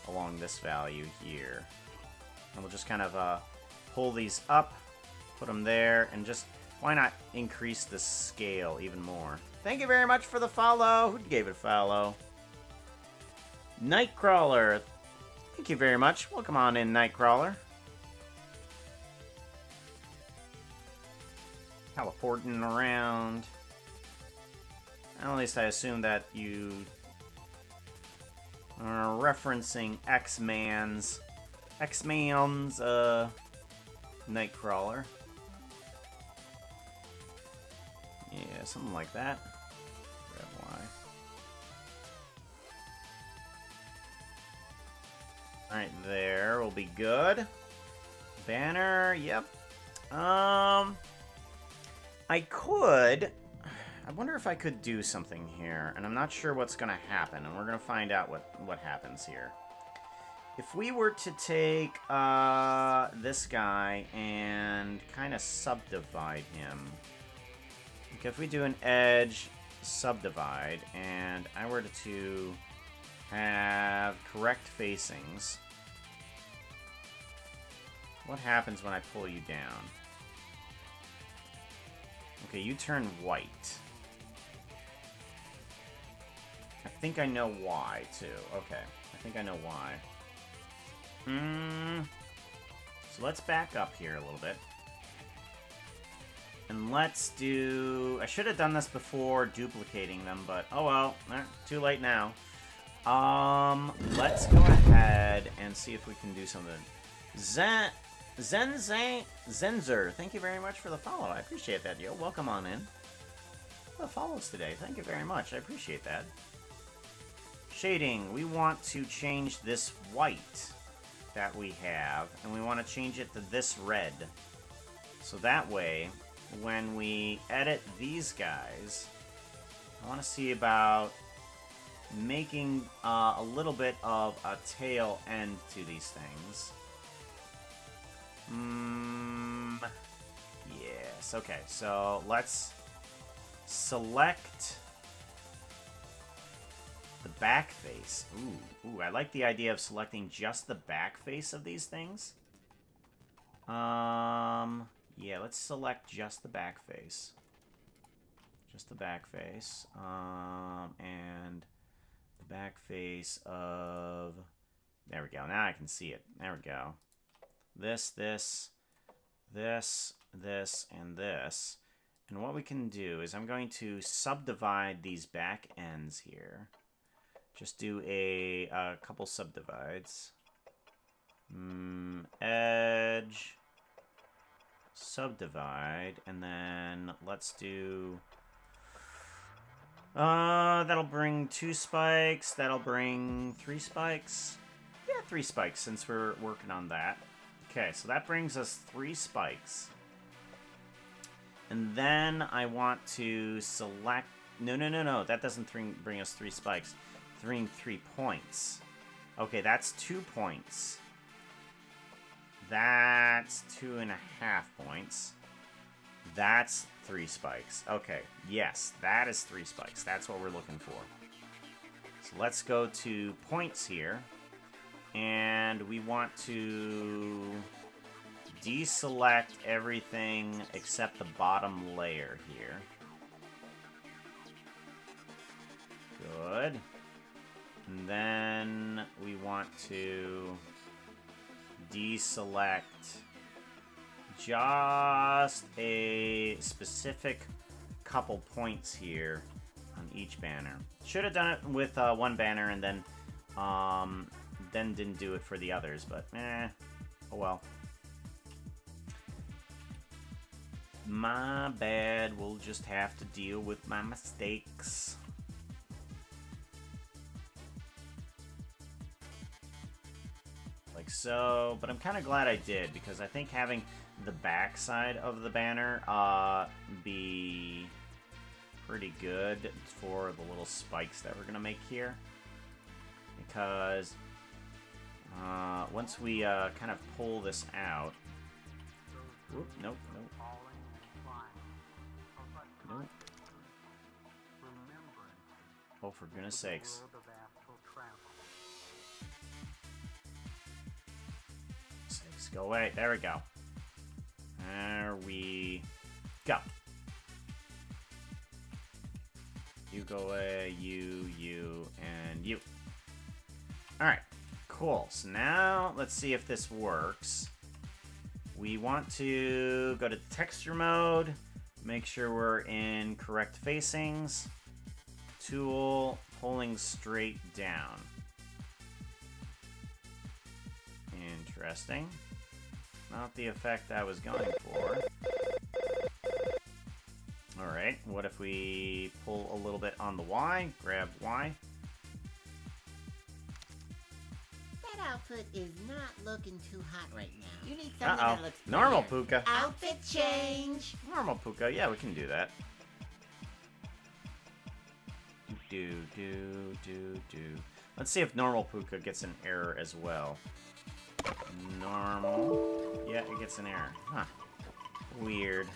along this value here. And we'll just kind of pull these up, put them there, and just, why not increase the scale even more? Thank you very much for the follow. Who gave it a follow? Nightcrawler. Thank you very much. Welcome on in, Nightcrawler. Teleporting around. At least I assume that you are referencing X-Man's Nightcrawler. Yeah, something like that. Grab Y. Alright, there will be good. Banner, yep. I could... I wonder if I could do something here, and I'm not sure what's going to happen, and we're going to find out what happens here. If we were to take this guy and kind of subdivide him... Okay, if we do an edge subdivide, and I were to have correct facings, what happens when I pull you down? Okay, you turn white. I think I know why, too. Okay, I think I know why. So let's back up here a little bit. And let's do... I should have done this before duplicating them, but oh well. Too late now. Let's go ahead and see if we can do something. Zenzer, thank you very much for the follow. I appreciate that, yo. Welcome on in. The follows today. Thank you very much. I appreciate that. Shading. We want to change this white that we have, and we want to change it to this red. So that way, when we edit these guys, I want to see about making a little bit of a tail end to these things. Yes, okay, so let's select the back face. Ooh, I like the idea of selecting just the back face of these things. Yeah, let's select just the back face. Just the back face. And the back face of... There we go, now I can see it. There we go. This, and this. And what we can do is I'm going to subdivide these back ends here. Just do a couple subdivides. Edge, subdivide, and then let's do... that'll bring 2 spikes, that'll bring 3 spikes. Yeah, 3 spikes since we're working on that. Okay, so that brings us 3 spikes. And then I want to select... No. That doesn't bring us 3 spikes. 3 points. Okay, that's 2 points. That's 2.5 points. That's 3 spikes. Okay, yes, that is 3 spikes. That's what we're looking for. So let's go to points here. And we want to deselect everything except the bottom layer here. Good. And then we want to deselect just a specific couple points here on each banner. Should have done it with one banner and then didn't do it for the others, but oh well. My bad, we'll just have to deal with my mistakes. Like so, but I'm kind of glad I did, because I think having the back side of the banner be pretty good for the little spikes that we're going to make here. Because once we kind of pull this out... Whoop, nope. Nope. Oh, for goodness sakes. Go away. There we go. There we go. You go away, you, and you. Alright, cool. So now, let's see if this works. We want to go to texture mode, make sure we're in correct facings. Tool, pulling straight down. Interesting. Not the effect I was going for. Alright, what if we pull a little bit on the Y? Grab Y. That outfit is not looking too hot right now. You need something Uh-oh. that looks Normal prettier. Puka. Outfit change. Normal Puka. Yeah, we can do that. Do. Let's see if normal Puka gets an error as well. Normal. Yeah, it gets an error. Huh. Weird.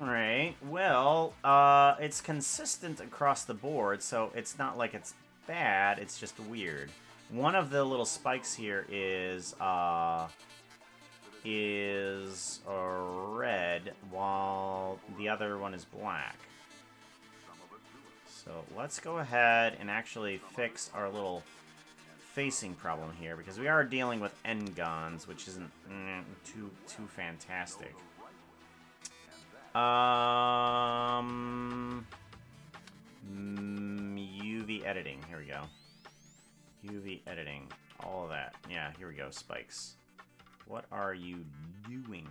Alright, well, it's consistent across the board, so it's not like it's bad, it's just weird. One of the little spikes here is red, while the other one is black. So let's go ahead and actually fix our little facing problem here, because we are dealing with N-Gons, which isn't too fantastic. UV editing. Here we go. UV editing. All of that. Yeah, here we go. Spikes. What are you doing?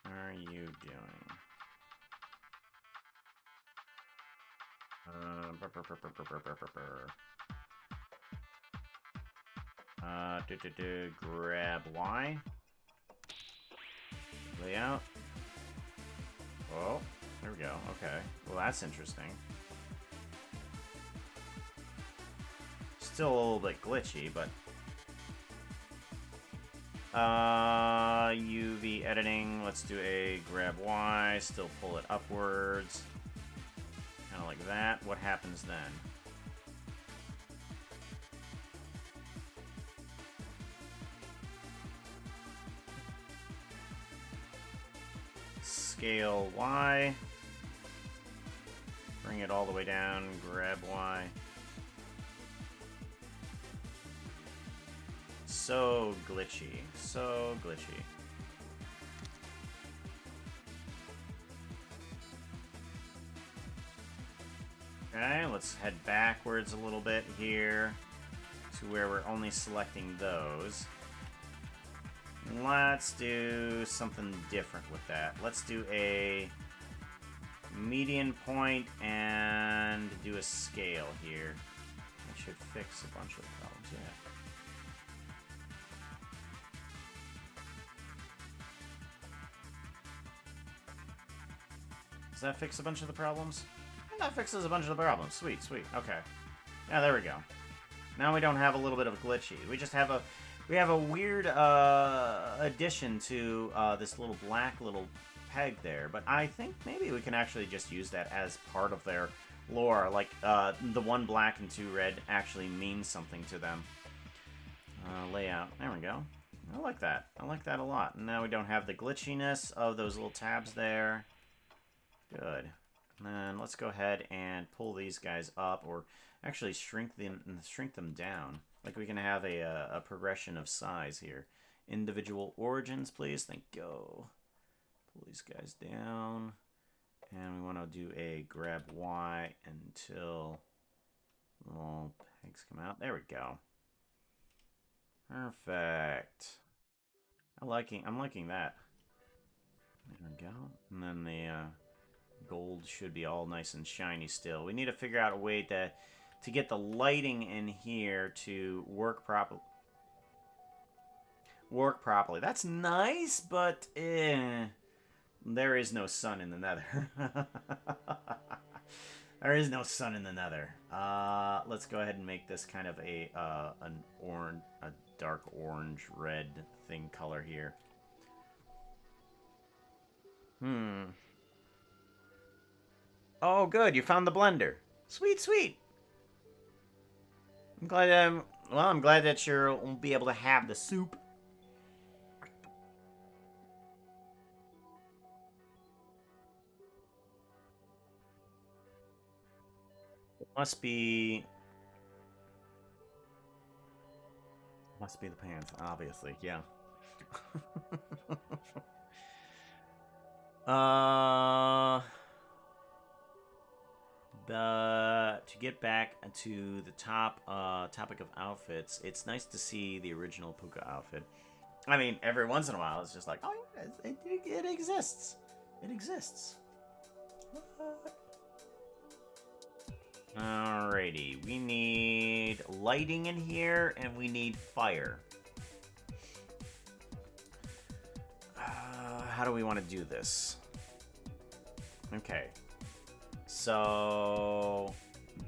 What are you doing? Grab Y. Layout. Oh, there we go. Okay. Well, that's interesting. Still a little bit glitchy, but... UV editing. Let's do a grab Y. Still pull it upwards. Kind of like that. What happens then? Scale Y. Bring it all the way down. Grab Y. So glitchy. So glitchy. Okay, let's head backwards a little bit here to where we're only selecting those. Let's do something different with that. Let's do a median point and do a scale here. That should fix a bunch of problems, yeah. Does that fix a bunch of the problems? That fixes a bunch of the problems. Sweet, sweet. Okay. Yeah, there we go. Now we don't have a little bit of a glitchy. We just have a weird addition to this little black little peg there. But I think maybe we can actually just use that as part of their lore. Like the one black and two red actually means something to them. Layout. There we go. I like that. I like that a lot. And now we don't have the glitchiness of those little tabs there. Good. And then let's go ahead and pull these guys up, or actually shrink them down. Like we can have a progression of size here. Individual origins, please. Thank you. Pull these guys down. And we want to do a grab Y until little pegs come out. There we go. Perfect. I'm liking that. There we go. And then the gold should be all nice and shiny still. We need to figure out a way to get the lighting in here to work properly. That's nice, but there is no sun in the nether. There is no sun in the nether. Let's go ahead and make this kind of a dark orange red thing color here. Oh, good. You found the blender. Sweet, sweet. I'm glad that you'll be able to have the soup. It must be the pants, obviously. Yeah. To get back to the topic of outfits, it's nice to see the original Puka outfit. I mean, every once in a while, it's just like, oh, yeah, it exists. It exists. Alrighty, we need lighting in here, and we need fire. How do we want to do this? Okay, so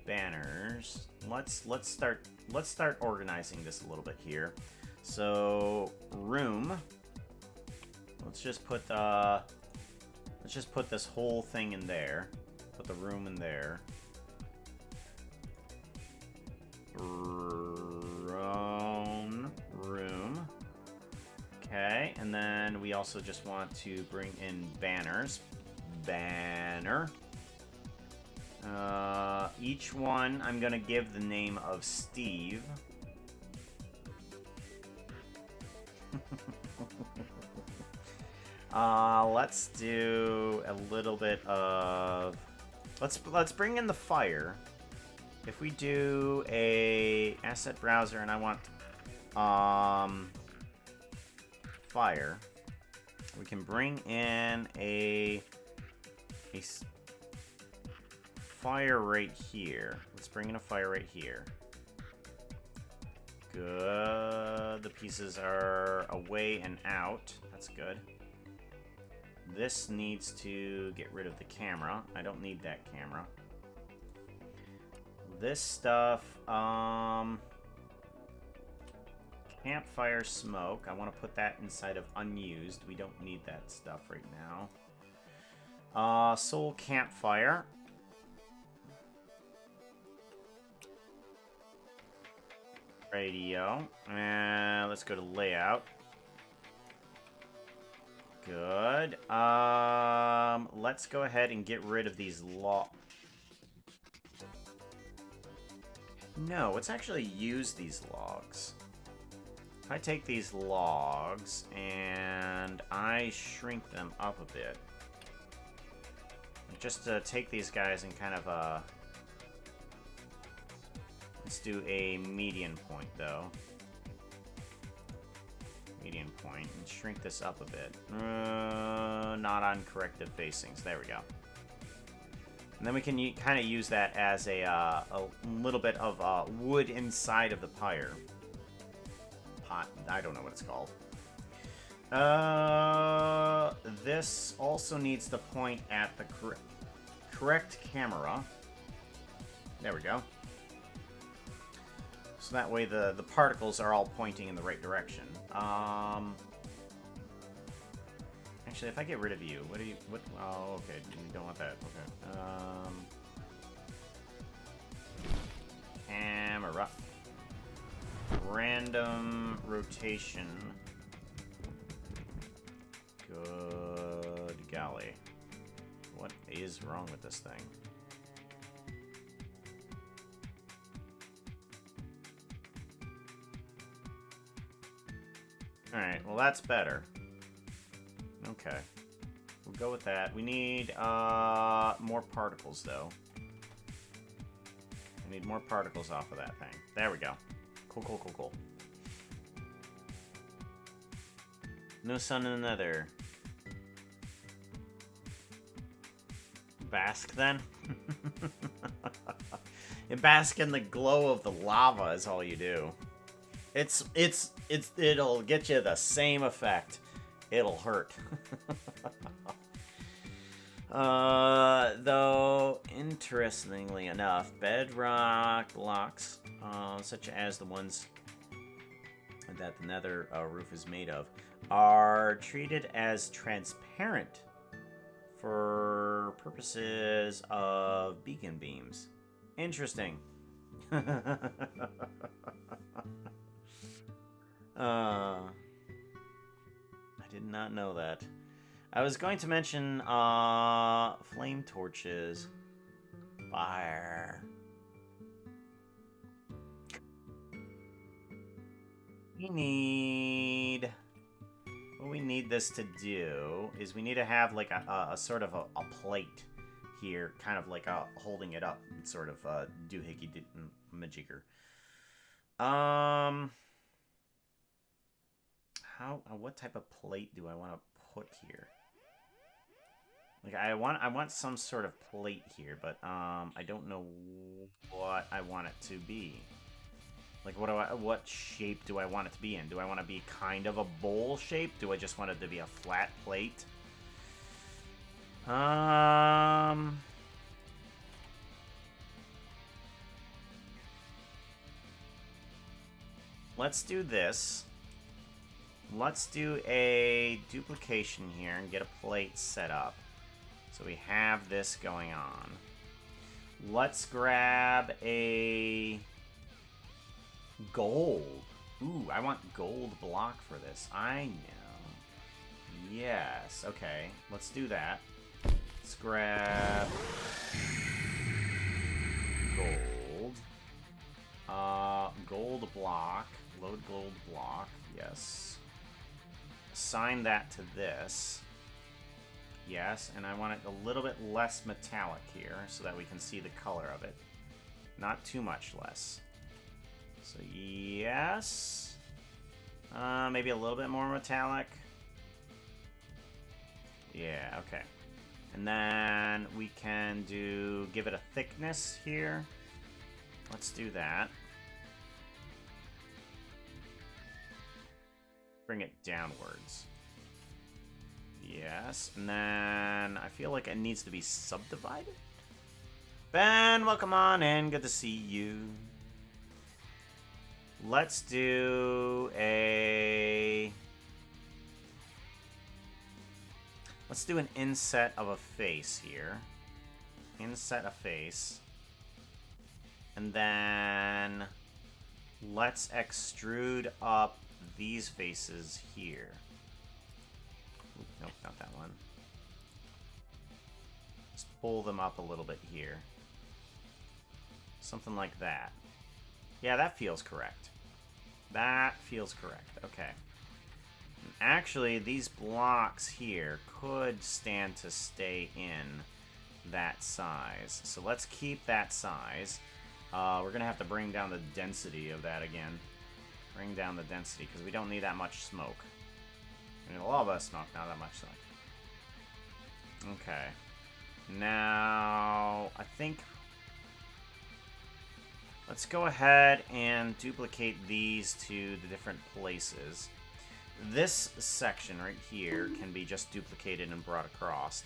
banners. Let's start organizing this a little bit here. So room. Let's just put this whole thing in there. Put the room in there. Room. Okay, and then we also just want to bring in banners. Banner. Each one I'm gonna give the name of Steve. Let's do a little bit of... Let's bring in the fire. If we do a asset browser and I want fire, we can bring in a fire right here. Let's bring in a fire right here. Good. The pieces are away and out. That's good. This needs to get rid of the camera. I don't need that camera. This stuff, campfire smoke. I want to put that inside of unused. We don't need that stuff right now. Soul campfire. Radio. And let's go to layout. Good. Let's go ahead and get rid of these No, let's actually use these logs. If I take these logs and I shrink them up a bit, just to take these guys and kind of, let's do a median point, though. Median point, and shrink this up a bit. Not on corrective facings. There we go. And then we can kind of use that as a little bit of wood inside of the pyre. Pot. I don't know what it's called. This also needs to point at the correct camera. There we go. So that way the particles are all pointing in the right direction. Actually, if I get rid of you, oh, okay, you don't want that. Okay. Camera. Random rotation. Good golly. What is wrong with this thing? Alright, well that's better. Okay. We'll go with that. We need more particles, though. We need more particles off of that thing. There we go. Cool, cool, cool, cool. No sun in the nether. Bask, then? You bask in the glow of the lava is all you do. It'll get you the same effect. It'll hurt. Though, interestingly enough, bedrock blocks, such as the ones that the nether roof is made of, are treated as transparent for purposes of beacon beams. Interesting. I did not know that. I was going to mention flame torches. Fire. What we need this to do is we need to have like a sort of a plate here, kind of like holding it up, sort of doohickey majigger. What type of plate do I want to put here? Like, I want some sort of plate here, but I don't know what I want it to be. Like, what shape do I want it to be in? Do I want to be kind of a bowl shape? Do I just want it to be a flat plate? Let's do this. Let's do a duplication here and get a plate set up. So we have this going on. Let's grab a gold. Ooh, I want gold block for this. I know. Yes, okay. Let's do that. Let's grab gold. Gold block. Load gold block. Yes. Assign that to this. Yes, and I want it a little bit less metallic here so that we can see the color of it. Not too much less. So yes. Maybe a little bit more metallic. Yeah, okay. And then we can give it a thickness here. Let's do that. Bring it downwards. Yes, and then I feel like it needs to be subdivided. Ben, welcome on in. Good to see you. Let's do an inset of a face here. Inset a face. And then let's extrude up these faces here. Oop, nope, not that one. Just pull them up a little bit here. Something like that. Yeah, that feels correct. That feels correct. Okay. And actually, these blocks here could stand to stay in that size. So let's keep that size. We're going to have to bring down the density of that again. Bring down the density, because we don't need that much smoke. We need a lot of smoke, not that much smoke. Okay. Now, I think... let's go ahead and duplicate these to the different places. This section right here can be just duplicated and brought across.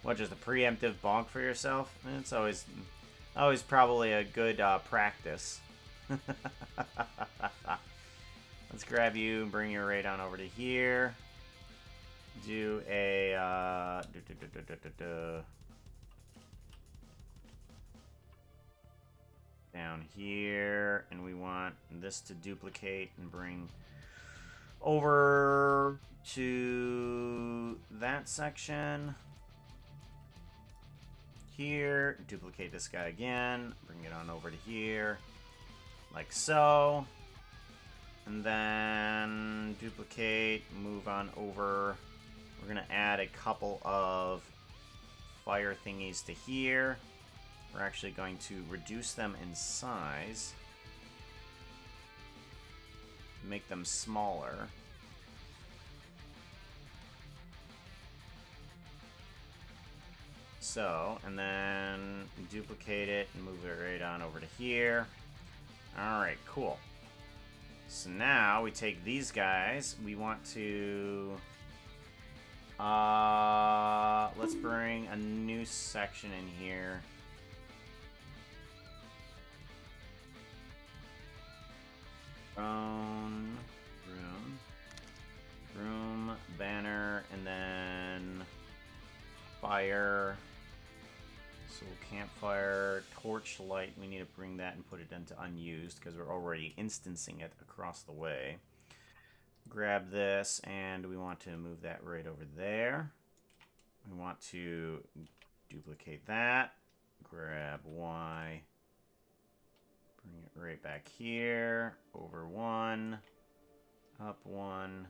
What, just a preemptive bonk for yourself? It's always probably a good practice. Let's grab you and bring your radon over to here. Do a down here, and we want this to duplicate and bring over to that section. Here, duplicate this guy again, bring it on over to here, like so, and then duplicate, move on over. We're gonna add a couple of fire thingies to here. We're actually going to reduce them in size, make them smaller. So, and then duplicate it and move it right on over to here. Alright, cool. So now we take these guys. We want to... let's bring a new section in here. Room, banner, and then fire. So campfire, torchlight, we need to bring that and put it into unused because we're already instancing it across the way. Grab this, and we want to move that right over there. We want to duplicate that. Grab Y. Bring it right back here. Over one. Up one.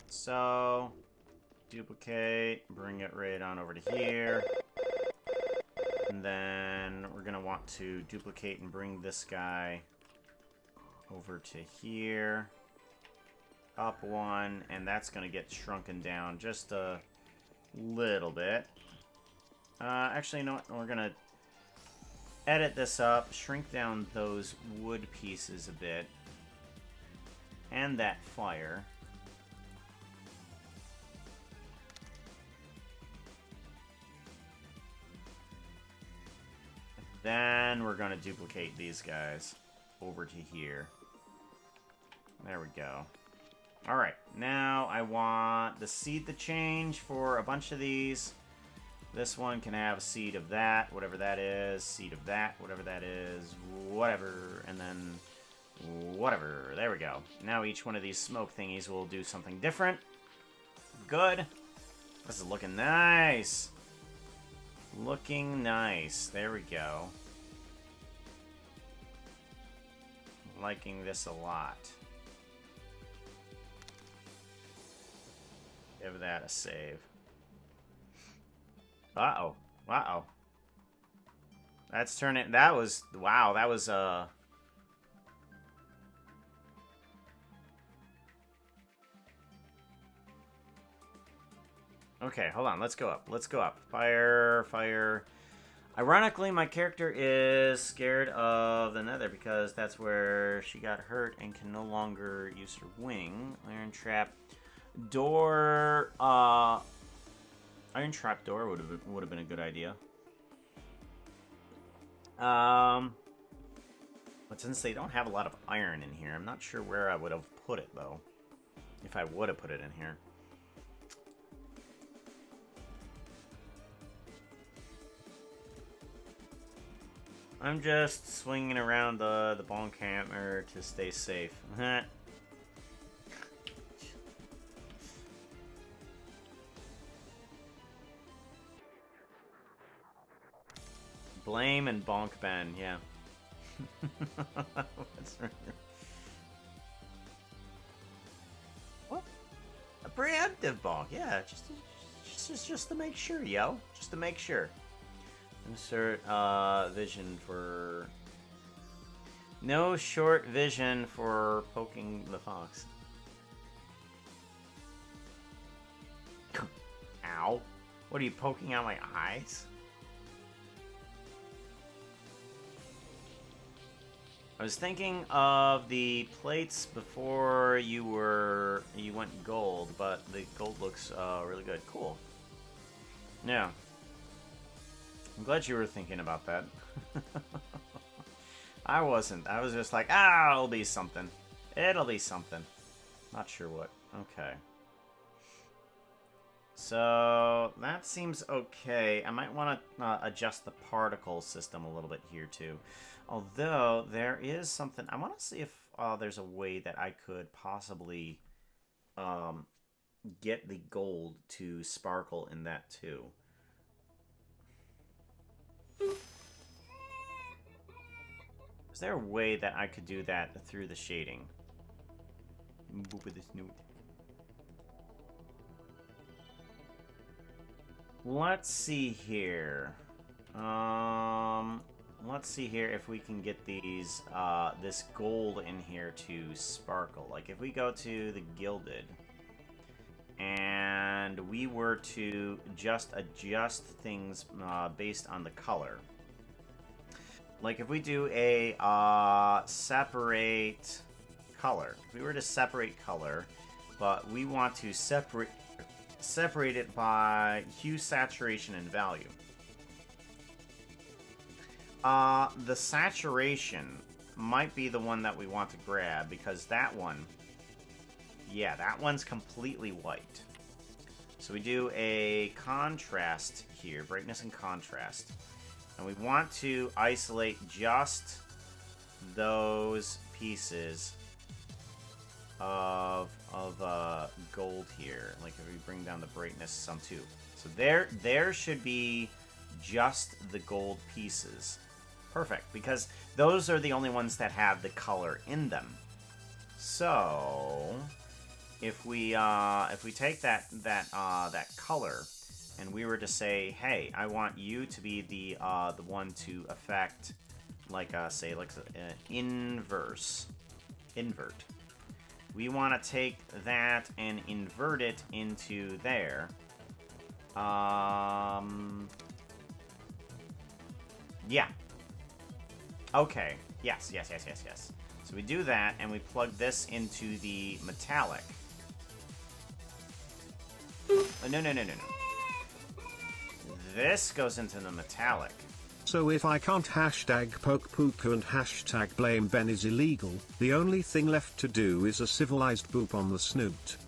So... duplicate, bring it right on over to here. And then we're going to want to duplicate and bring this guy over to here. Up one, and that's going to get shrunken down just a little bit. Actually, you know what? We're going to edit this up, shrink down those wood pieces a bit, and that fire. Then we're going to duplicate these guys over to here. There we go. Alright, now I want the seed to change for a bunch of these. This one can have a seed of that, whatever that is, seed of that, whatever that is, whatever, and then whatever. There we go. Now each one of these smoke thingies will do something different. Good. This is looking nice. Looking nice. There we go. Liking this a lot. Give that a save. Uh-oh. Uh-oh. That's turning... That was... Wow, that was, Okay, hold on. Let's go up. Let's go up. Fire, fire. Ironically, my character is scared of the Nether because that's where she got hurt and can no longer use her wing. Iron Trap Door, Iron Trap Door would have been a good idea. But since they don't have a lot of iron in here, I'm not sure where I would have put it though. If I would have put it in here. I'm just swinging around the bonk hammer to stay safe. Blame and bonk Ben, yeah. That's right. What? A preemptive bonk, yeah. Just to make sure, yo. Just to make sure. Insert vision for... No short vision for poking the fox. Ow. What are you, poking out my eyes? I was thinking of the plates before you went gold, but the gold looks really good. Cool. Yeah. I'm glad you were thinking about that. I wasn't. I was just like, it'll be something. It'll be something. Not sure what. Okay. So, that seems okay. I might want to adjust the particle system a little bit here, too. Although, there is something... I want to see if there's a way that I could possibly get the gold to sparkle in that, too. Is there a way that I could do that through the shading? Boop with this newt. Let's see here. Let's see here if we can get these this gold in here to sparkle. Like if we go to the gilded and we were to just adjust things based on the color. Like if we do a separate color. If we were to separate color, but we want to separate it by hue, saturation, and value. The saturation might be the one that we want to grab because that one, yeah, that one's completely white. So we do a contrast here, brightness and contrast. And we want to isolate just those pieces of gold here. Like if we bring down the brightness some too. So there should be just the gold pieces. Perfect, because those are the only ones that have the color in them. So if we take that color and we were to say, hey, I want you to be the one to affect, like say like inverse. invert. We want to take that and invert it into there. Yeah. Okay. Yes. So we do that, and we plug this into the metallic. No. This goes into the metallic. So if I can't hashtag pokepuka and hashtag blame Ben is illegal, the only thing left to do is a civilized boop on the snoot.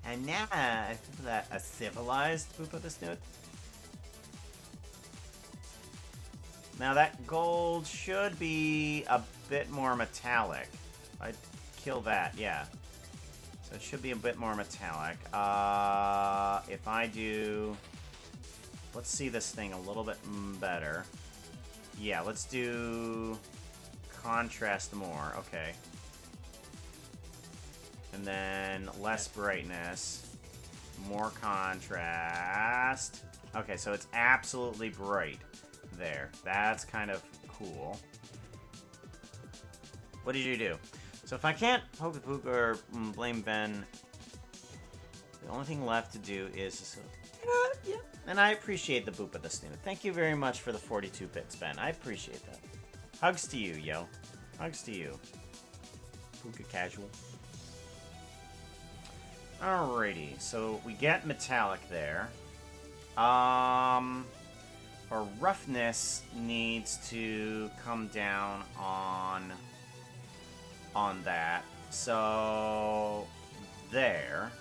And now, a civilized boop of the snoot. Now that gold should be a bit more metallic. I'd kill that, yeah. So it should be a bit more metallic. If I do... Let's see this thing a little bit better. Yeah, let's do contrast more. Okay. And then less brightness. More contrast. Okay, so it's absolutely bright there. That's kind of cool. What did you do? So if I can't poke or blame Ben, the only thing left to do is... yeah. And I appreciate the boop of the snoot. Thank you very much for the 42 bits, Ben. I appreciate that. Hugs to you, yo. Hugs to you. Puka casual. Alrighty, so we get metallic there. Our roughness needs to come down on that. So there.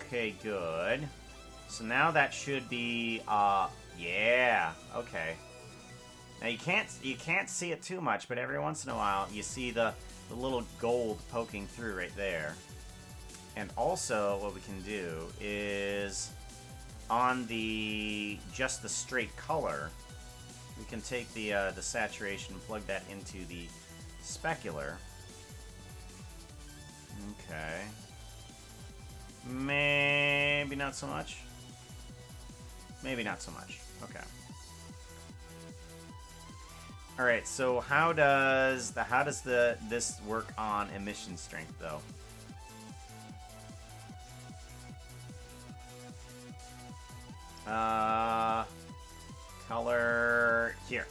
Okay, good. So now that should be yeah, okay. Now you can't see it too much, but every once in a while you see the little gold poking through right there. And also what we can do is on just the straight color, we can take the saturation and plug that into the specular. Okay. Maybe not so much. Maybe not so much. Okay. All right. So how does this work on emission strength though? Color here.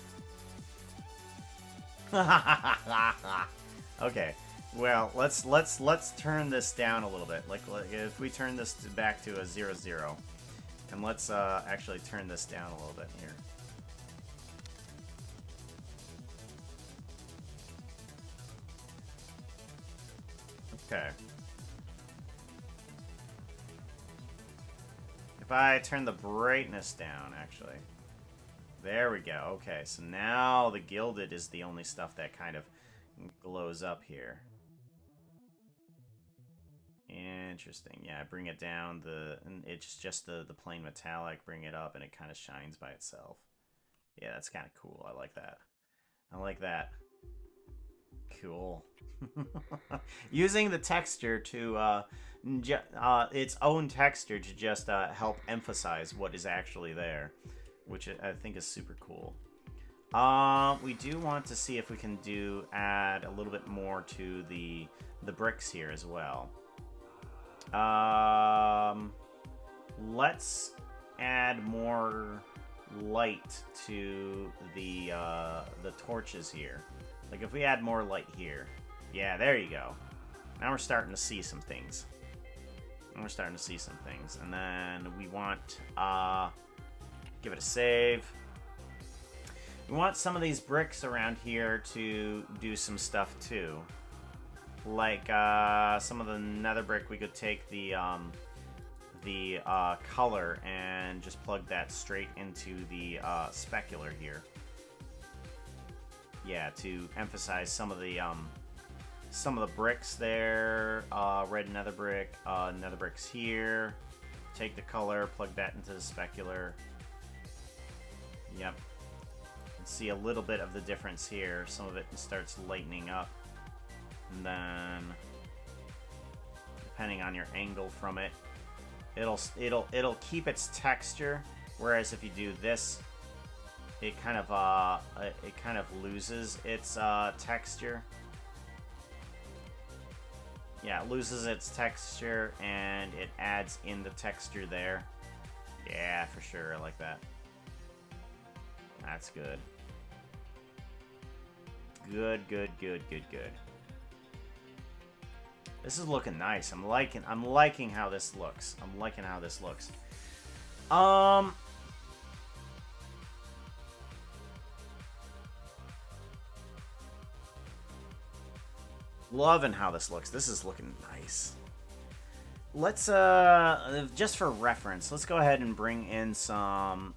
Okay. Well, let's turn this down a little bit. Like if we turn this back to a 0-0, and let's actually turn this down a little bit here. Okay. If I turn the brightness down, actually. There we go. Okay, so now the gilded is the only stuff that kind of glows up here. Interesting. Yeah, bring it down. And it's just the plain metallic. Bring it up, and it kind of shines by itself. Yeah, that's kind of cool. I like that. I like that. Cool. Using the texture to its own texture to just help emphasize what is actually there, which I think is super cool. We do want to see if we can add a little bit more to the bricks here as well. Let's add more light to the torches here. Like if we add more light here. Yeah, there you go. Now we're starting to see some things. And then we want give it a save. We want some of these bricks around here to do some stuff too. Like some of the nether brick, we could take the color and just plug that straight into the specular here. Yeah, to emphasize some of the bricks there. Red nether bricks here. Take the color, plug that into the specular. Yep. See a little bit of the difference here. Some of it starts lightening up. And then, depending on your angle from it, it'll keep its texture. Whereas if you do this it kind of loses its texture. Yeah, it loses its texture and it adds in the texture there. Yeah, for sure, I like that. That's good. Good. This is looking nice. I'm liking how this looks. Loving how this looks. This is looking nice. Let's just for reference, let's go ahead and bring in some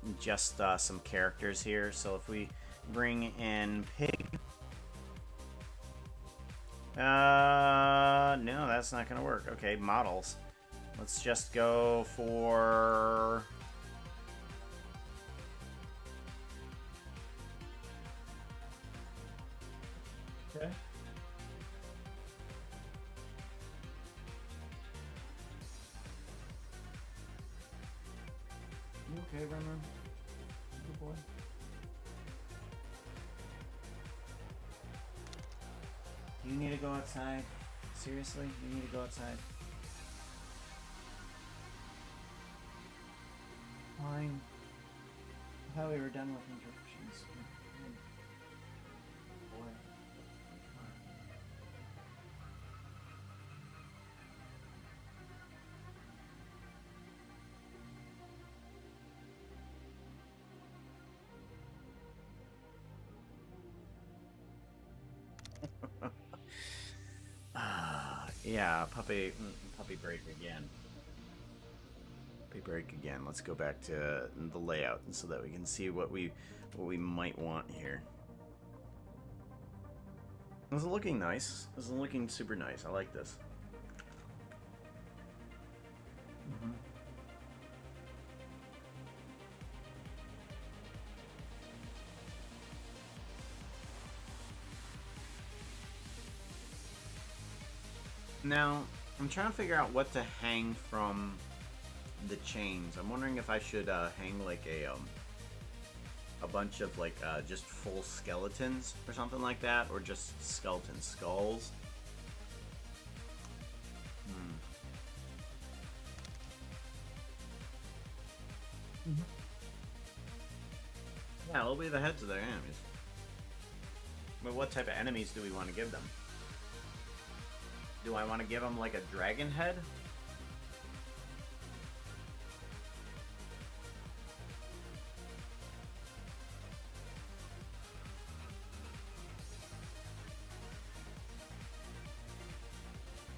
characters here. So if we bring in Pig. No, that's not gonna work. Okay, models. Let's just go for... Okay. You okay, Renman? Good boy. You need to go outside? Seriously? You need to go outside? Fine. I thought we were done with interruptions. Boy. Yeah, puppy break again. Puppy break again. Let's go back to the layout so that we can see what we might want here. This is looking nice. This is looking super nice. I like this. Now, I'm trying to figure out what to hang from the chains. I'm wondering if I should hang like a bunch of like just full skeletons or something like that, or just skeleton skulls. Yeah, it'll be the heads of their enemies. But what type of enemies do we want to give them? Do I want to give them like a dragon head?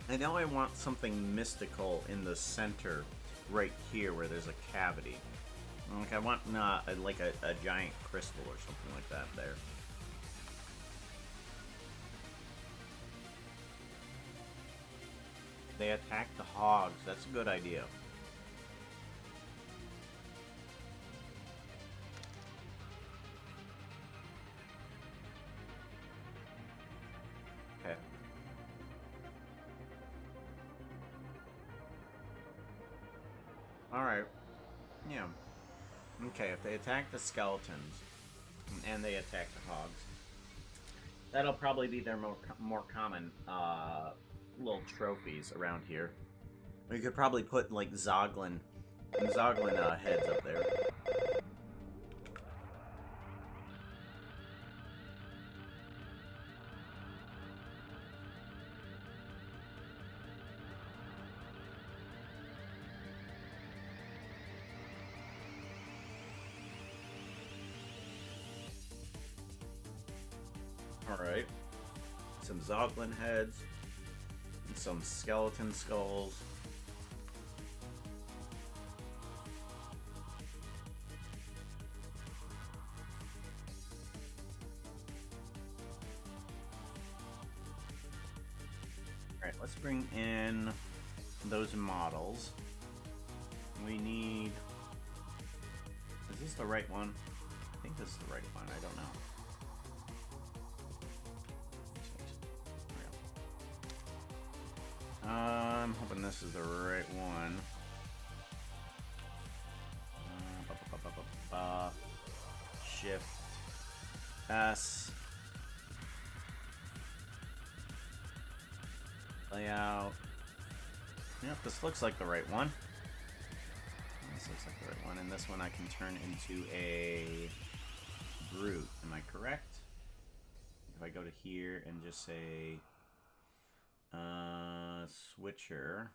I know I want something mystical in the center right here where there's a cavity. Like I want like a giant crystal or something like that there. They attack the hogs. That's a good idea. Okay. Alright. Yeah. Okay, if they attack the skeletons and they attack the hogs, that'll probably be their more common little trophies around here. We could probably put like Zoglin heads up there. Alright. Some Zoglin heads. And some skeleton skulls. Alright, let's bring in those models. We need... Is this the right one? I think this is the right one. I don't know. I'm hoping this is the right one. Shift S. Layout. Yep, this looks like the right one. This looks like the right one, and this one I can turn into a brute. Am I correct? If I go to here and just say switcher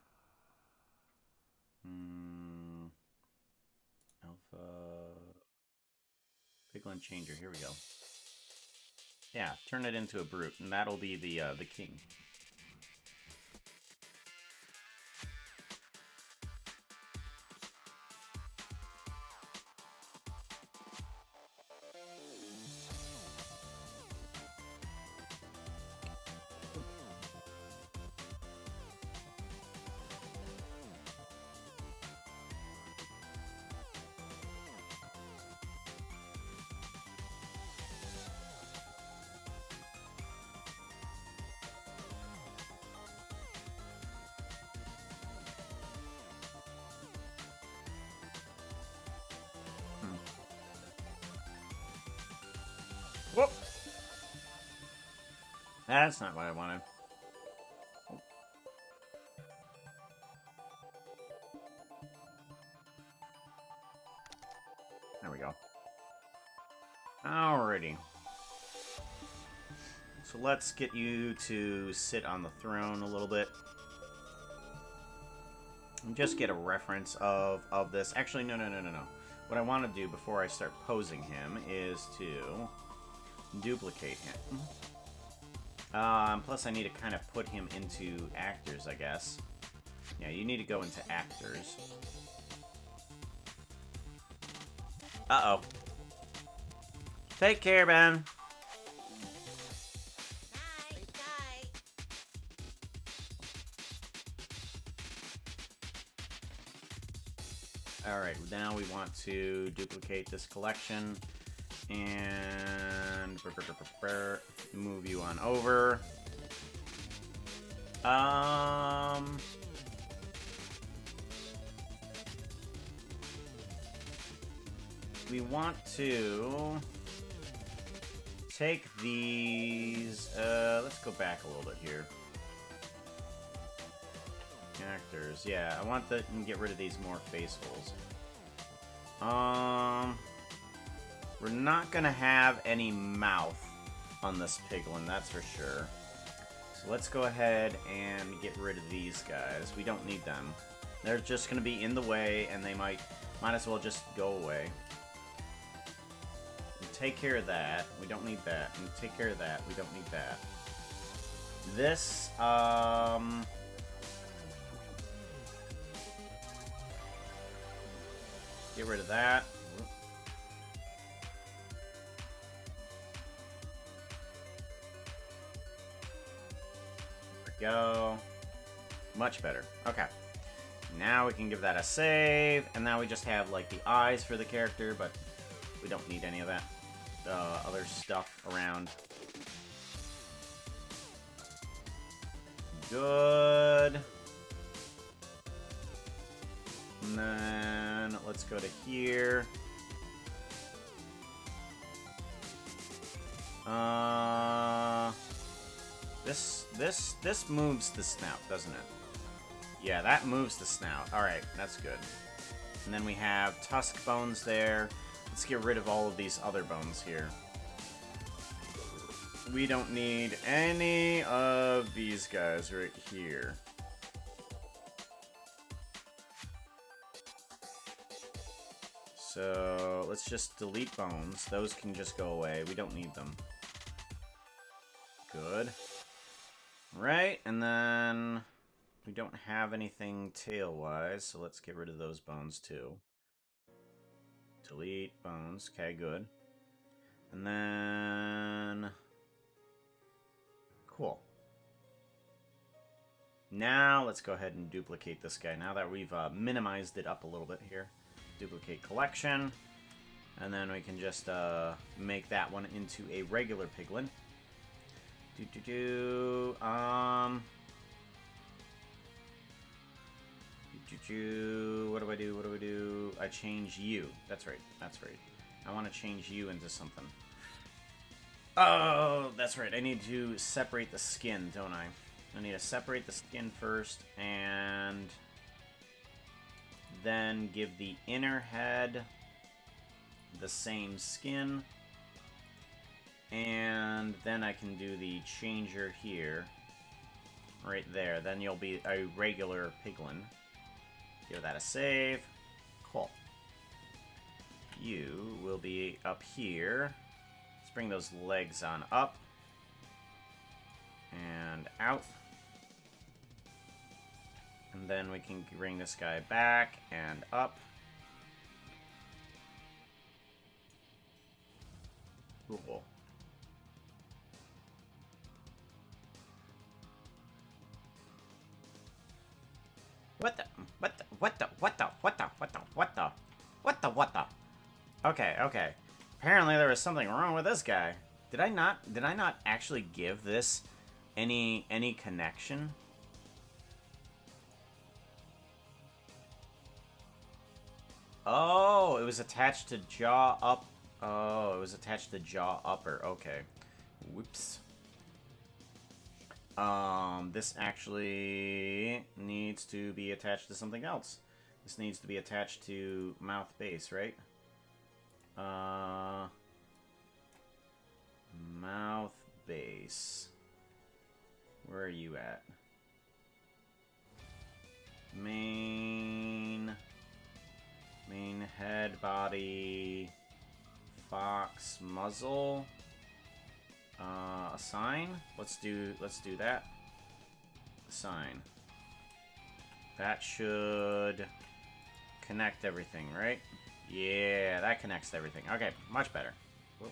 alpha piglin changer. Here we go. Yeah, turn it into a brute, and that'll be the king. Whoop! That's not what I wanted. There we go. Alrighty. So let's get you to sit on the throne a little bit. And just get a reference of this. Actually, no. What I want to do before I start posing him is to duplicate him. Plus I need to kind of put him into actors, I guess. Yeah, you need to go into actors. Uh-oh. Take care, Ben. Alright, now we want to duplicate this collection and move you on over. We want to take these, let's go back a little bit here. Actors, yeah, I want to get rid of these more facefuls. We're not gonna have any mouth on this piglin, that's for sure. So let's go ahead and get rid of these guys. We don't need them. They're just gonna be in the way, and they might as well just go away. And take care of that. We don't need that. And take care of that. We don't need that. This, get rid of that. There we go. Much better. Okay. Now we can give that a save, and now we just have like the eyes for the character, but we don't need any of that other stuff around. Good. And then let's go to here. This moves the snout, doesn't it? Yeah, that moves the snout. Alright, that's good. And then we have tusk bones there. Let's get rid of all of these other bones here. We don't need any of these guys right here. So let's just delete bones. Those can just go away. We don't need them. Good. Right, and then we don't have anything tail-wise, so let's get rid of those bones too. Delete bones. Okay, good. And then... Cool. Now let's go ahead and duplicate this guy. Now that we've minimized it up a little bit here. Duplicate collection. And then we can just make that one into a regular piglin. What do I do? I change you. That's right. That's right. I want to change you into something. Oh, that's right. I need to separate the skin, don't I? I need to separate the skin first, and then give the inner head the same skin. And then I can do the changer here. Right there. Then you'll be a regular piglin. Give that a save. Cool. You will be up here. Let's bring those legs on up. And out. And then we can bring this guy back and up. Cool. What the? Okay. Apparently there was something wrong with this guy. Did I not actually give this any connection? Oh, it was attached to jaw up. Oh, it was attached to jaw upper. Okay. Whoops. This actually needs to be attached to something else. This needs to be attached to mouth base, right? Mouth base. Where are you at? Main head, body, fox, muzzle. Assign. Let's do that. Assign. That should connect everything, right? Yeah, that connects everything. Okay, much better. Whoop.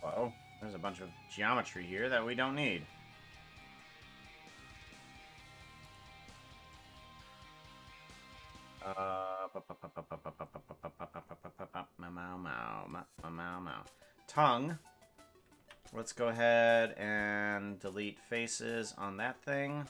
Uh-oh. There's a bunch of geometry here that we don't need. Tongue. Let's go ahead and delete faces on that thing.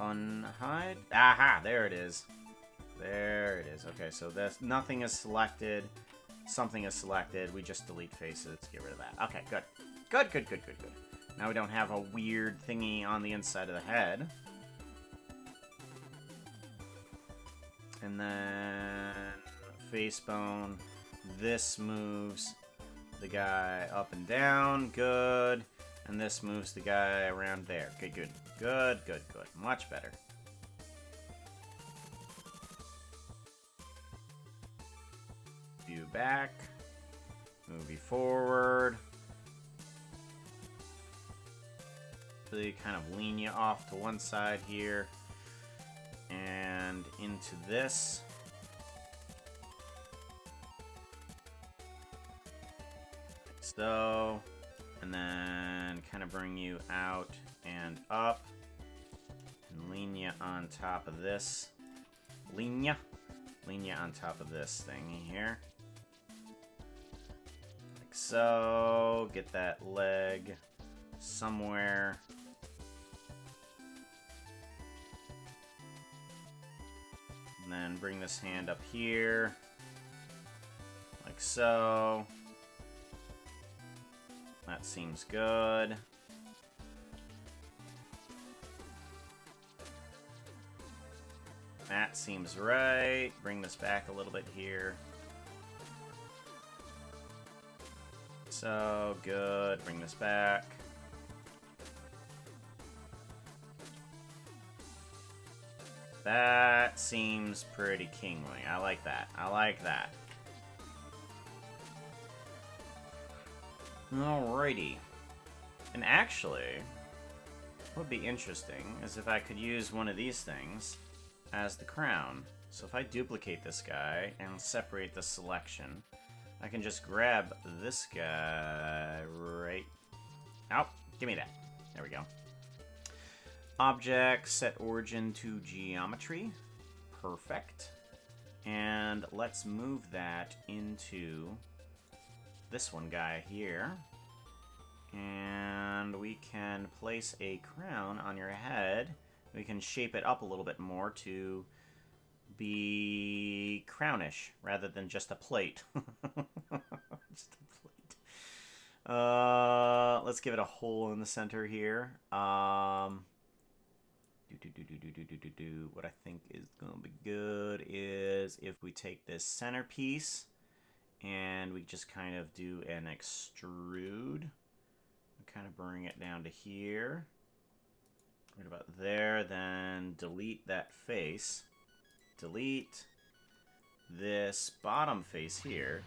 Unhide. Aha, there it is. There it is. Okay, so that's nothing is selected. Something is selected. We just delete faces. Get rid of that. Okay, good. Good. Now we don't have a weird thingy on the inside of the head. And then face bone. This moves the guy up and down. Good. And this moves the guy around there. Good. Much better. View back. Move you forward. Really kind of lean you off to one side here. And into this. Like so. And then kind of bring you out and up. And lean you on top of this. Lean you on top of this thingy here. Like so. Get that leg somewhere. And then bring this hand up here. Like so. That seems good. That seems right. Bring this back a little bit here. So good. Bring this back. That seems pretty kingly. I like that. Alrighty. And actually, what would be interesting is if I could use one of these things as the crown. So if I duplicate this guy and separate the selection, I can just grab this guy right... Oh, give me that. There we go. Object, set origin to geometry. Perfect. And let's move that into this one guy here. And we can place a crown on your head. We can shape it up a little bit more to be crownish rather than just a plate. Just a plate. Let's give it a hole in the center here. What I think is going to be good is if we take this centerpiece and we just kind of do an extrude. Kind of bring it down to here. Right about there. Then delete that face. Delete this bottom face here.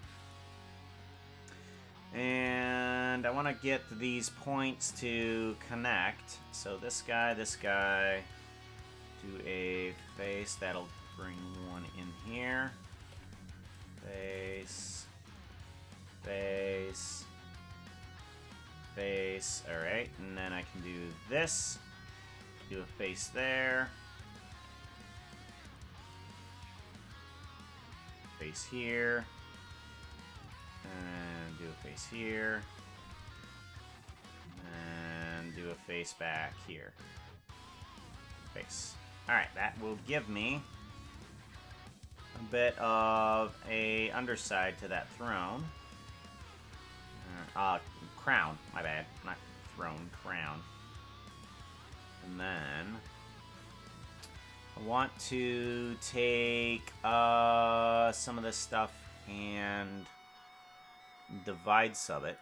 And I want to get these points to connect. So this guy, do a face. That'll bring one in here. Face. Face. Face. Alright, and then I can do this. Do a face there. Face here. And do a face here. And do a face back here. Face. Alright, that will give me a bit of a underside to that throne. Crown, my bad. Not throne, crown. And then I want to take some of this stuff and divide sub it.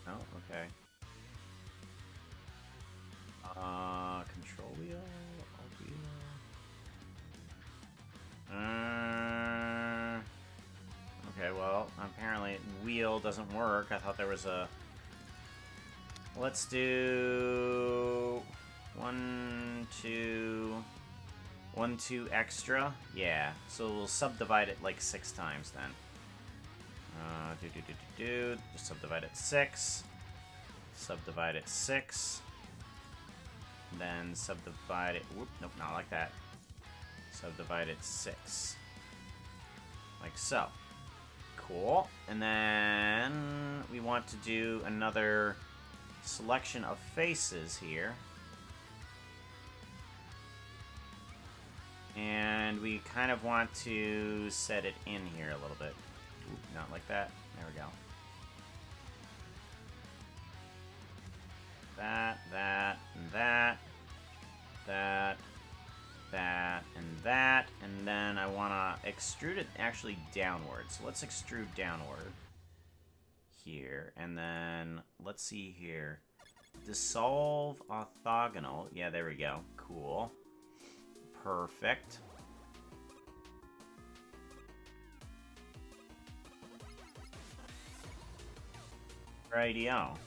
Oh, okay. Control wheel, alt wheel. Okay, well, apparently wheel doesn't work. I thought there was a... Let's do... 1, 2... 1, 2 extra? Yeah, so we'll subdivide it like 6 times then. Just subdivide it 6. Subdivide it 6. Then subdivide it... Whoop, nope, not like that. Subdivide it 6. Like so. Cool. And then we want to do another selection of faces here. And we kind of want to set it in here a little bit. Oop, not like that. There we go. That, that, and that. That. That, and that. And then I want to extrude it actually downward. So let's extrude downward. Here. And then, let's see here. Dissolve orthogonal. Yeah, there we go. Cool. Perfect. Rightio.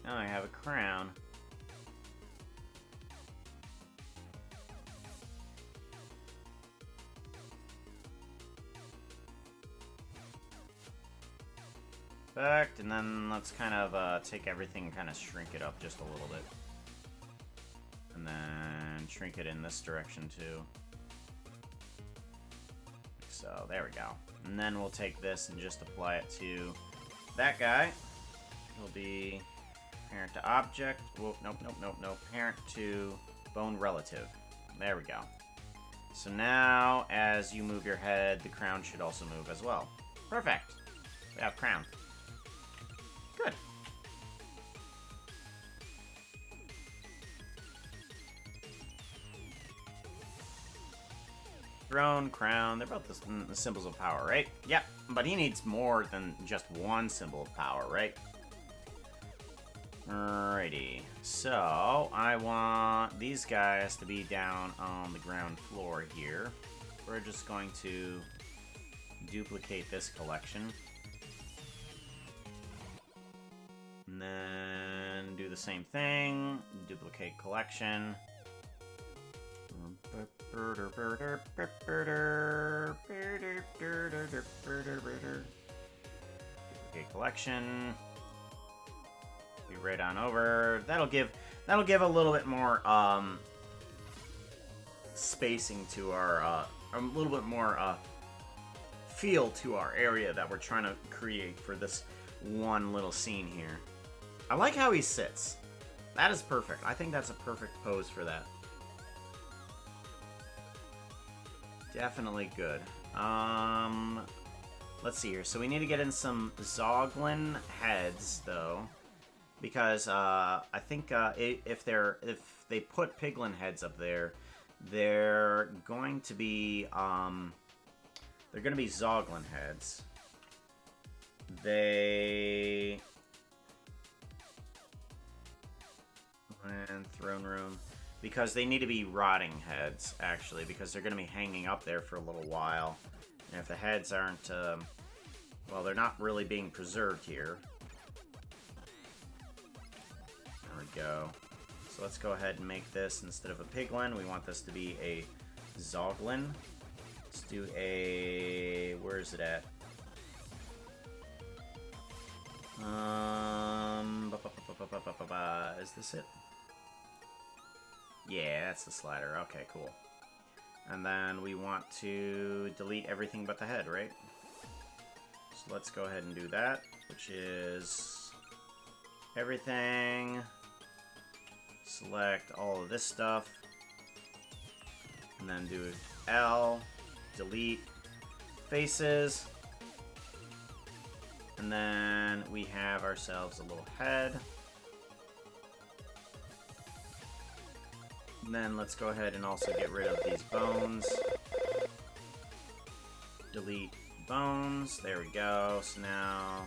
Now I have a crown. Perfect, and then let's kind of take everything and kind of shrink it up just a little bit. And then shrink it in this direction too. So, there we go. And then we'll take this and just apply it to that guy. It'll be parent to object. Whoa, nope, nope, nope, nope. Parent to bone relative. There we go. So now, as you move your head, the crown should also move as well. Perfect. We have crown. Good. Throne, crown, they're both the symbols of power, right? Yep, but he needs more than just one symbol of power, right? Alrighty, so I want these guys to be down on the ground floor here. We're just going to duplicate this collection. And then do the same thing, duplicate collection. Duplicate collection. Be right on over. That'll give a little bit more spacing to our a little bit more feel to our area that we're trying to create for this one little scene here. I like how he sits. That is perfect. I think that's a perfect pose for that. Definitely good. Let's see here. So we need to get in some Zoglin heads, though, because I think if they put Piglin heads up there, they're going to be Zoglin heads. And throne room, because they need to be rotting heads, actually, because they're going to be hanging up there for a little while. And if the heads aren't, well, they're not really being preserved here. There we go. So let's go ahead and make this, instead of a Piglin, we want this to be a Zoglin. Let's do a... where is it at? Is this it? Yeah, that's the slider. Okay, cool. And then we want to delete everything but the head, right? So let's go ahead and do that, which is everything. Select all of this stuff. And then do L, delete faces. And then we have ourselves a little head. And then let's go ahead and also get rid of these bones. Delete bones. There we go. So now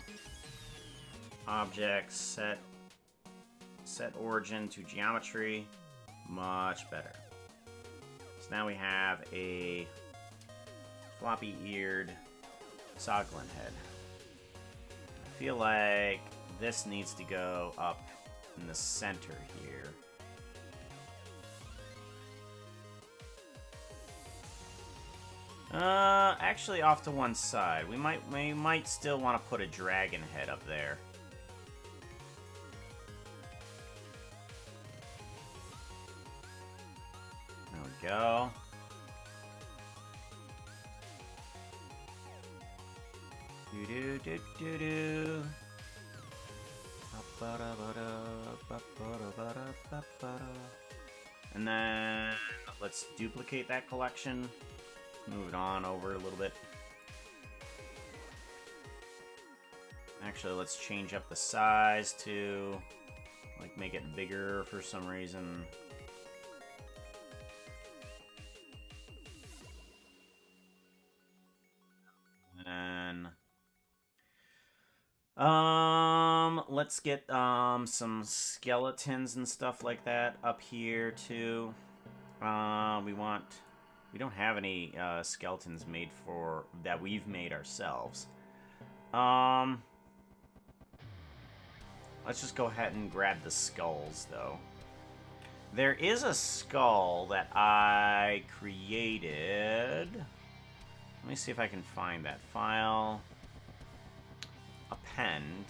objects, set origin to geometry. Much better. So now we have a floppy-eared Zoglin head. I feel like this needs to go up in the center here. Actually off to one side. We might still want to put a dragon head up there. There we go. Do-do-do-do-do. And then let's duplicate that collection. Move it on over a little bit. Actually, let's change up the size to, like, make it bigger for some reason. And let's get some skeletons and stuff like that up here too. We don't have any skeletons made that we've made ourselves. Let's just go ahead and grab the skulls, though. There is a skull that I created. Let me see if I can find that file. Append.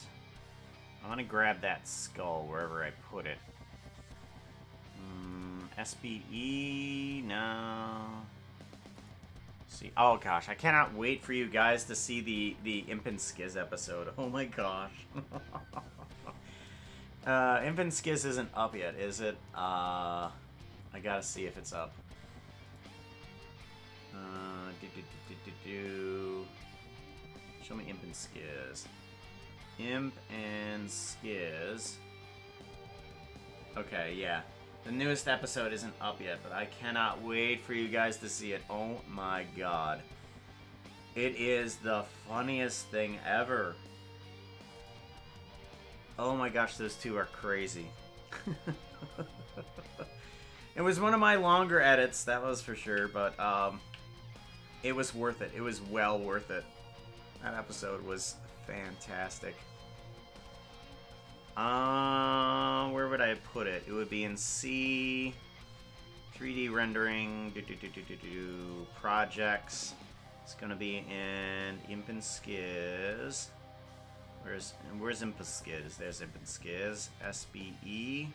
I want to grab that skull wherever I put it. SBE? No. See. Oh gosh, I cannot wait for you guys to see the Imp and Skiz episode. Oh my gosh. Imp and Skiz isn't up yet, is it? I gotta see if it's up. Show me Imp and Skiz. Imp and Skiz. Okay, yeah. The newest episode isn't up yet, but I cannot wait for you guys to see it. Oh my god. It is the funniest thing ever. Oh my gosh, those two are crazy. It was one of my longer edits, that was for sure, but it was worth it. It was well worth it. That episode was fantastic. Where would I put it? It would be in C. 3D rendering, projects. It's gonna be in Imp and Skiz. Where's Imp and Skiz? There's Imp and Skiz, SBE.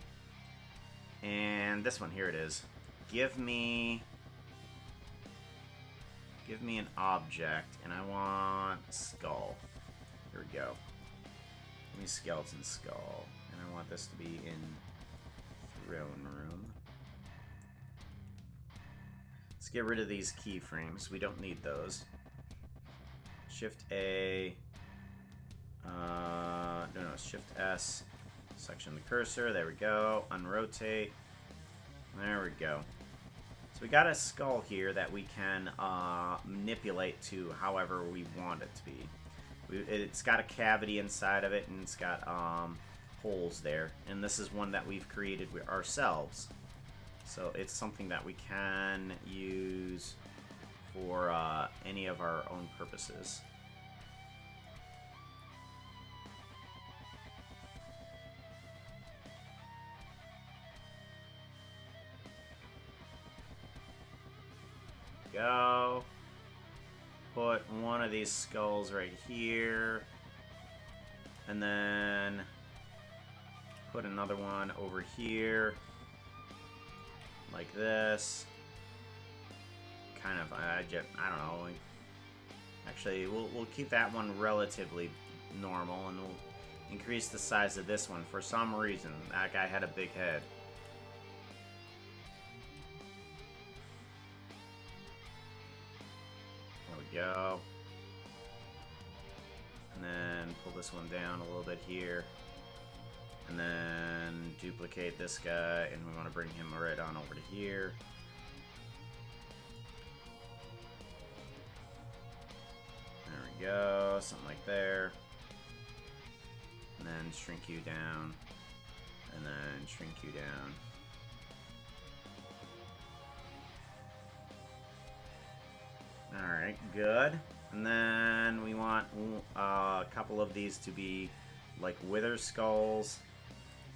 And this one, here it is. Give me an object, and I want skull. Here we go. Give me skeleton skull, and I want this to be in throne room. Let's get rid of these keyframes. We don't need those. Shift A. No, Shift S. Section the cursor. There we go. Unrotate. There we go. So we got a skull here that we can manipulate to however we want it to be. It's got a cavity inside of it, and it's got holes there. And this is one that we've created ourselves. So it's something that we can use for any of our own purposes. Go. Put one of these skulls right here. And then put another one over here. Like this. Kind of, I don't know. Actually, we'll keep that one relatively normal, and we'll increase the size of this one. For some reason, that guy had a big head. There we go. And then pull this one down a little bit here. And then duplicate this guy, and we want to bring him right on over to here. There we go, something like there. And then shrink you down. And then shrink you down. Alright, good. And then we want a couple of these to be like wither skulls.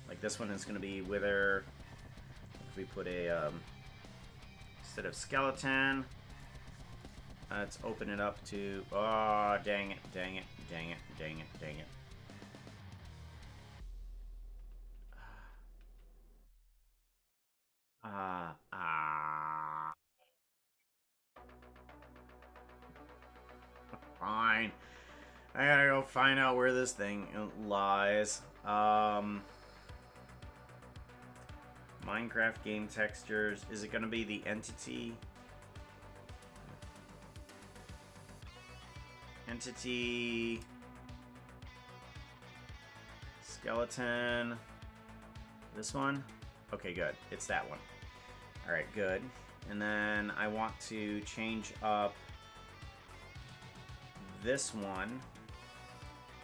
Like this one is going to be wither. If we put a, instead of skeleton, let's open it up to, oh, dang it, dang it, dang it, dang it, dang it. Fine. I gotta go find out where this thing lies. Minecraft game textures. Is it gonna be the entity? Entity. Skeleton. This one? Okay, good. It's that one. Alright, good. And then I want to change up this one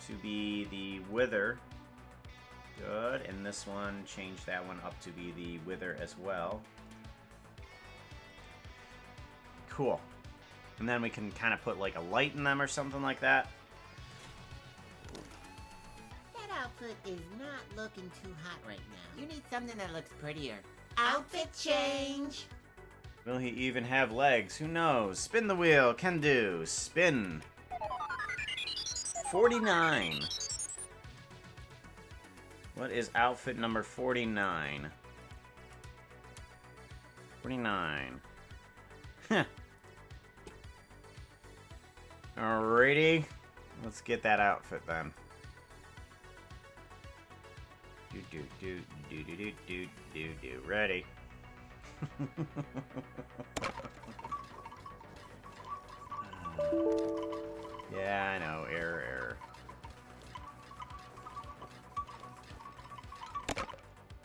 to be the wither. Good. And this one, change that one up to be the wither as well. Cool. And then we can kind of put like a light in them or something like that. That outfit is not looking too hot right now. You need something that looks prettier. Outfit change! Will he even have legs? Who knows? Spin the wheel. Can do. Spin. 49. What is outfit number 49? 49. Heh. Alrighty. Let's get that outfit then. Do. Ready. Yeah, I know. Error.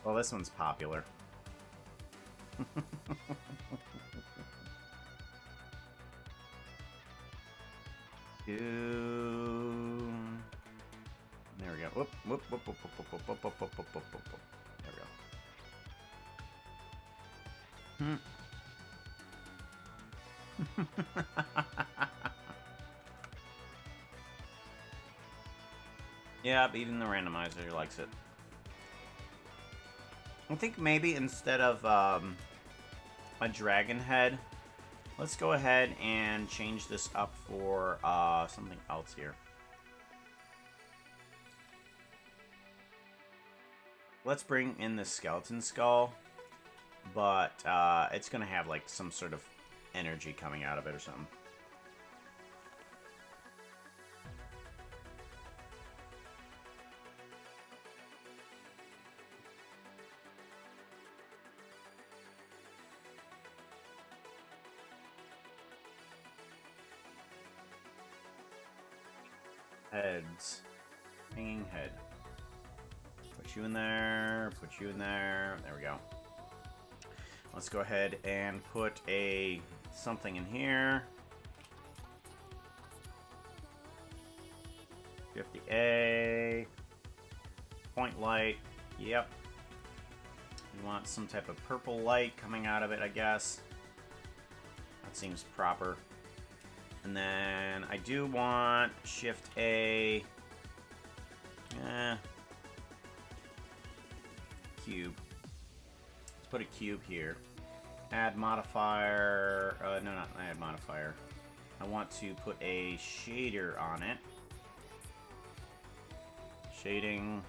Well, this one's popular. There we go. Whoop. There we go. Yeah, even the randomizer likes it. I think maybe instead of a dragon head. Let's go ahead and change this up for something else here. Let's bring in the skeleton skull, but it's gonna have like some sort of energy coming out of it or something. Heads. Hanging head. Put you in there, put you in there. There we go. Let's go ahead and put a something in here. 50A. Point light. Yep. We want some type of purple light coming out of it, I guess. That seems proper. And then I do want Shift A. Cube. Let's put a cube here. Add modifier. No, not add modifier. I want to put a shader on it. Shading.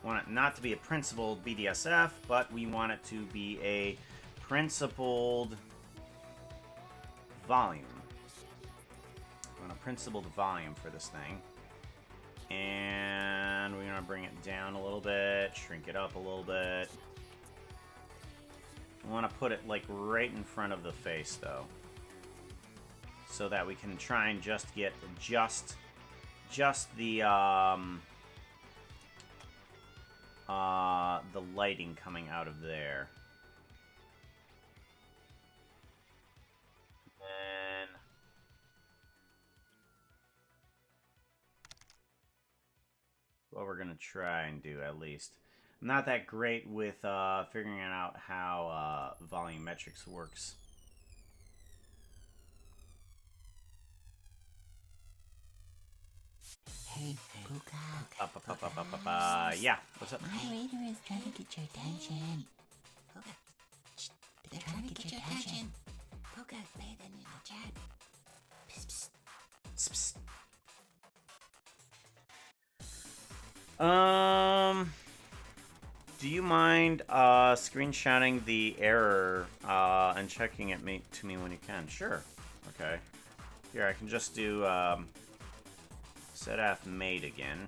Want it not to be a principled BDSF, but we want it to be a principled volume. We want a principled volume for this thing. And we're gonna bring it down a little bit, shrink it up a little bit. We want to put it like right in front of the face though, so that we can try and just get just the lighting coming out of there. What we're gonna try and do, at least. I'm not that great with figuring out how volumetrics works. Hey, Puka. Yeah, what's up? My leader is trying to get your attention. Puka, shh, they're trying to get your attention. Puka, say that in the chat. Psst, psst. Psst, psst. Do you mind screenshotting the error and checking it to me when you can? Sure. Okay. Here, I can just do setaf made again.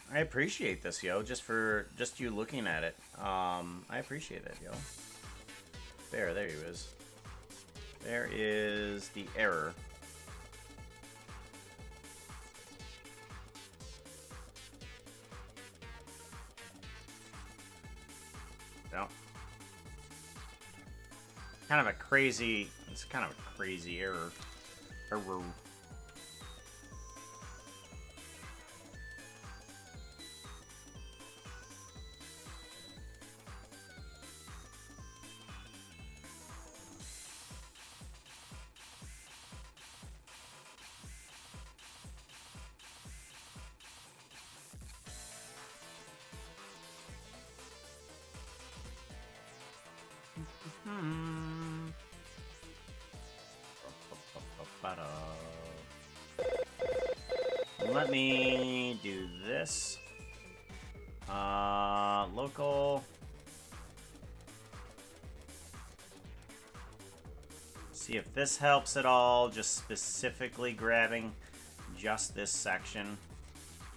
I appreciate this, yo. Just you looking at it. I appreciate it, yo. There he is. There is the error. No. It's kind of a crazy error. Error. Let me do this. Local. See if this helps at all. Just specifically grabbing just this section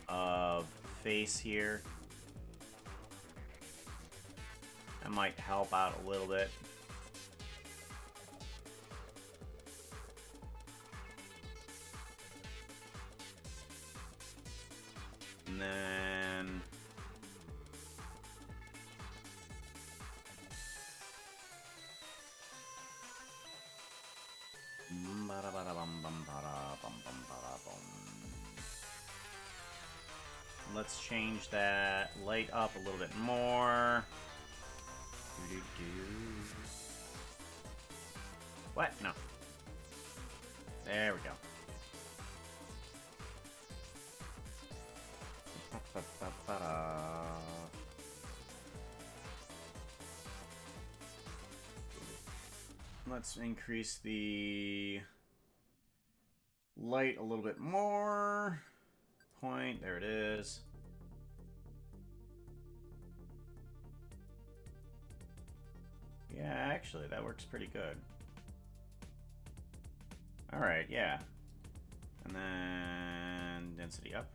of face here. That might help out a little bit. And then let's change that light up a little bit more. What? No. There we go. Let's increase the light a little bit more. Point, there it is. Yeah, actually, that works pretty good. Alright, yeah. And then density up.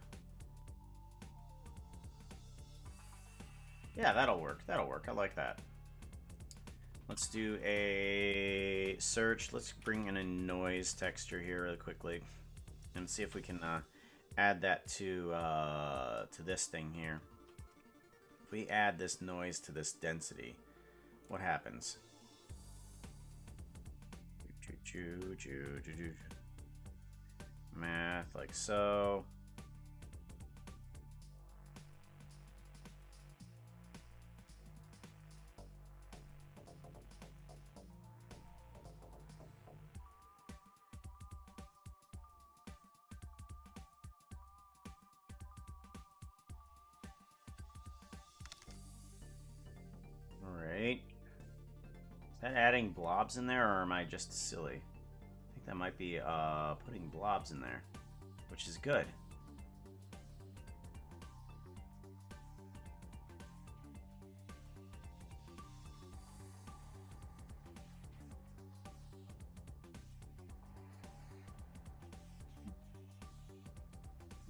Yeah, that'll work. That'll work. I like that. Let's do a search. Let's bring in a noise texture here really quickly and see if we can add that to this thing here. If we add this noise to this density, what happens? Math like so. Alright. Is that adding blobs in there, or am I just silly? I think that might be putting blobs in there, which is good.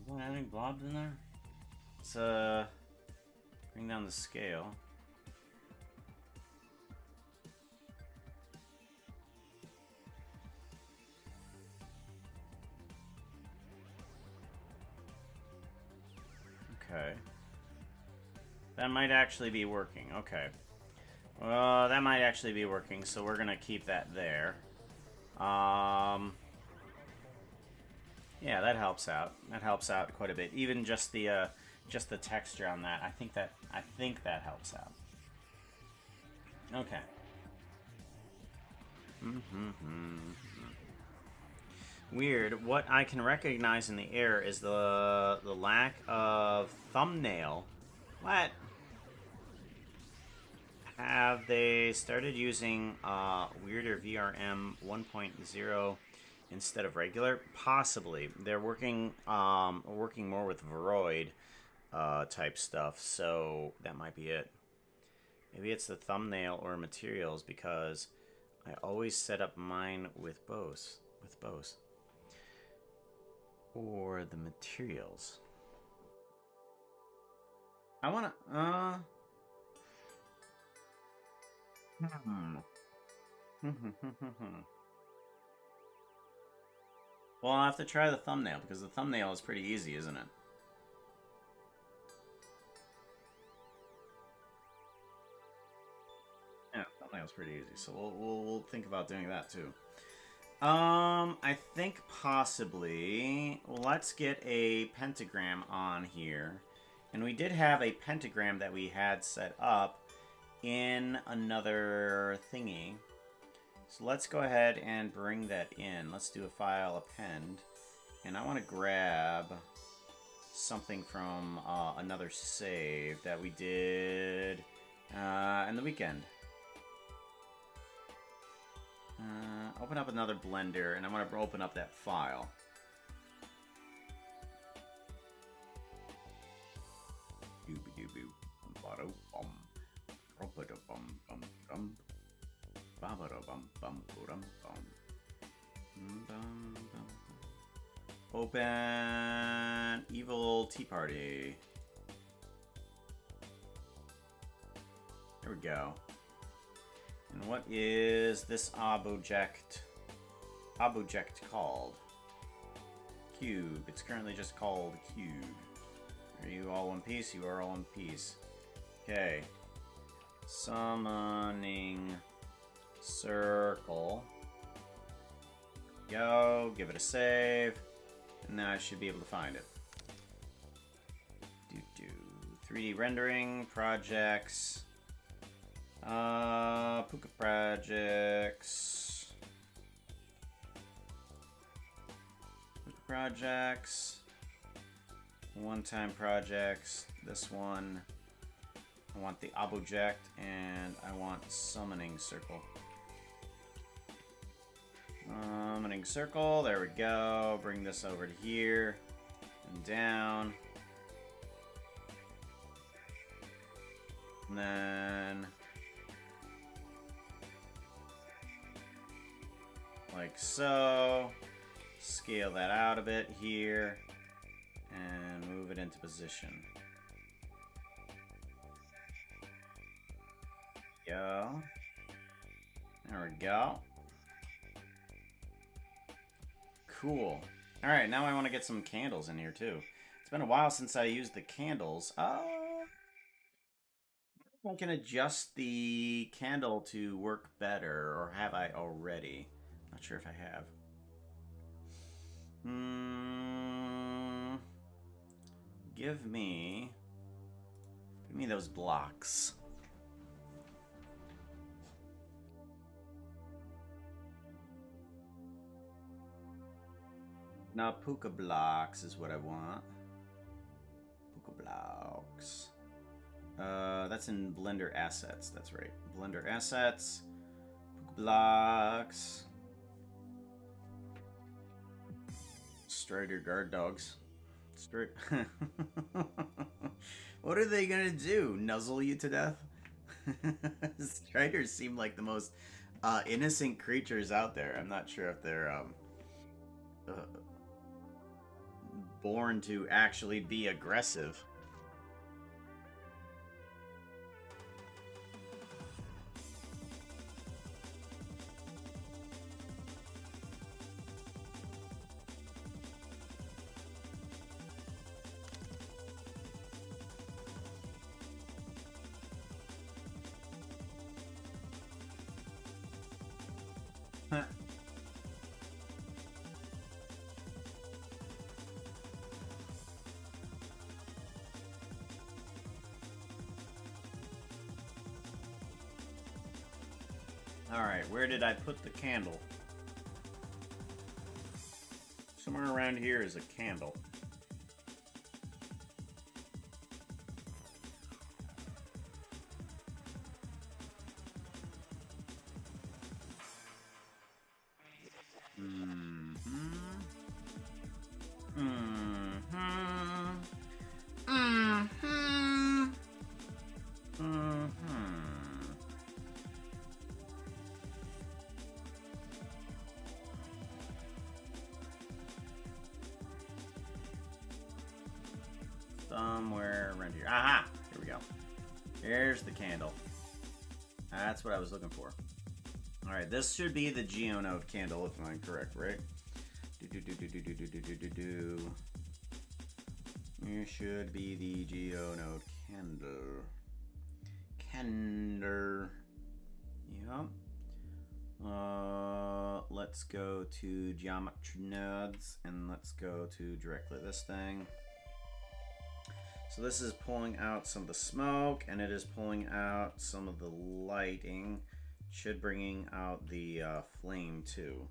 Is that adding blobs in there? Let's bring down the scale. Okay. That might actually be working. Okay. That might actually be working, so we're gonna keep that there. Yeah, that helps out. That helps out quite a bit. Even just the texture on that. I think that helps out. Okay. Weird. What I can recognize in the air is the lack of thumbnail. What? Have they started using weirder VRM 1.0 instead of regular? Possibly. They're working more with Vroid type stuff, so that might be it. Maybe it's the thumbnail or materials, because I always set up mine with Bose. Or the materials. I wanna Well, I'll have to try the thumbnail, because the thumbnail is pretty easy, isn't it? Yeah, thumbnail's pretty easy, so we'll think about doing that too. I think possibly let's get a pentagram on here. And we did have a pentagram that we had set up in another thingy. So let's go ahead and bring that in. Let's do a file append. And I want to grab something from another save that we did in the weekend. Open up another Blender, and I want to open up that file. Open Evil Tea Party. There we go. And what is this object called? Cube. It's currently just called Cube. Are you all one piece? You are all one piece. Okay. Summoning circle. Go. Give it a save. And now I should be able to find it. 3D rendering projects. Puka projects. projects, one-time projects. This one, I want the object, and I want summoning circle. Summoning circle, there we go. Bring this over to here and down. And then like so. Scale that out a bit here and move it into position. Go. There we go. Cool. Alright, now I want to get some candles in here too. It's been a while since I used the candles. I can adjust the candle to work better, or have I already? Not sure if I have. Give me those blocks. Now puka blocks is what I want. Puka blocks. That's in Blender Assets. That's right. Blender Assets. Puka blocks. Strider guard dogs. What are they gonna do? Nuzzle you to death? Striders seem like the most innocent creatures out there. I'm not sure if they're born to actually be aggressive. Alright, where did I put the candle? Somewhere around here is a candle. Somewhere around here. Aha! Here we go. Here's the candle. That's what I was looking for. Alright, this should be the Geonode candle, if I'm correct, right? It should be the Geonode candle. Yep. Let's go to Geometry Nodes, and let's go to directly this thing. So this is pulling out some of the smoke, and it is pulling out some of the lighting. Should bringing out the flame too.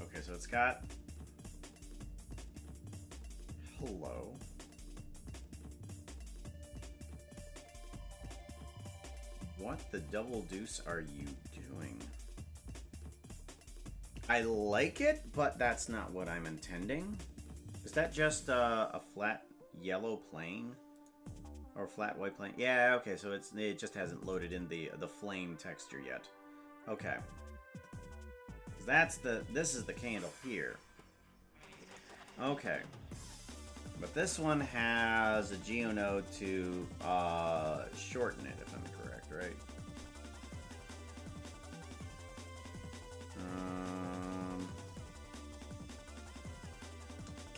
Okay, so it's got hello. What the double deuce are you doing? I like it, but that's not what I'm intending. Is that just a flat yellow plane? Or flat white plane? Yeah, okay, so it just hasn't loaded in the flame texture yet. Okay. This is the candle here. Okay. But this one has a Geonode to shorten it, if I'm correct, right?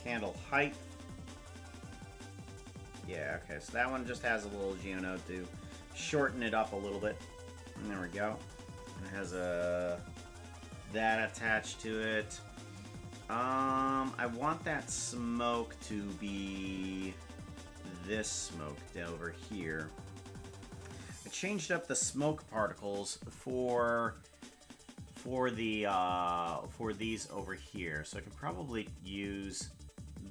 Candle height. Yeah, okay, so that one just has a little Geonode to shorten it up a little bit. And there we go. It has that attached to it. I want that smoke to be this smoke over here. I changed up the smoke particles for for these over here. So I can probably use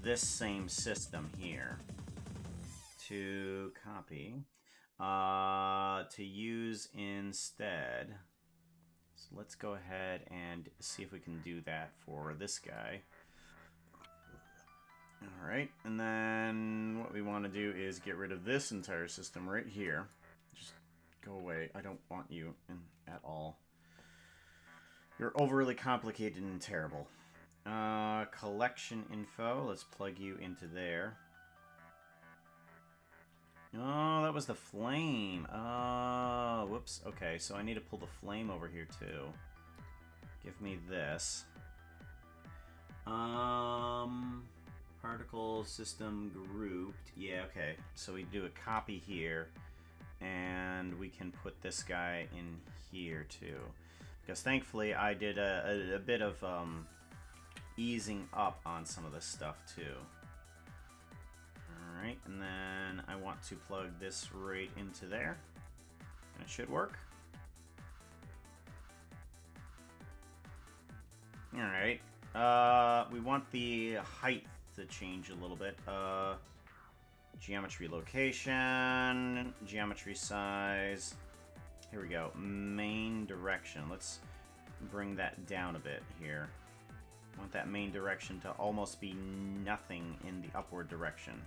this same system here to copy, to use instead. So let's go ahead and see if we can do that for this guy. Alright, and then what we want to do is get rid of this entire system right here. Just go away. I don't want you in at all. You're overly complicated and terrible. Collection info. Let's plug you into there. Oh, that was the flame. Oh, whoops. Okay, so I need to pull the flame over here too. Give me this. Particle system grouped. Yeah, okay. So we do a copy here, and we can put this guy in here too. Because thankfully I did a bit of easing up on some of this stuff too. Alright, and then I want to plug this right into there. And it should work. Alright. We want the height to change a little bit. Geometry location, geometry size. Here we go. Main direction. Let's bring that down a bit here. I want that main direction to almost be nothing in the upward direction.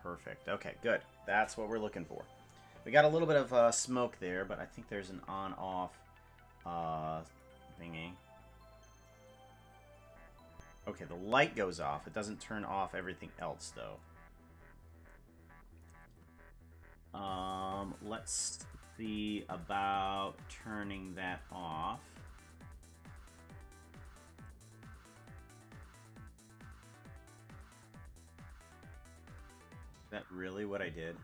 Perfect. Okay, good. That's what we're looking for. We got a little bit of smoke there, but I think there's an on-off thingy. Okay, the light goes off. It doesn't turn off everything else, though. Let's see about turning that off. Is that really what I did?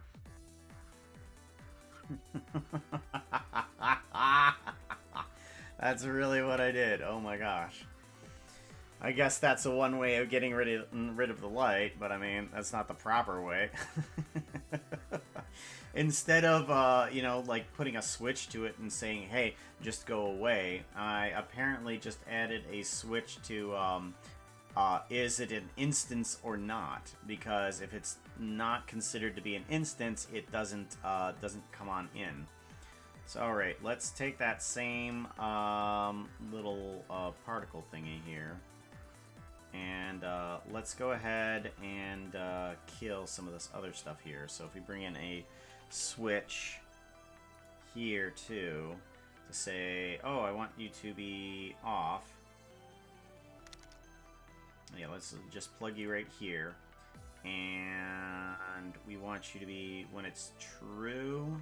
That's really what I did. Oh my gosh. I guess that's a one way of getting rid of the light, but I mean, that's not the proper way. Instead of, you know, like putting a switch to it and saying, hey, just go away, I apparently just added a switch to, is it an instance or not? Because if it's not considered to be an instance, it doesn't come on in. So, alright, let's take that same little particle thingy here. And let's go ahead and kill some of this other stuff here. So if we bring in a switch here too, to say, oh, I want you to be off. Yeah, let's just plug you right here. And we want you to be, when it's true,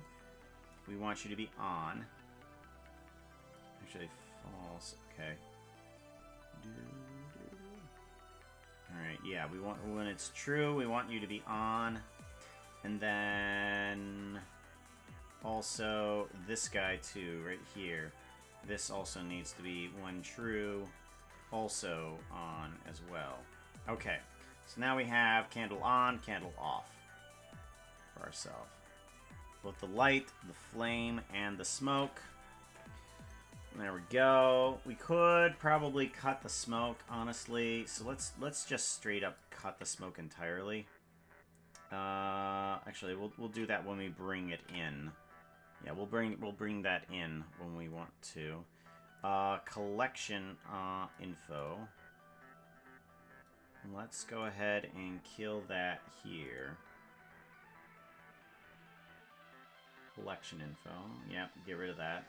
we want you to be on. Actually, false. Okay. Alright, yeah, we want, when it's true, we want you to be on. And then also this guy too, right here. This also needs to be, when true, also on as well. Okay, so now we have candle on, candle off for ourselves. Both the light, the flame, and the smoke. There we go. We could probably cut the smoke, honestly. So let's just straight up cut the smoke entirely. Actually, we'll do that when we bring it in. Yeah, we'll bring that in when we want to. Collection info. Let's go ahead and kill that here. Collection info. Yep, get rid of that.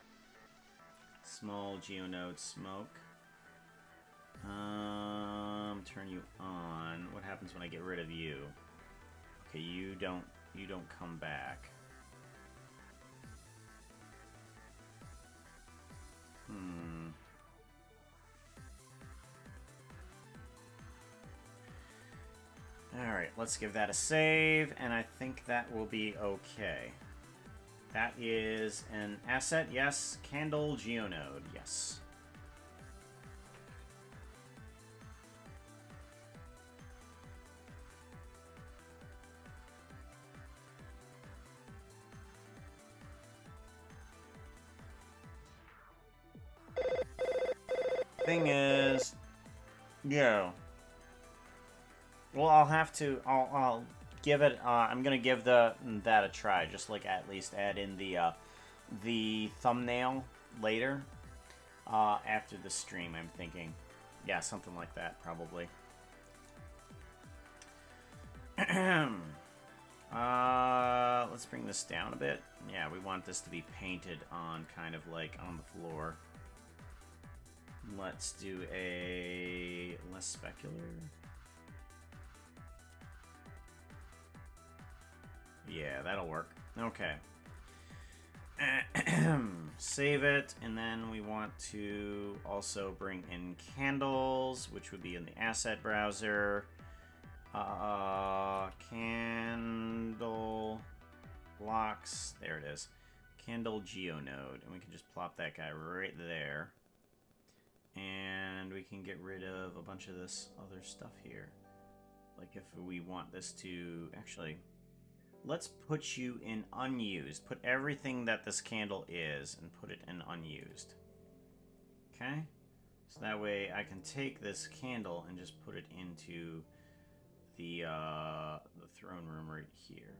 Small geonode smoke. Turn you on. What happens when I get rid of you? Okay, you don't come back. Alright, let's give that a save, and I think that will be okay. That is an asset, yes. Candle geonode, yes. thing is, yeah. Well, I'll have to. I'll give it. I'm gonna give that a try. Just like at least add in the thumbnail later. After the stream, I'm thinking. Yeah, something like that, probably. Let's bring this down a bit. Yeah, we want this to be painted on kind of like on the floor. Let's do a less specular. Yeah, that'll work. Okay. Save it, and then we want to also bring in candles, which would be in the asset browser. Candle blocks. There it is. Candle geonode, and we can just plop that guy right there. And we can get rid of a bunch of this other stuff here. Like if we want this to actually. Let's put you in unused. Put everything that this candle is and put it in unused. Okay? So that way I can take this candle and just put it into the throne room right here.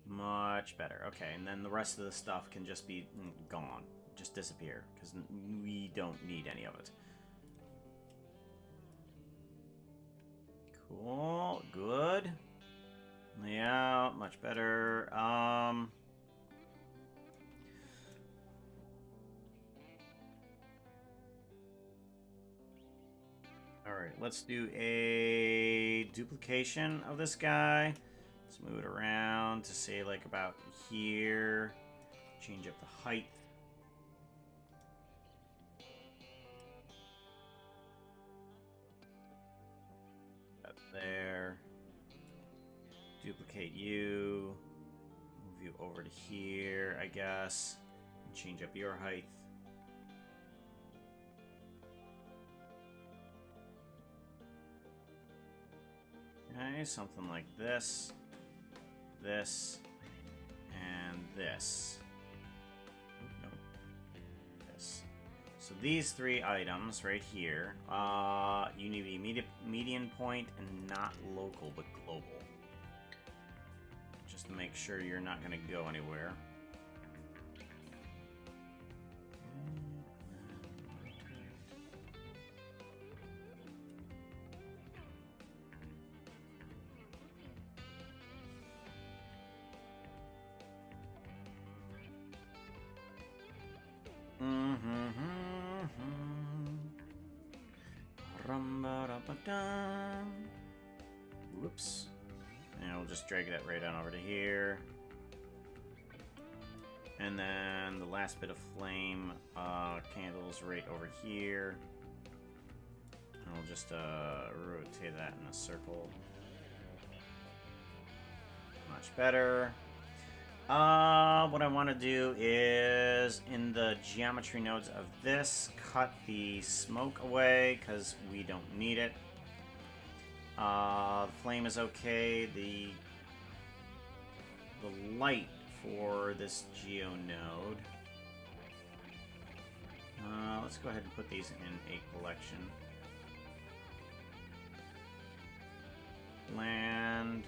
Much better. Okay, and then the rest of the stuff can just be gone. Just disappear, because we don't need any of it. Cool, good. Layout, much better. Alright, let's do a duplication of this guy. Let's move it around to say like about here. Change up the height. There. Duplicate you. Move you over to here, I guess. And change up your height. Okay, something like this. This. And this. No. This. So these three items right here, you need to be median point and not local but global. Just to make sure you're not going to go anywhere. Whoops. And we'll just drag that right on over to here. And then the last bit of flame candles right over here. And we'll just rotate that in a circle. Much better. What I want to do is, in the geometry nodes of this, cut the smoke away, because we don't need it. The flame is okay. The light for this geo node. Let's go ahead and put these in a collection. Land,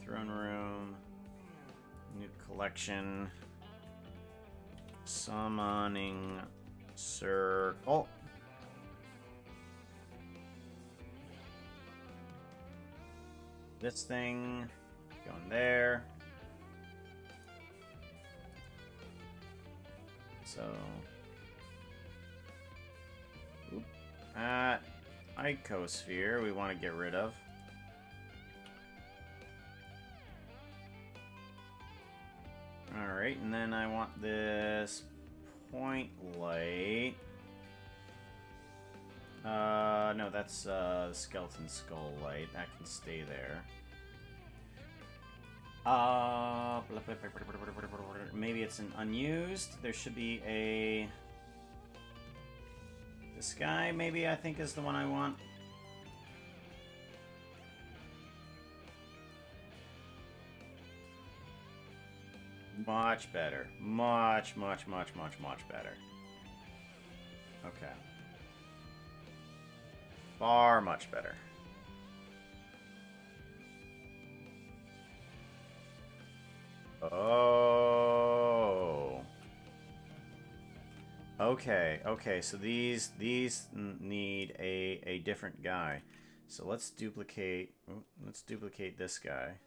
throne room, new collection, summoning circle. This thing going there. So, icosphere we want to get rid of. Alright, and then I want this point light. No, that's skeleton skull light. That can stay there. Maybe it's an unused. There should be a... This guy, maybe, I think is the one I want. Much better. Much better. Okay. Far much better. Oh. Okay, okay, so these need a different guy. So let's duplicate this guy.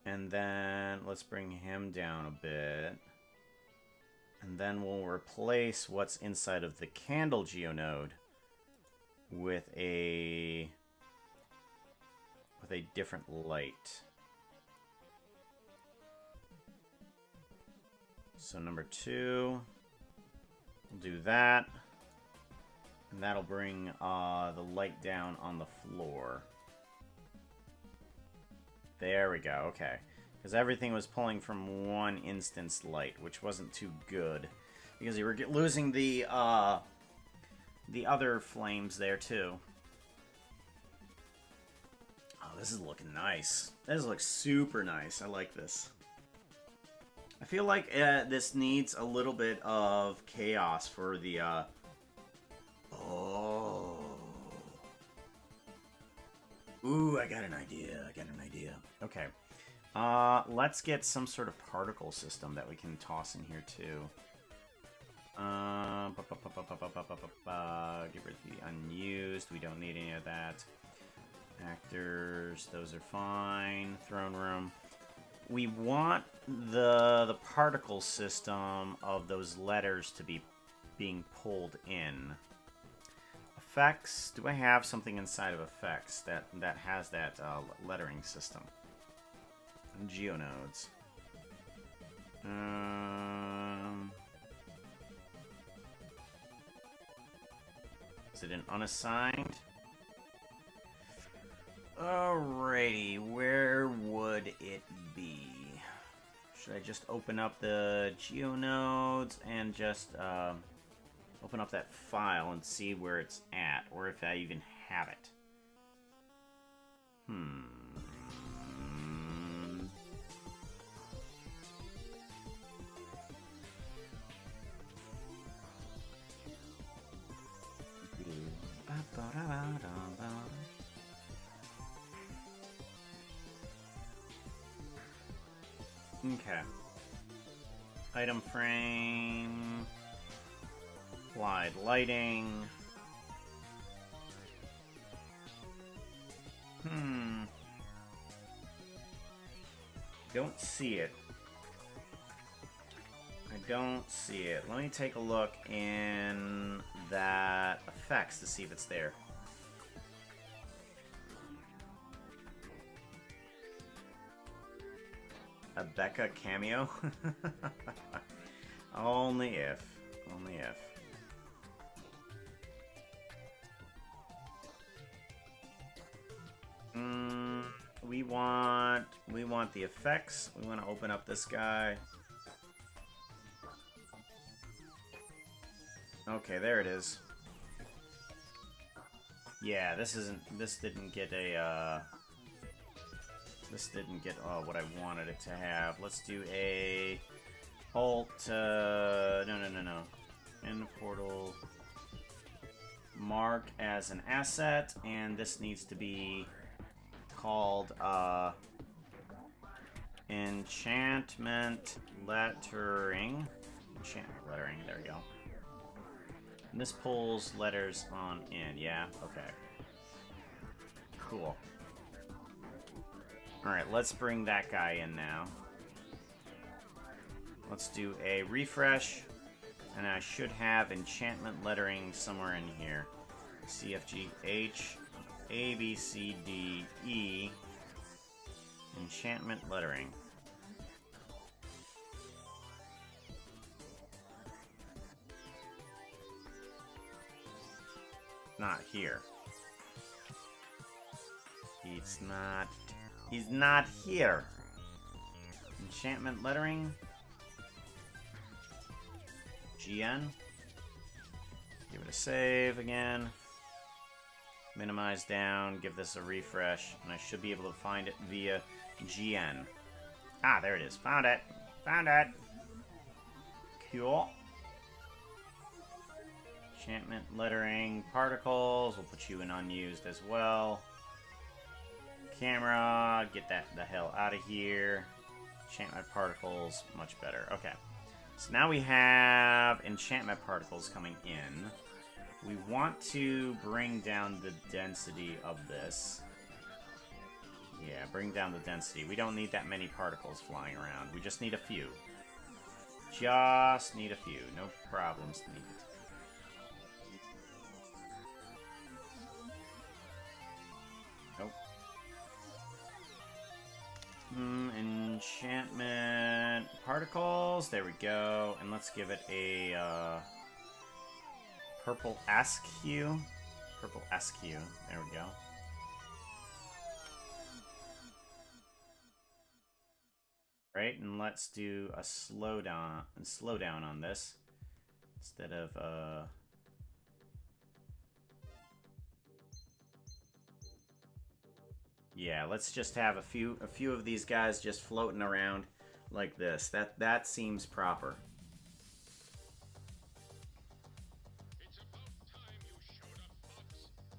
And then let's bring him down a bit. And then we'll replace what's inside of the candle geonode with a different light. So number 2, we'll do that. And that'll bring the light down on the floor. There we go, okay. Because everything was pulling from one instance light, which wasn't too good. Because you were losing the other flames there, too. Oh, this is looking nice. This looks super nice. I like this. I feel like this needs a little bit of chaos for the... Oh. Ooh, I got an idea. Okay. Let's get some sort of particle system that we can toss in here, too. Get rid of the unused. We don't need any of that. Actors, those are fine. Throne room. We want the particle system of those letters to be being pulled in. Effects. Do I have something inside of effects that has that lettering system? Geonodes. Is it an unassigned? Alrighty, where would it be? Should I just open up the geonodes and just open up that file and see where it's at, or if I even have it? Okay. Item frame. Applied lighting. Don't see it. I don't see it. Let me take a look in that effects to see if it's there. A Becca cameo? Only if. Only if. We want the effects. We want to open up this guy. Okay, there it is. Yeah, this didn't get what I wanted it to have. Let's do a alt, no. In the portal, mark as an asset, and this needs to be called, enchantment lettering. Enchantment lettering, there we go. And this pulls letters on in, yeah, okay. Cool. Alright, let's bring that guy in now. Let's do a refresh. And I should have enchantment lettering somewhere in here. CFG H A B C D E. Enchantment lettering. Not here. He's not here. Enchantment lettering. GN. Give it a save again. Minimize down. Give this a refresh. And I should be able to find it via GN. Ah, there it is. Found it. Found it. Cool. Enchantment, lettering, particles. We'll put you in unused as well. Camera, get that the hell out of here. Enchantment particles, much better. Okay. So now we have enchantment particles coming in. We want to bring down the density of this. Yeah, bring down the density. We don't need that many particles flying around. We just need a few. Just need a few. No problems needed. Nope. Enchantment particles. There we go. And let's give it a purple Askew. Purple Askew. There we go. Right, and let's do a slow down on this instead of yeah, let's just have a few of these guys just floating around like this. That seems proper. It's about time you showed up, Fox.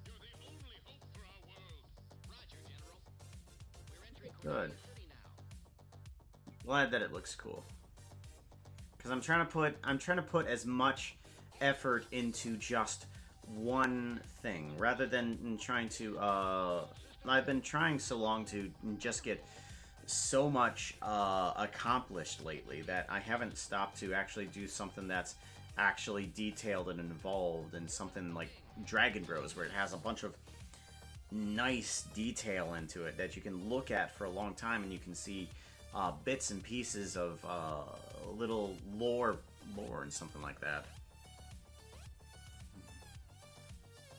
You're the only hope for our world. Roger, General. We're entering Good. City now. Glad that it looks cool. Because I'm trying to put as much effort into just one thing rather than trying to I've been trying so long to just get so much accomplished lately that I haven't stopped to actually do something that's actually detailed and involved, and something like Dragon Bros, where it has a bunch of nice detail into it that you can look at for a long time, and you can see bits and pieces of little lore and something like that.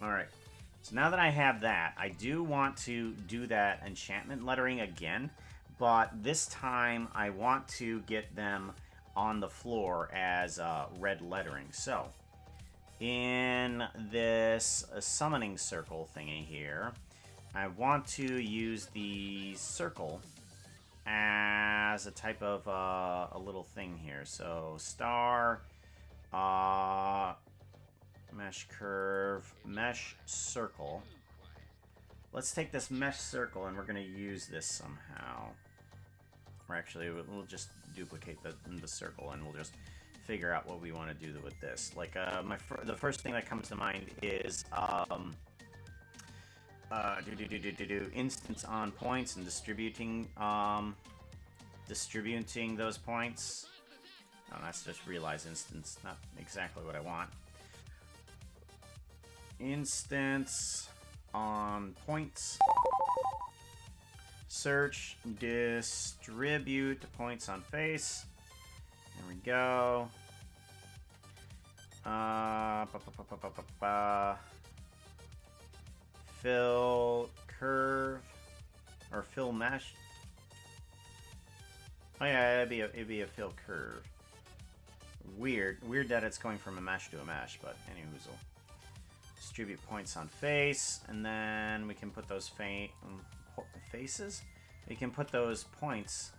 Alright, so now that I have that, I do want to do that enchantment lettering again, but this time I want to get them on the floor as red lettering. So, in this summoning circle thingy here, I want to use the circle as a type of a little thing here. So star, mesh curve, mesh circle. Let's take this mesh circle and we're going to use this somehow. Or actually, we'll just duplicate the circle and we'll just figure out what we want to do with this. Like the first thing that comes to mind is instance on points and distributing those points. Oh, that's just realize instance, not exactly what I want. Instance on points. Search, distribute points on face. There we go. Fill curve or fill mesh. Oh yeah, it'd be a fill curve. Weird that it's going from a mesh to a mesh, but anywhoozle. Distribute points on face, and then we can put those faces. We can put those points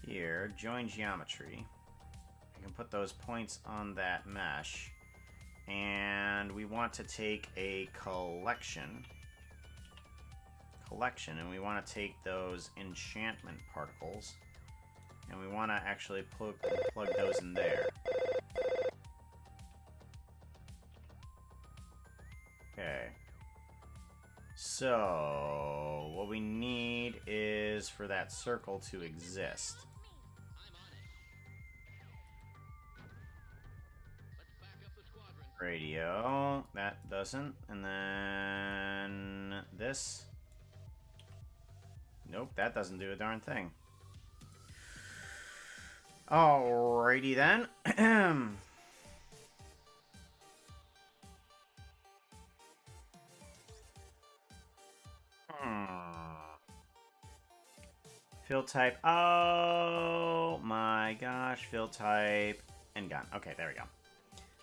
here. Join geometry. We can put those points on that mesh, and we want to take a collection, and we want to take those enchantment particles, and we want to actually plug those in there. Okay. So, what we need is for that circle to exist. Radio. That doesn't. And then this. Nope, that doesn't do a darn thing. Alrighty then. Fill type. Oh my gosh. Fill type. And gone. Okay, there we go.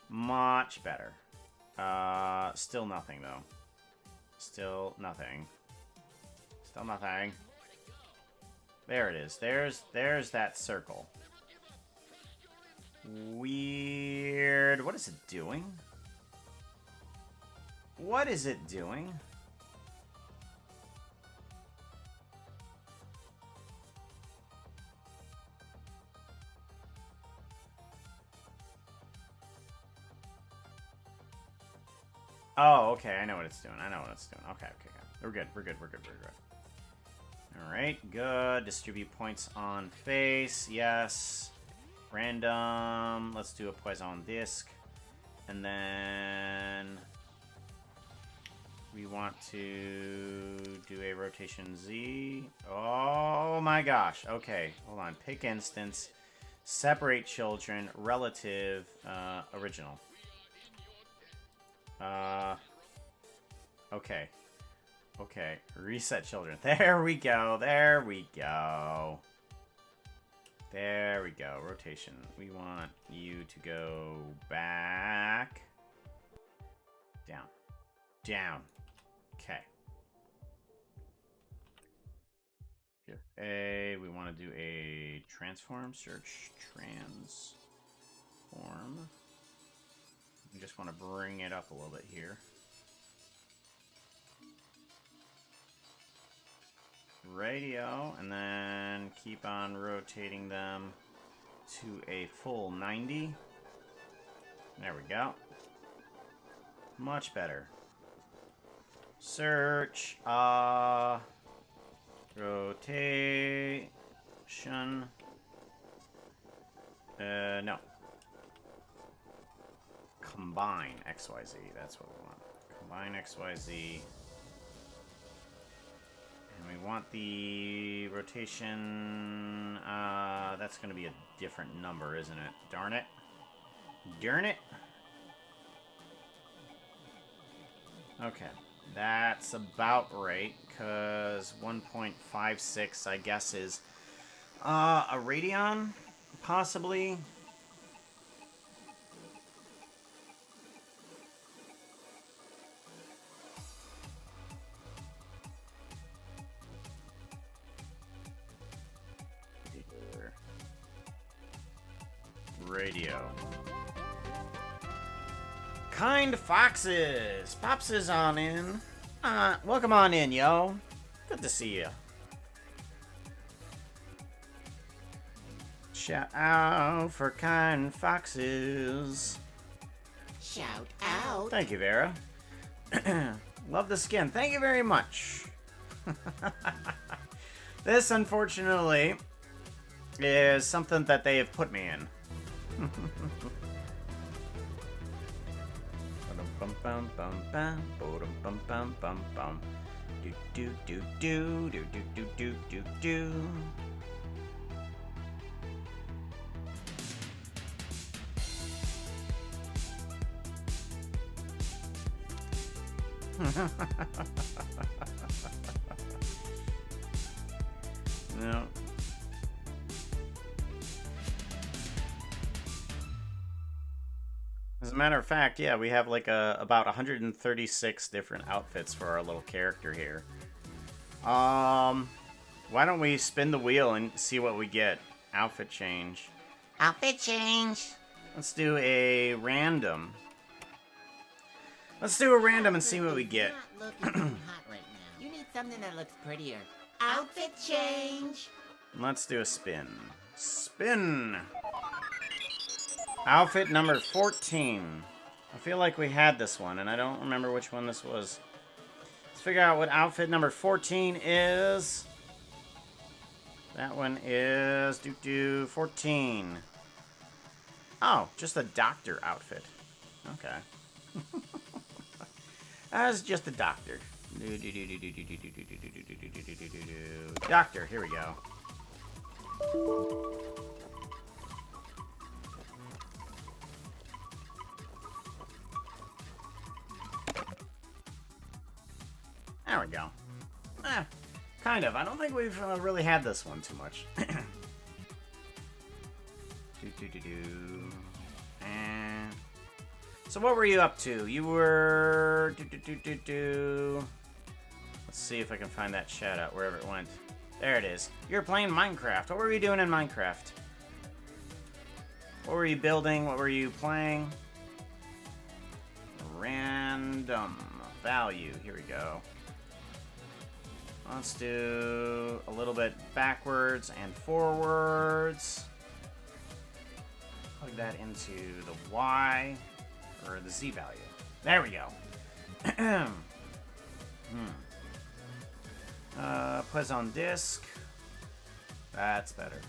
Much better. Still nothing, though. Still nothing. Still nothing. There it is. There's that circle. Weird. What is it doing? What is it doing? Oh, okay. I know what it's doing. I know what it's doing. Okay, okay, okay. We're good. We're good. We're good. We're good. All right, good. Distribute points on face. Yes. Random. Let's do a poison disc. And then we want to do a rotation Z. Oh my gosh. Okay, hold on. Pick instance. Separate children. Relative. Original. Okay. Okay. Reset children. There we go. There we go. There we go. Rotation. We want you to go back. Down. Down. Okay. We want to do a transform. Search transform. We just want to bring it up a little bit here. Radio, and then keep on rotating them to a full 90. There we go. Much better. Search, rotation. No. Combine XYZ, that's what we want. Combine XYZ. And we want the rotation, that's going to be a different number, isn't it? Darn it. Darn it. Okay, that's about right, because 1.56, I guess, is a Radeon, possibly. Radio. Kind Foxes! Pops is on in. Welcome on in, yo. Good to see you. Shout out for Kind Foxes. Shout out. Thank you, Vera. Love the skin. Thank you very much. This, unfortunately, is something that they have put me in. No. As a matter of fact, yeah, we have like about 136 different outfits for our little character here. Why don't we spin the wheel and see what we get? Outfit change. Outfit change. Let's do a random. Let's do a random and see what we get. Not looking too hot right now. You need something that looks prettier. Outfit change. Let's do a spin. Spin! Outfit number 14. I feel like we had this one, and I don't remember which one this was. Let's figure out what outfit number 14 is. That one is 14. Oh, just a doctor outfit. Okay. That's just a doctor. Doctor, here we go. There we go. Kind of. I don't think we've really had this one too much. And so what were you up to? You were... Let's see if I can find that shout out wherever it went. There it is. You're playing Minecraft. What were you doing in Minecraft? What were you building? What were you playing? Random value. Here we go. Let's do a little bit backwards and forwards. Plug that into the Y, or the Z value. There we go. Put on disk. That's better.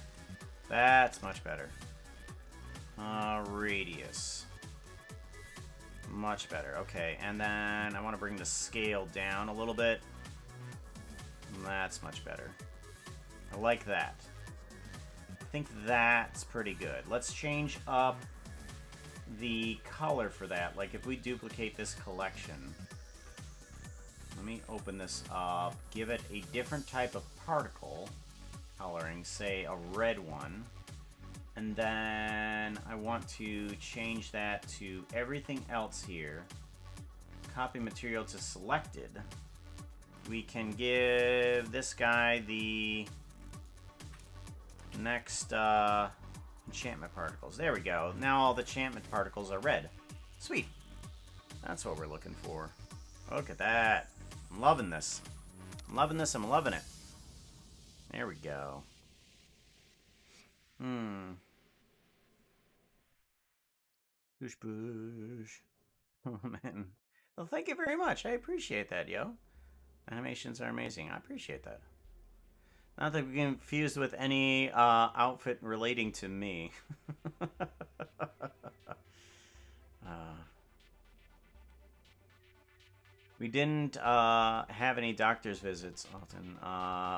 That's much better. Radius. Much better. Okay, and then I want to bring the scale down a little bit. That's much better. I like that. I think that's pretty good. Let's change up the color for that. Like if we duplicate this collection, let me open this up, give it a different type of particle coloring, say a red one, and then I want to change that to everything else here. Copy material to selected. We can give this guy the next enchantment particles. There we go. Now all the enchantment particles are red. Sweet. That's what we're looking for. Look at that. I'm loving this. I'm loving this. I'm loving it. There we go. Push push. Oh man. Well, thank you very much. I appreciate that, yo. Animations are amazing. I appreciate that. Not to be confused with any outfit relating to me. We didn't have any doctor's visits often,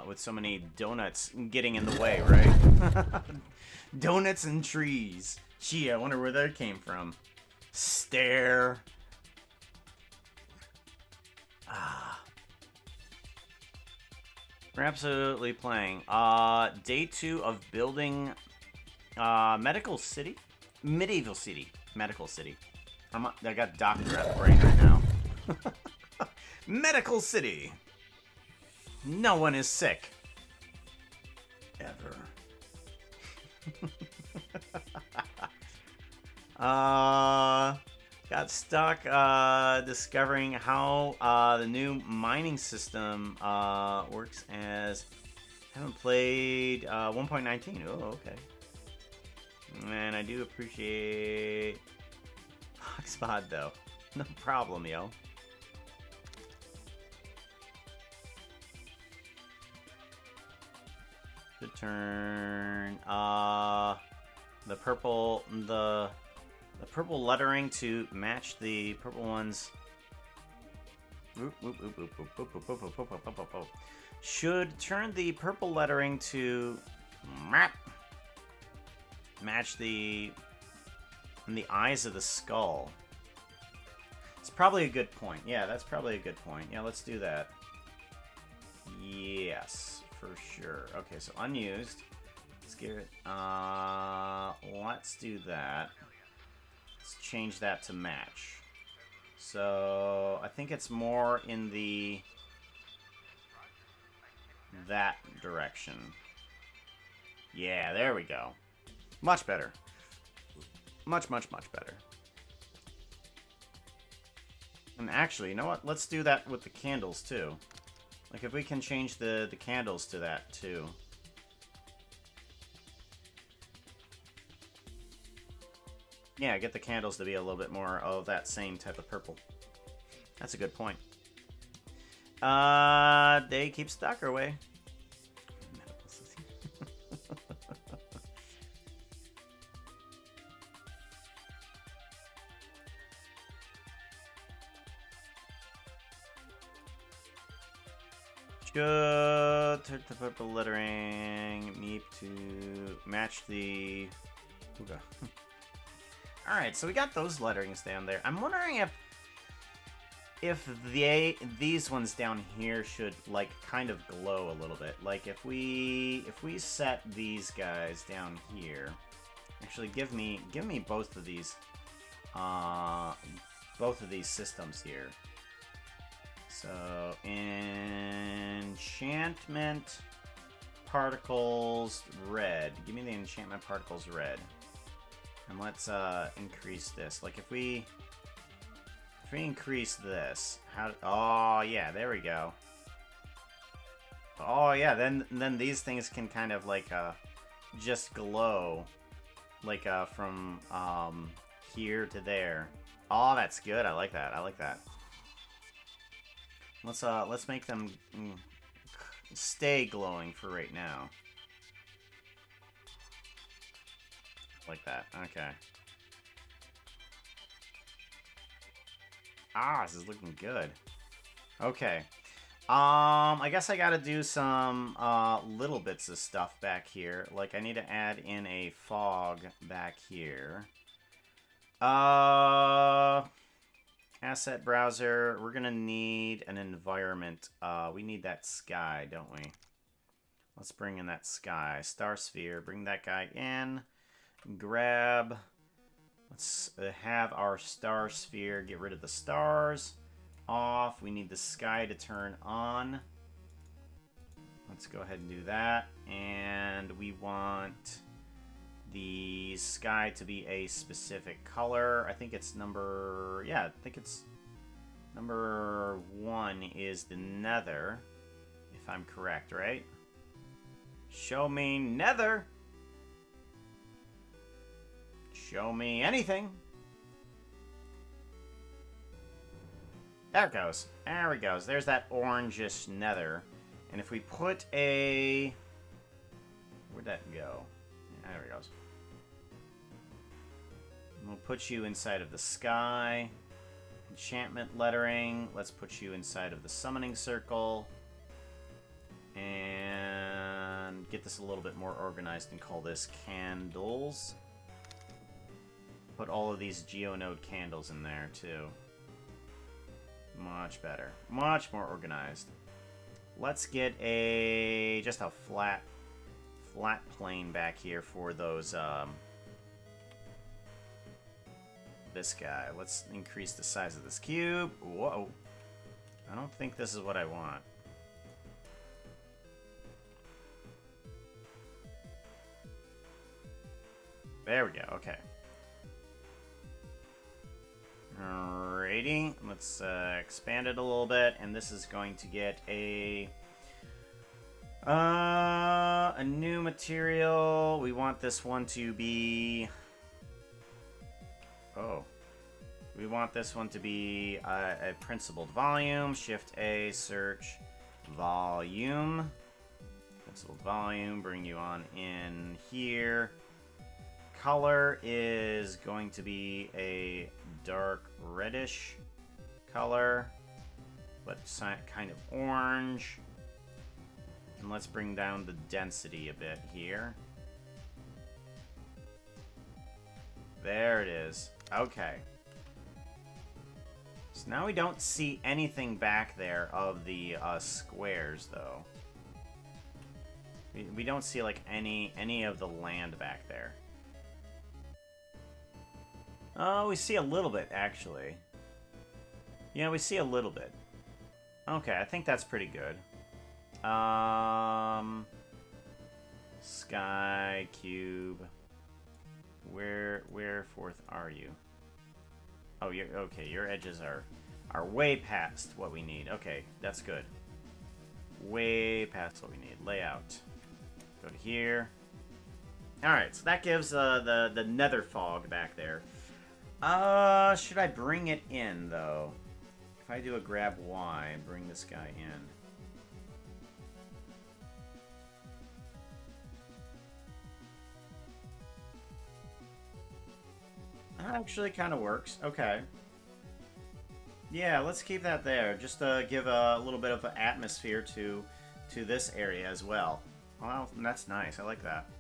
with so many donuts getting in the way, right? Donuts and trees. Gee, I wonder where that came from. Stare. We're absolutely playing. Day 2 of building Medical City? Medieval City. Medical City. I got doctor at the brain right now. Medical City. No one is sick. Ever. Got stuck discovering how the new mining system works, as haven't played 1.19. Oh, okay. And I do appreciate Foxpod though. No problem, yo. Good turn. The purple lettering to match the purple ones. Should turn the purple lettering to match the eyes of the skull. It's probably a good point. Yeah, that's probably a good point. Yeah, let's do that. Yes, for sure. Okay, so unused. Let's give it. Let's do that. Let's change that to match. So I think it's more in that direction. Yeah, there we go. Much better. Much better. And actually, you know what? Let's do that with the candles too. Like if we can change the candles to that too. Yeah, get the candles to be a little bit more of that same type of purple. That's a good point. They keep Stalker away. Should turn the purple lettering meep to match the Ooga. Alright, so we got those letterings down there. I'm wondering if these ones down here should like kind of glow a little bit. Like if we set these guys down here. Actually give me both of these systems here. So enchantment particles red. Give me the enchantment particles red. And let's increase this. Like if we increase this, how? Oh yeah, there we go. Oh yeah, then these things can kind of like just glow, like from here to there. Oh, that's good. I like that. I like that. Let's make them stay glowing for right now. Like that. Okay. Ah, this is looking good. Okay. I guess I gotta do some little bits of stuff back here. Like I need to add in a fog back here. Asset browser. We're gonna need an environment. We need that sky, don't we? Let's bring in that sky. Star sphere. Bring that guy in. Grab. Let's have our star sphere. Get rid of the stars. Off. We need the sky to turn on. Let's go ahead and do that. And we want the sky to be a specific color. I think it's number... Yeah, I think it's number 1 is the nether, if I'm correct, right? Show me nether! Show me anything! There it goes. There it goes. There's that orangish nether. And if we put a... Where'd that go? There it goes. We'll put you inside of the sky. Enchantment lettering. Let's put you inside of the summoning circle. And get this a little bit more organized and call this candles. Put all of these Geonode candles in there too. Much better. Much more organized. Let's get just a flat plane back here for those this guy. Let's increase the size of this cube. Whoa. I don't think this is what I want. There we go. Okay. Alrighty, let's expand it a little bit, and this is going to get a new material. We want this one to be... Oh. We want this one to be a principled volume. Shift A, search volume. Principled volume, bring you on in here. Color is going to be a dark reddish color, but kind of orange. And let's bring down the density a bit here. There it is. Okay. So now we don't see anything back there of the squares, though. We don't see like any of the land back there. Oh, we see a little bit, actually. Yeah, we see a little bit. Okay, I think that's pretty good. Sky, cube. Where forth are you? Oh, you're okay. Your edges are way past what we need. Okay, that's good. Way past what we need. Layout. Go to here. All right, so that gives the nether fog back there. Should I bring it in, though? If I do a grab Y and bring this guy in. That actually kind of works. Okay. Yeah, let's keep that there. Just to give a little bit of an atmosphere to this area as well. Well, that's nice. I like that.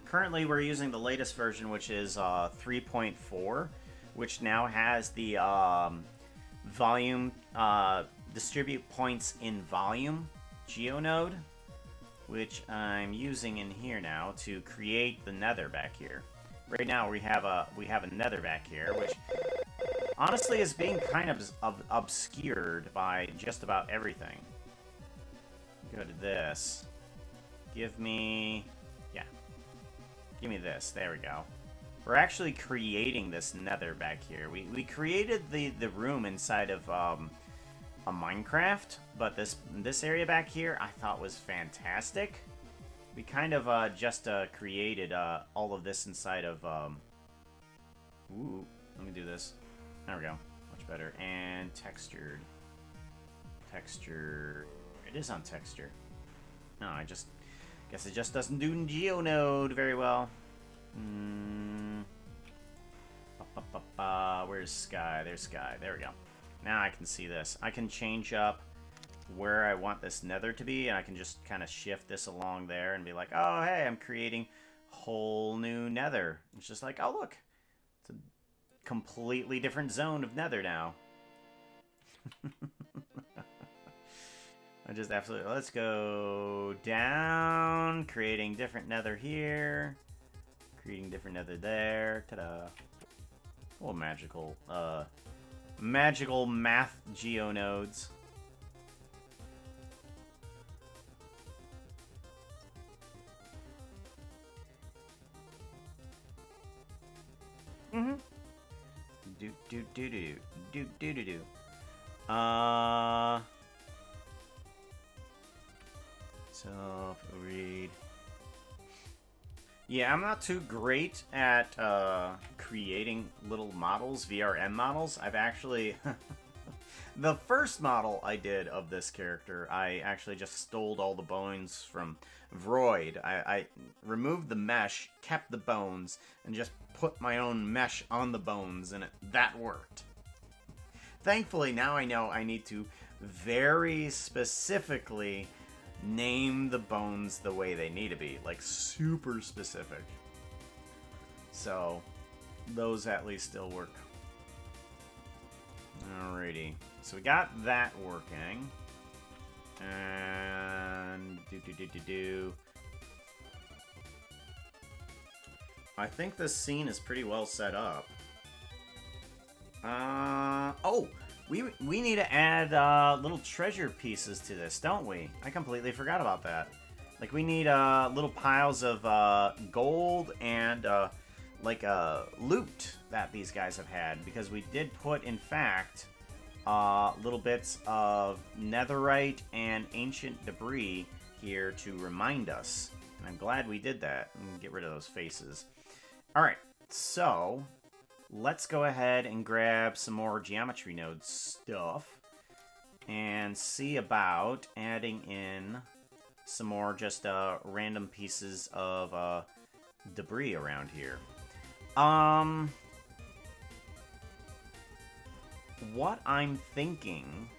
Currently we're using the latest version, which is 3.4, which now has the volume distribute points in volume Geonode, which I'm using in here now to create the nether back here. Right now we have a nether back here, which honestly is being kind of obscured by just about everything. Go to this. Give me this. There we go. We're actually creating this nether back here. We created the room inside of a Minecraft, but this area back here I thought was fantastic. We kind of just created all of this inside of ooh, let me do this. There we go. Much better. And textured. Texture. It is on texture. No, I guess it just doesn't do GeoNode very well. Where's Sky? There's Sky. There we go. Now I can see this. I can change up where I want this nether to be, and I can just kind of shift this along there and be like, oh, hey, I'm creating a whole new nether. It's just like, oh, look. It's a completely different zone of nether now. I just absolutely... Let's go down. Creating different nether here. Creating different nether there. Ta-da. Oh, magical math geonodes. Mm-hmm. Do. So, read. Yeah, I'm not too great at creating little models, VRM models. I've actually... The first model I did of this character, I actually just stole all the bones from Vroid. I removed the mesh, kept the bones, and just put my own mesh on the bones, and that worked. Thankfully, now I know I need to very specifically name the bones the way they need to be, like super specific. So, those at least still work. Alrighty. So we got that working. And I think this scene is pretty well set up. Oh! We need to add little treasure pieces to this, don't we? I completely forgot about that. Like, we need little piles of gold and like loot that these guys have had, because we did put, in fact, little bits of netherite and ancient debris here to remind us. And I'm glad we did that. And get rid of those faces. Alright, so let's go ahead and grab some more geometry node stuff and see about adding in some more just random pieces of debris around here. What I'm thinking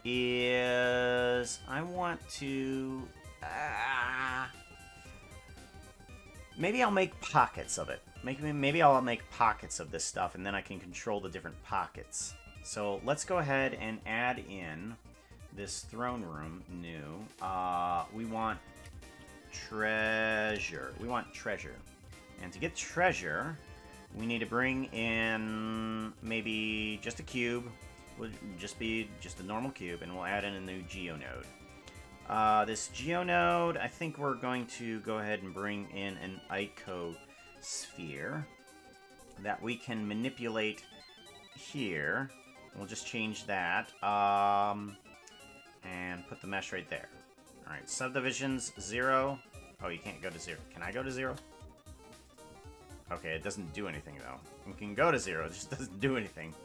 is I want to... maybe I'll make pockets of it. Maybe I'll make pockets of this stuff, and then I can control the different pockets. So let's go ahead and add in this throne room new. We want treasure. We want treasure. And to get treasure, we need to bring in maybe just a cube. Will just be just a normal cube, and we'll add in a new geonode. This geonode, I think we're going to go ahead and bring in an icosphere that we can manipulate here. We'll just change that, and put the mesh right there. Alright, subdivisions, 0. Oh, you can't go to 0. Can I go to 0? Okay, it doesn't do anything, though. We can go to 0, it just doesn't do anything.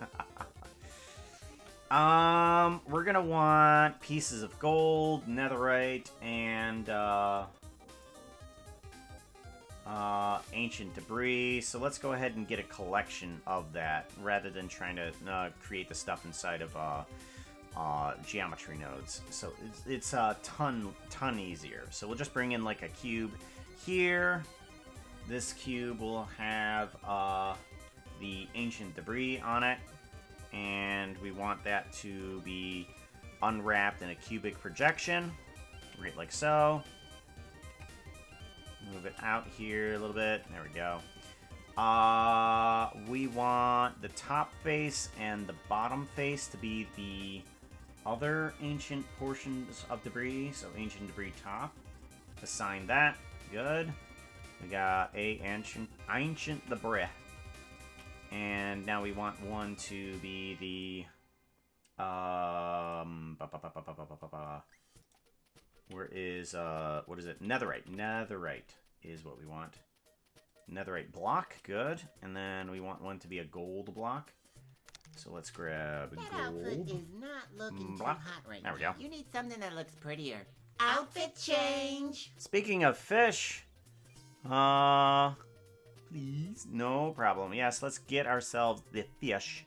We're gonna want pieces of gold, netherite, and, ancient debris. So let's go ahead and get a collection of that, rather than trying to, create the stuff inside of, geometry nodes. So it's a ton easier. So we'll just bring in, like, a cube here. This cube will have, the ancient debris on it. And we want that to be unwrapped in a cubic projection, right like so. Move it out here a little bit. There we go. We want the top face and the bottom face to be the other ancient portions of debris. So ancient debris top. Assign that. Good. We got a ancient debris. And now we want one to be the where is what is it? Netherite. Netherite is what we want. Netherite block, good. And then we want one to be a gold block. So let's grab That gold. outfit is not looking too Block. hot right There we now. go. You need something that looks prettier. Outfit change. Speaking of fish, please, no problem. Yes, let's get ourselves the fish.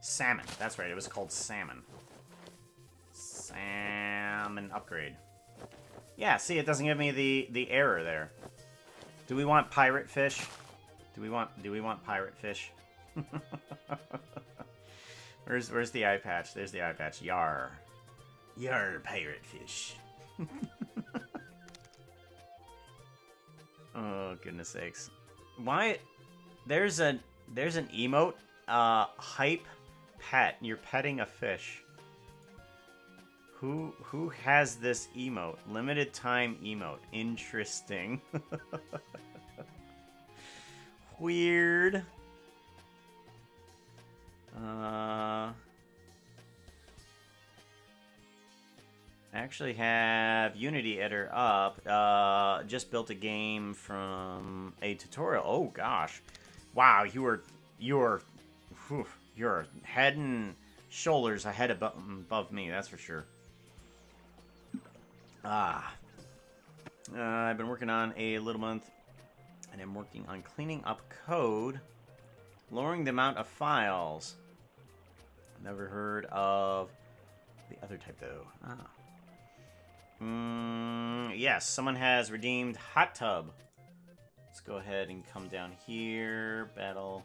Salmon. That's right. It was called salmon. Salmon upgrade. Yeah. See, it doesn't give me the error there. Do we want pirate fish? Do we want pirate fish? Where's the eye patch? There's the eye patch. Yar. Yar, pirate fish. Oh, goodness sakes. Why? There's an emote. Hype pet. You're petting a fish. Who has this emote? Limited time emote. Interesting. Weird. I actually have Unity Editor up. Just built a game from a tutorial. Oh gosh, wow! You're head and shoulders ahead above me. That's for sure. I've been working on a little month, and I'm working on cleaning up code, lowering the amount of files. Never heard of the other type though. Yes, someone has redeemed Hot Tub. Let's go ahead and come down here. Battle.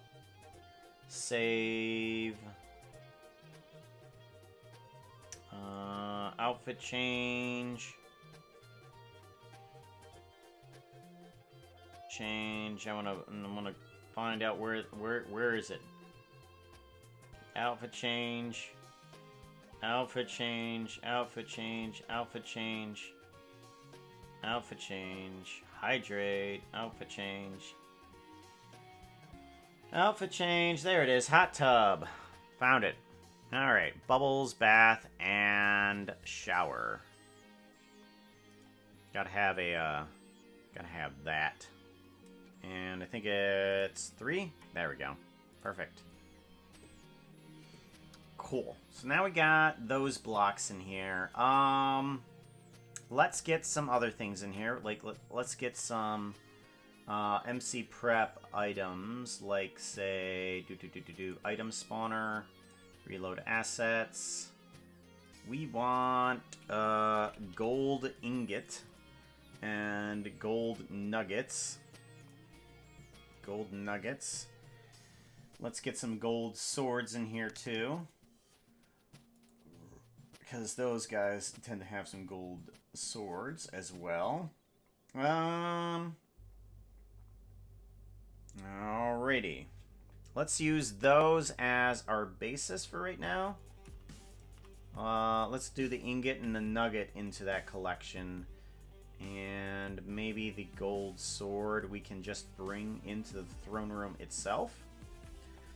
Save. Outfit change. I wanna find out where is it? Outfit change. Outfit change, outfit change, outfit change, outfit change, hydrate, outfit change, outfit change, there it is, hot tub, found it. Alright, bubbles, bath, and shower. Gotta have that. And I think it's 3, there we go, perfect. Cool. So now we got those blocks in here. Let's get some other things in here. Like, let's get some MC prep items, like say item spawner, reload assets. We want gold ingot and gold nuggets. Gold nuggets. Let's get some gold swords in here too, because those guys tend to have some gold swords as well. Alrighty. Let's use those as our basis for right now. Let's do the ingot and the nugget into that collection. And maybe the gold sword we can just bring into the throne room itself.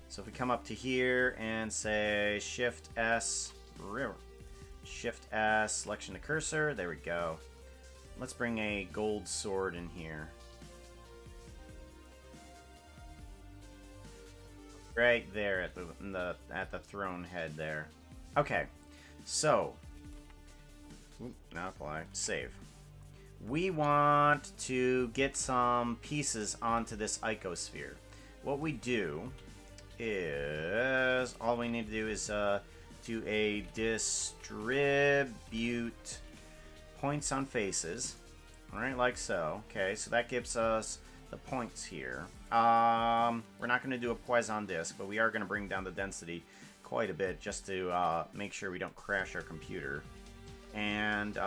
So if we come up to here and say Shift S, selection to cursor, there we go. Let's bring a gold sword in here. Right there at the throne head there. Okay, so now apply, save. We want to get some pieces onto this icosphere. What we do is all we need to do is do a distribute points on faces. Alright, like so. Okay, so that gives us the points here. We're not going to do a Poisson disc, but we are going to bring down the density quite a bit just to make sure we don't crash our computer. and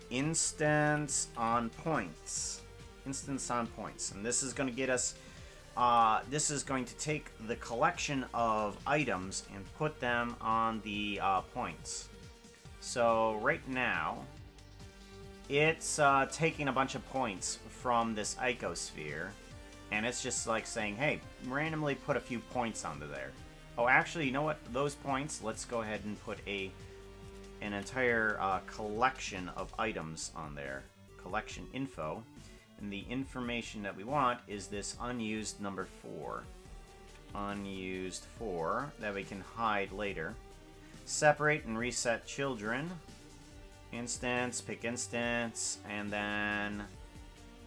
instance on points. Instance on points. And this is going to get us, this is going to take the collection of items and put them on the points. So right now, it's taking a bunch of points from this icosphere, and it's just like saying, hey, randomly put a few points onto there. Oh, actually, you know what? Those points, let's go ahead and put an entire collection of items on there. Collection info. And the information that we want is this unused number 4. Unused 4 that we can hide later. Separate and reset children. Instance, pick instance, and then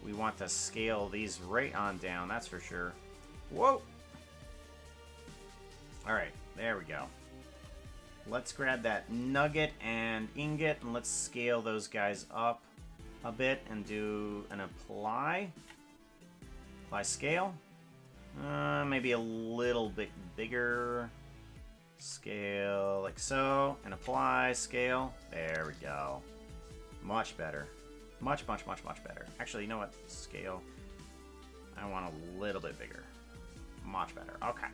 we want to scale these right on down, that's for sure. Whoa! Alright, there we go. Let's grab that nugget and ingot, and let's scale those guys up a bit and do an apply. Apply scale. Maybe a little bit bigger. Scale like so, and apply scale. There we go. Much better. Much better. Actually, you know what? Scale. I want a little bit bigger. Much better. Okay.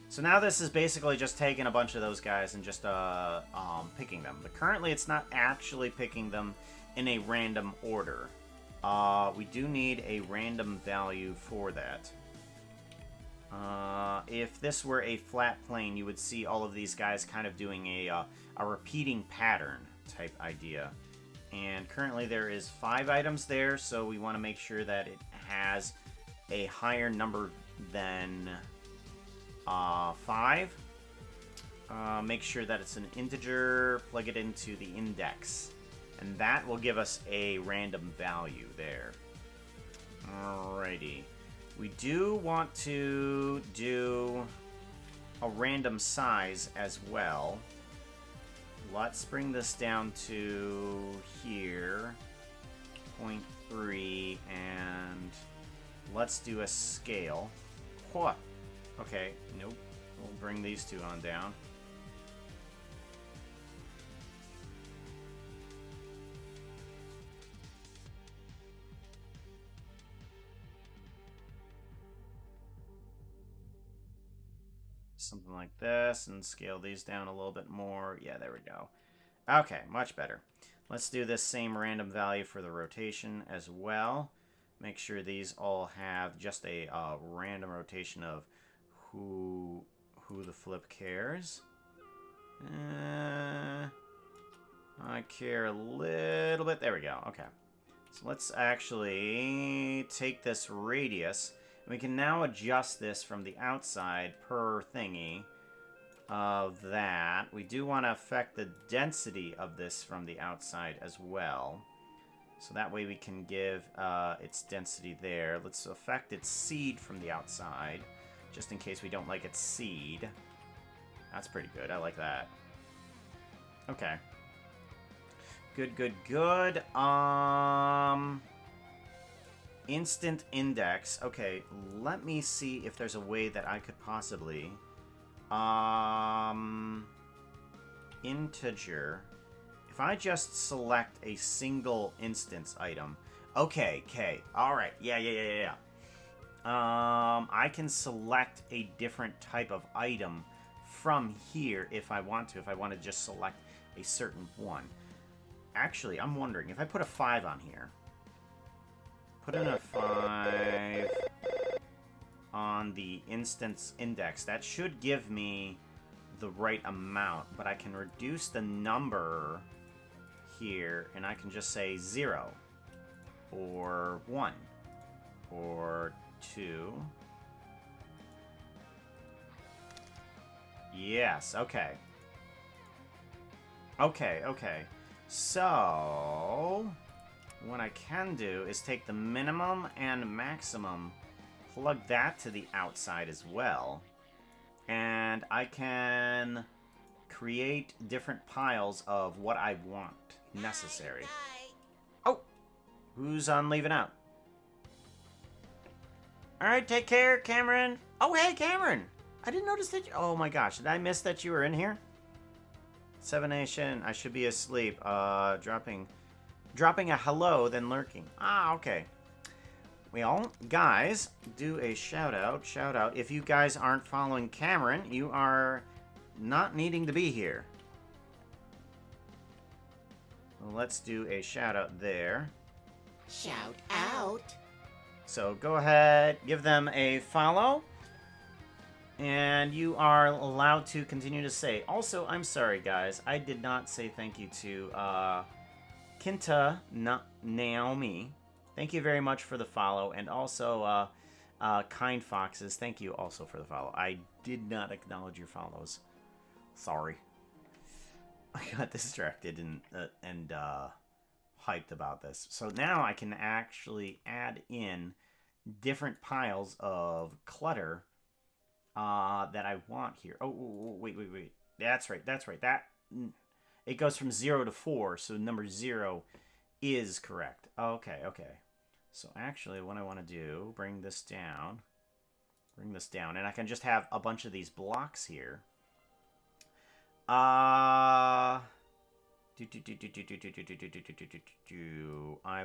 So now this is basically just taking a bunch of those guys and just picking them. But currently it's not actually picking them in a random order. We do need a random value for that. If this were a flat plane, you would see all of these guys kind of doing a repeating pattern type idea. And currently there is 5 items there, so we want to make sure that it has a higher number than 5. Make sure that it's an integer, plug it into the index, and that will give us a random value there. Alrighty. We do want to do a random size as well. Let's bring this down to here, 0.3, and let's do a scale. What? Okay, nope. We'll bring these two on down. Something like this, and scale these down a little bit more. Yeah, there we go. Okay, much better. Let's do this same random value for the rotation as well. Make sure these all have just a random rotation of who the flip cares. I care a little bit. There we go. Okay. So let's actually take this radius. We can now adjust this from the outside per thingy of that. We do want to affect the density of this from the outside as well. So that way we can give its density there. Let's affect its seed from the outside, just in case we don't like its seed. That's pretty good. I like that. Okay. Good. Instant index. Okay, let me see if there's a way that I could possibly integer. If I just select a single instance item. Okay, alright, yeah. I can select a different type of item from here if I want to. If I want to just select a certain one. Actually, I'm wondering if I put a 5 on here. Put in a 5 on the instance index. That should give me the right amount, but I can reduce the number here, and I can just say 0, or 1, or 2. Yes, okay. Okay. So what I can do is take the minimum and maximum, plug that to the outside as well, and I can create different piles of what I want necessary. Oh, who's on leaving out? Alright, take care, Cameron. Oh, hey, Cameron. I didn't notice that you... Oh my gosh, did I miss that you were in here? Seven Nation, I should be asleep. Dropping a hello, then lurking. Ah, okay. Well, guys, do a shout out. Shout out. If you guys aren't following Cameron, you are not needing to be here. Well, let's do a shout out there. Shout out. So go ahead, give them a follow. And you are allowed to continue to say. Also, I'm sorry, guys. I did not say thank you to Kinta Naomi. Thank you very much for the follow. And also, Kind Foxes, thank you also for the follow. I did not acknowledge your follows. Sorry. I got distracted and hyped about this. So now I can actually add in different piles of clutter that I want here. Oh, wait. That's right. That it goes from 0 to 4, so number 0 is correct. Okay. So actually, what I want to do, bring this down, and I can just have a bunch of these blocks here. I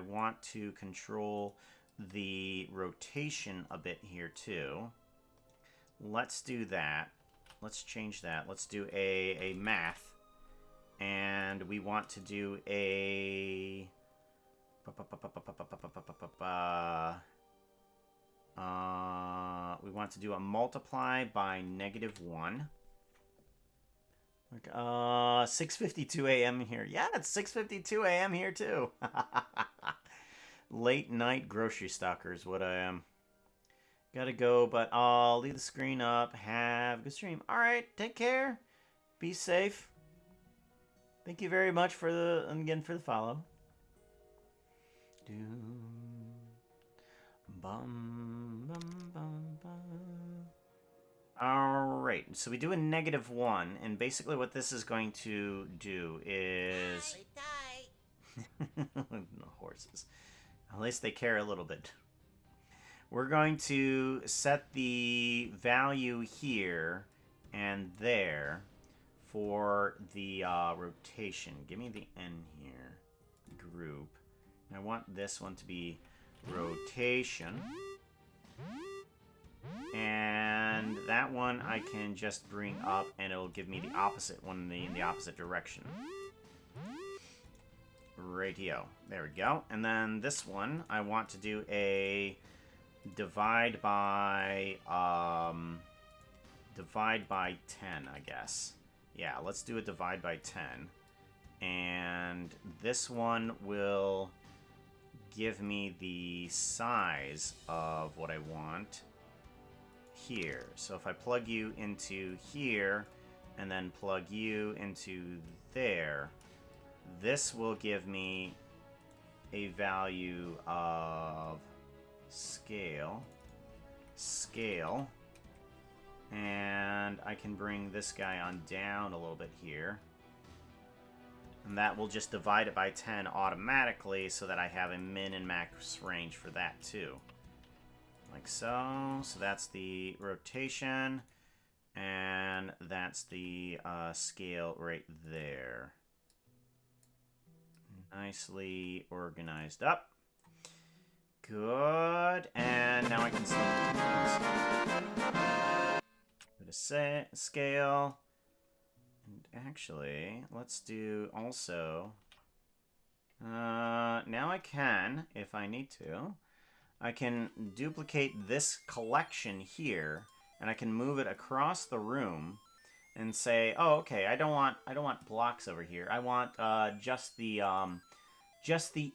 want to control the rotation a bit here too. Let's do that. Let's change that. Let's do a math. And we want to do a... we want to do a multiply by -1. 6:52 a.m. here. Yeah, it's 6:52 a.m. here too. Late night grocery stalkers, what I am. Gotta go, but I'll leave the screen up. Have a good stream. All right, take care. Be safe. Thank you very much for the follow. Alright, so we do a -1, and basically what this is going to do is... The horses. At least they care a little bit. We're going to set the value here and there for the rotation. Give me the N here. Group. I want this one to be rotation. And that one I can just bring up and it'll give me the opposite one in the opposite direction. Ratio. There we go. And then this one I want to do a divide by 10, I guess. Yeah, let's do a divide by 10. And this one will give me the size of what I want here. So if I plug you into here and then plug you into there, this will give me a value of scale, and I can bring this guy on down a little bit here. And that will just divide it by 10 automatically so that I have a min and max range for that too. Like so. So that's the rotation. And that's the scale right there. Nicely organized up. Good. And now I can select things. Put a scale. And actually, let's do also... now I can, if I need to, I can duplicate this collection here, and I can move it across the room and say, oh, okay, I don't want blocks over here. I want just the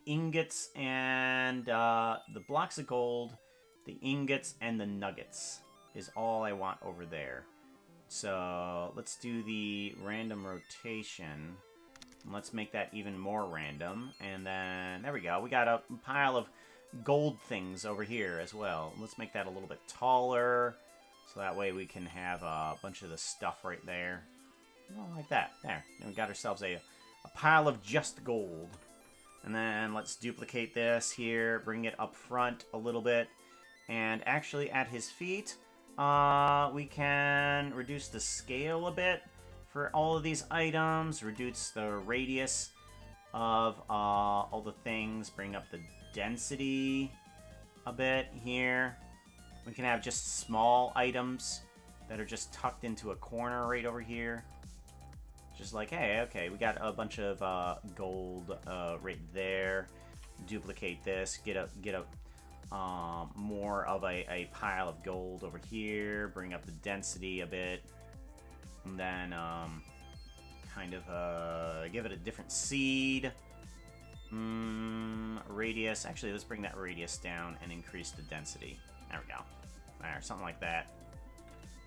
ingots and the blocks of gold, the ingots and the nuggets is all I want over there. So let's do the random rotation. Let's make that even more random. And then, there we go. We got a pile of gold things over here as well. Let's make that a little bit taller. So that way we can have a bunch of the stuff right there. Oh, like that. There. And we got ourselves a pile of just gold. And then let's duplicate this here. Bring it up front a little bit. And actually at his feet... we can reduce the scale a bit for all of these items. Reduce the radius of all the things. Bring up the density a bit here. We can have just small items that are just tucked into a corner right over here. Just like, hey, okay, we got a bunch of gold right there. Duplicate this. Get a more of a pile of gold over here. Bring up the density a bit. And then kind of give it a different seed. Radius. Actually, let's bring that radius down and increase the density. There we go. Alright, something like that.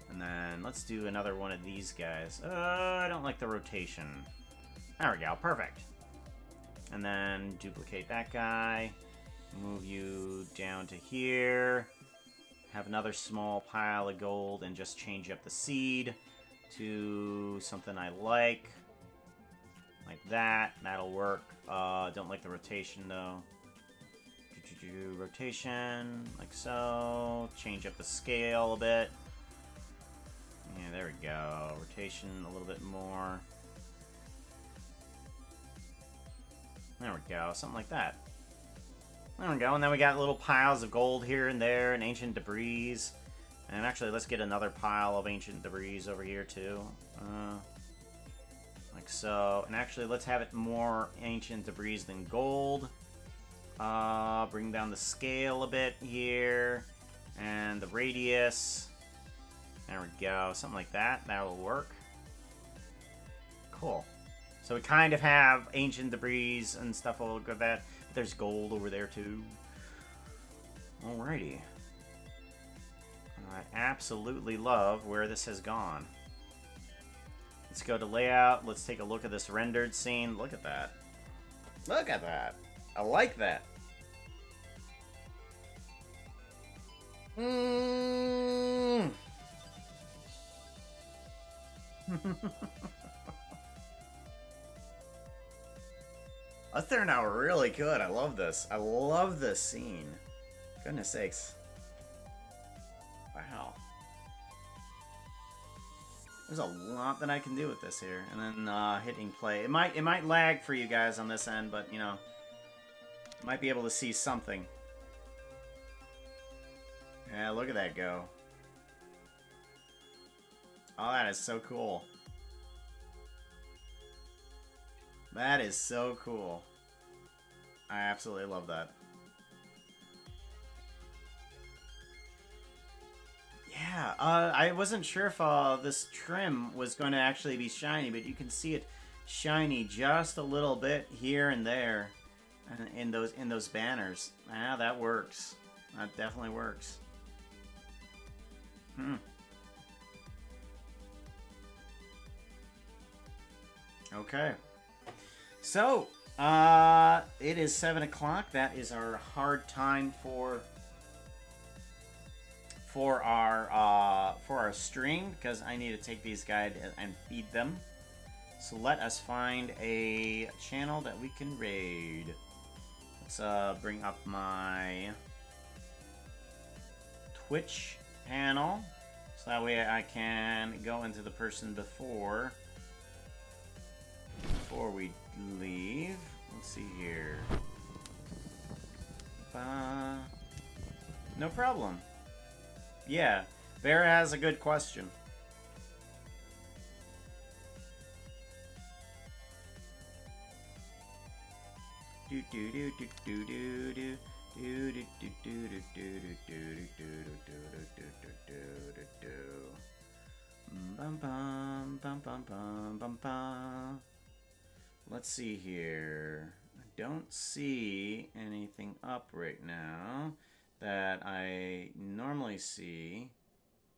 And then let's do another one of these guys. I don't like the rotation. There we go. Perfect. And then duplicate that guy. Move you down to here. Have another small pile of gold and just change up the seed to something I like. Like that. That'll work. Don't like the rotation though. Rotation, like so. Change up the scale a bit. Yeah, there we go. Rotation a little bit more. There we go. Something like that. There we go. And then we got little piles of gold here and there and ancient debris. And actually, let's get another pile of ancient debris over here too. Like so. And actually, let's have it more ancient debris than gold. Bring down the scale a bit here. And the radius. There we go. Something like that. That'll work. Cool. So we kind of have ancient debris and stuff all over that. But there's gold over there too. Alrighty. I absolutely love where this has gone. Let's go to layout. Let's take a look at this rendered scene. Look at that. Look at that. I like that. That turned out really good. I love this. I love this scene. Goodness sakes. Wow. There's a lot that I can do with this here. And then hitting play. It might lag for you guys on this end, but you know, might be able to see something. Yeah, look at that go. Oh, that is so cool. That is so cool. I absolutely love that. Yeah, I wasn't sure if this trim was going to actually be shiny, but you can see it shiny just a little bit here and there, in those banners. Ah, that works. That definitely works. Okay. So, it is 7 o'clock. That is our hard time for our stream, because I need to take these guys and feed them. So let us find a channel that we can raid. Let's bring up my Twitch panel, so that way I can go into the person before we leave. Let's see here. No problem. Yeah, Vera has a good question. Do do do do do do do. Let's see here. I don't see anything up right now that I normally see.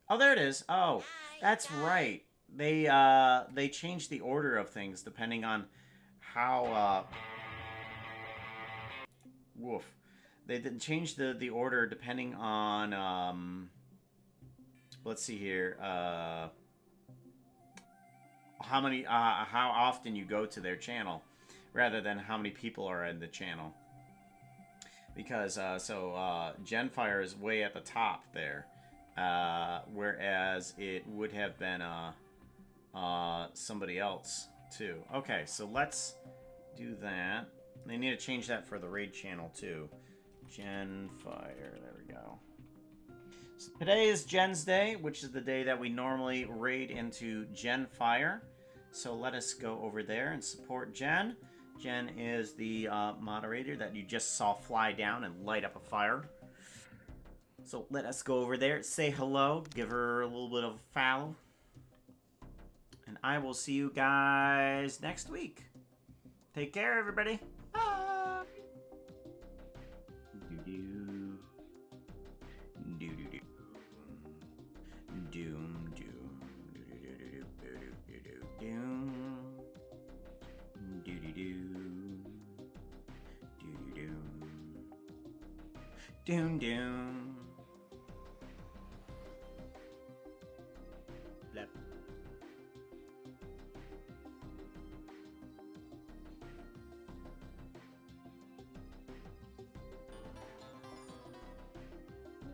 Oh, there it is. Oh, that's right. They changed the order of things depending on how woof. They did change the order depending on let's see here, how often you go to their channel rather than how many people are in the channel. Because Genfire is way at the top there, whereas it would have been somebody else too. Okay, so let's do that. They need to change that for the raid channel too. Gen Fire. There we go. So today is Gen's Day, which is the day that we normally raid into Gen Fire. So let us go over there and support Jen. Jen is the moderator that you just saw fly down and light up a fire. So let us go over there, say hello, give her a little bit of a follow. And I will see you guys next week. Take care, everybody. Bye. Doo-doo. Doo-doo-doo. Doom, doom. Doo-doo-doo-doo-doo-doo-doo. Doom. Doo-doo-doo. Doo-doo-doo. Doom, doom. Blep.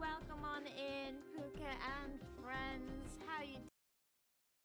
Welcome on in, Puka and friends. How you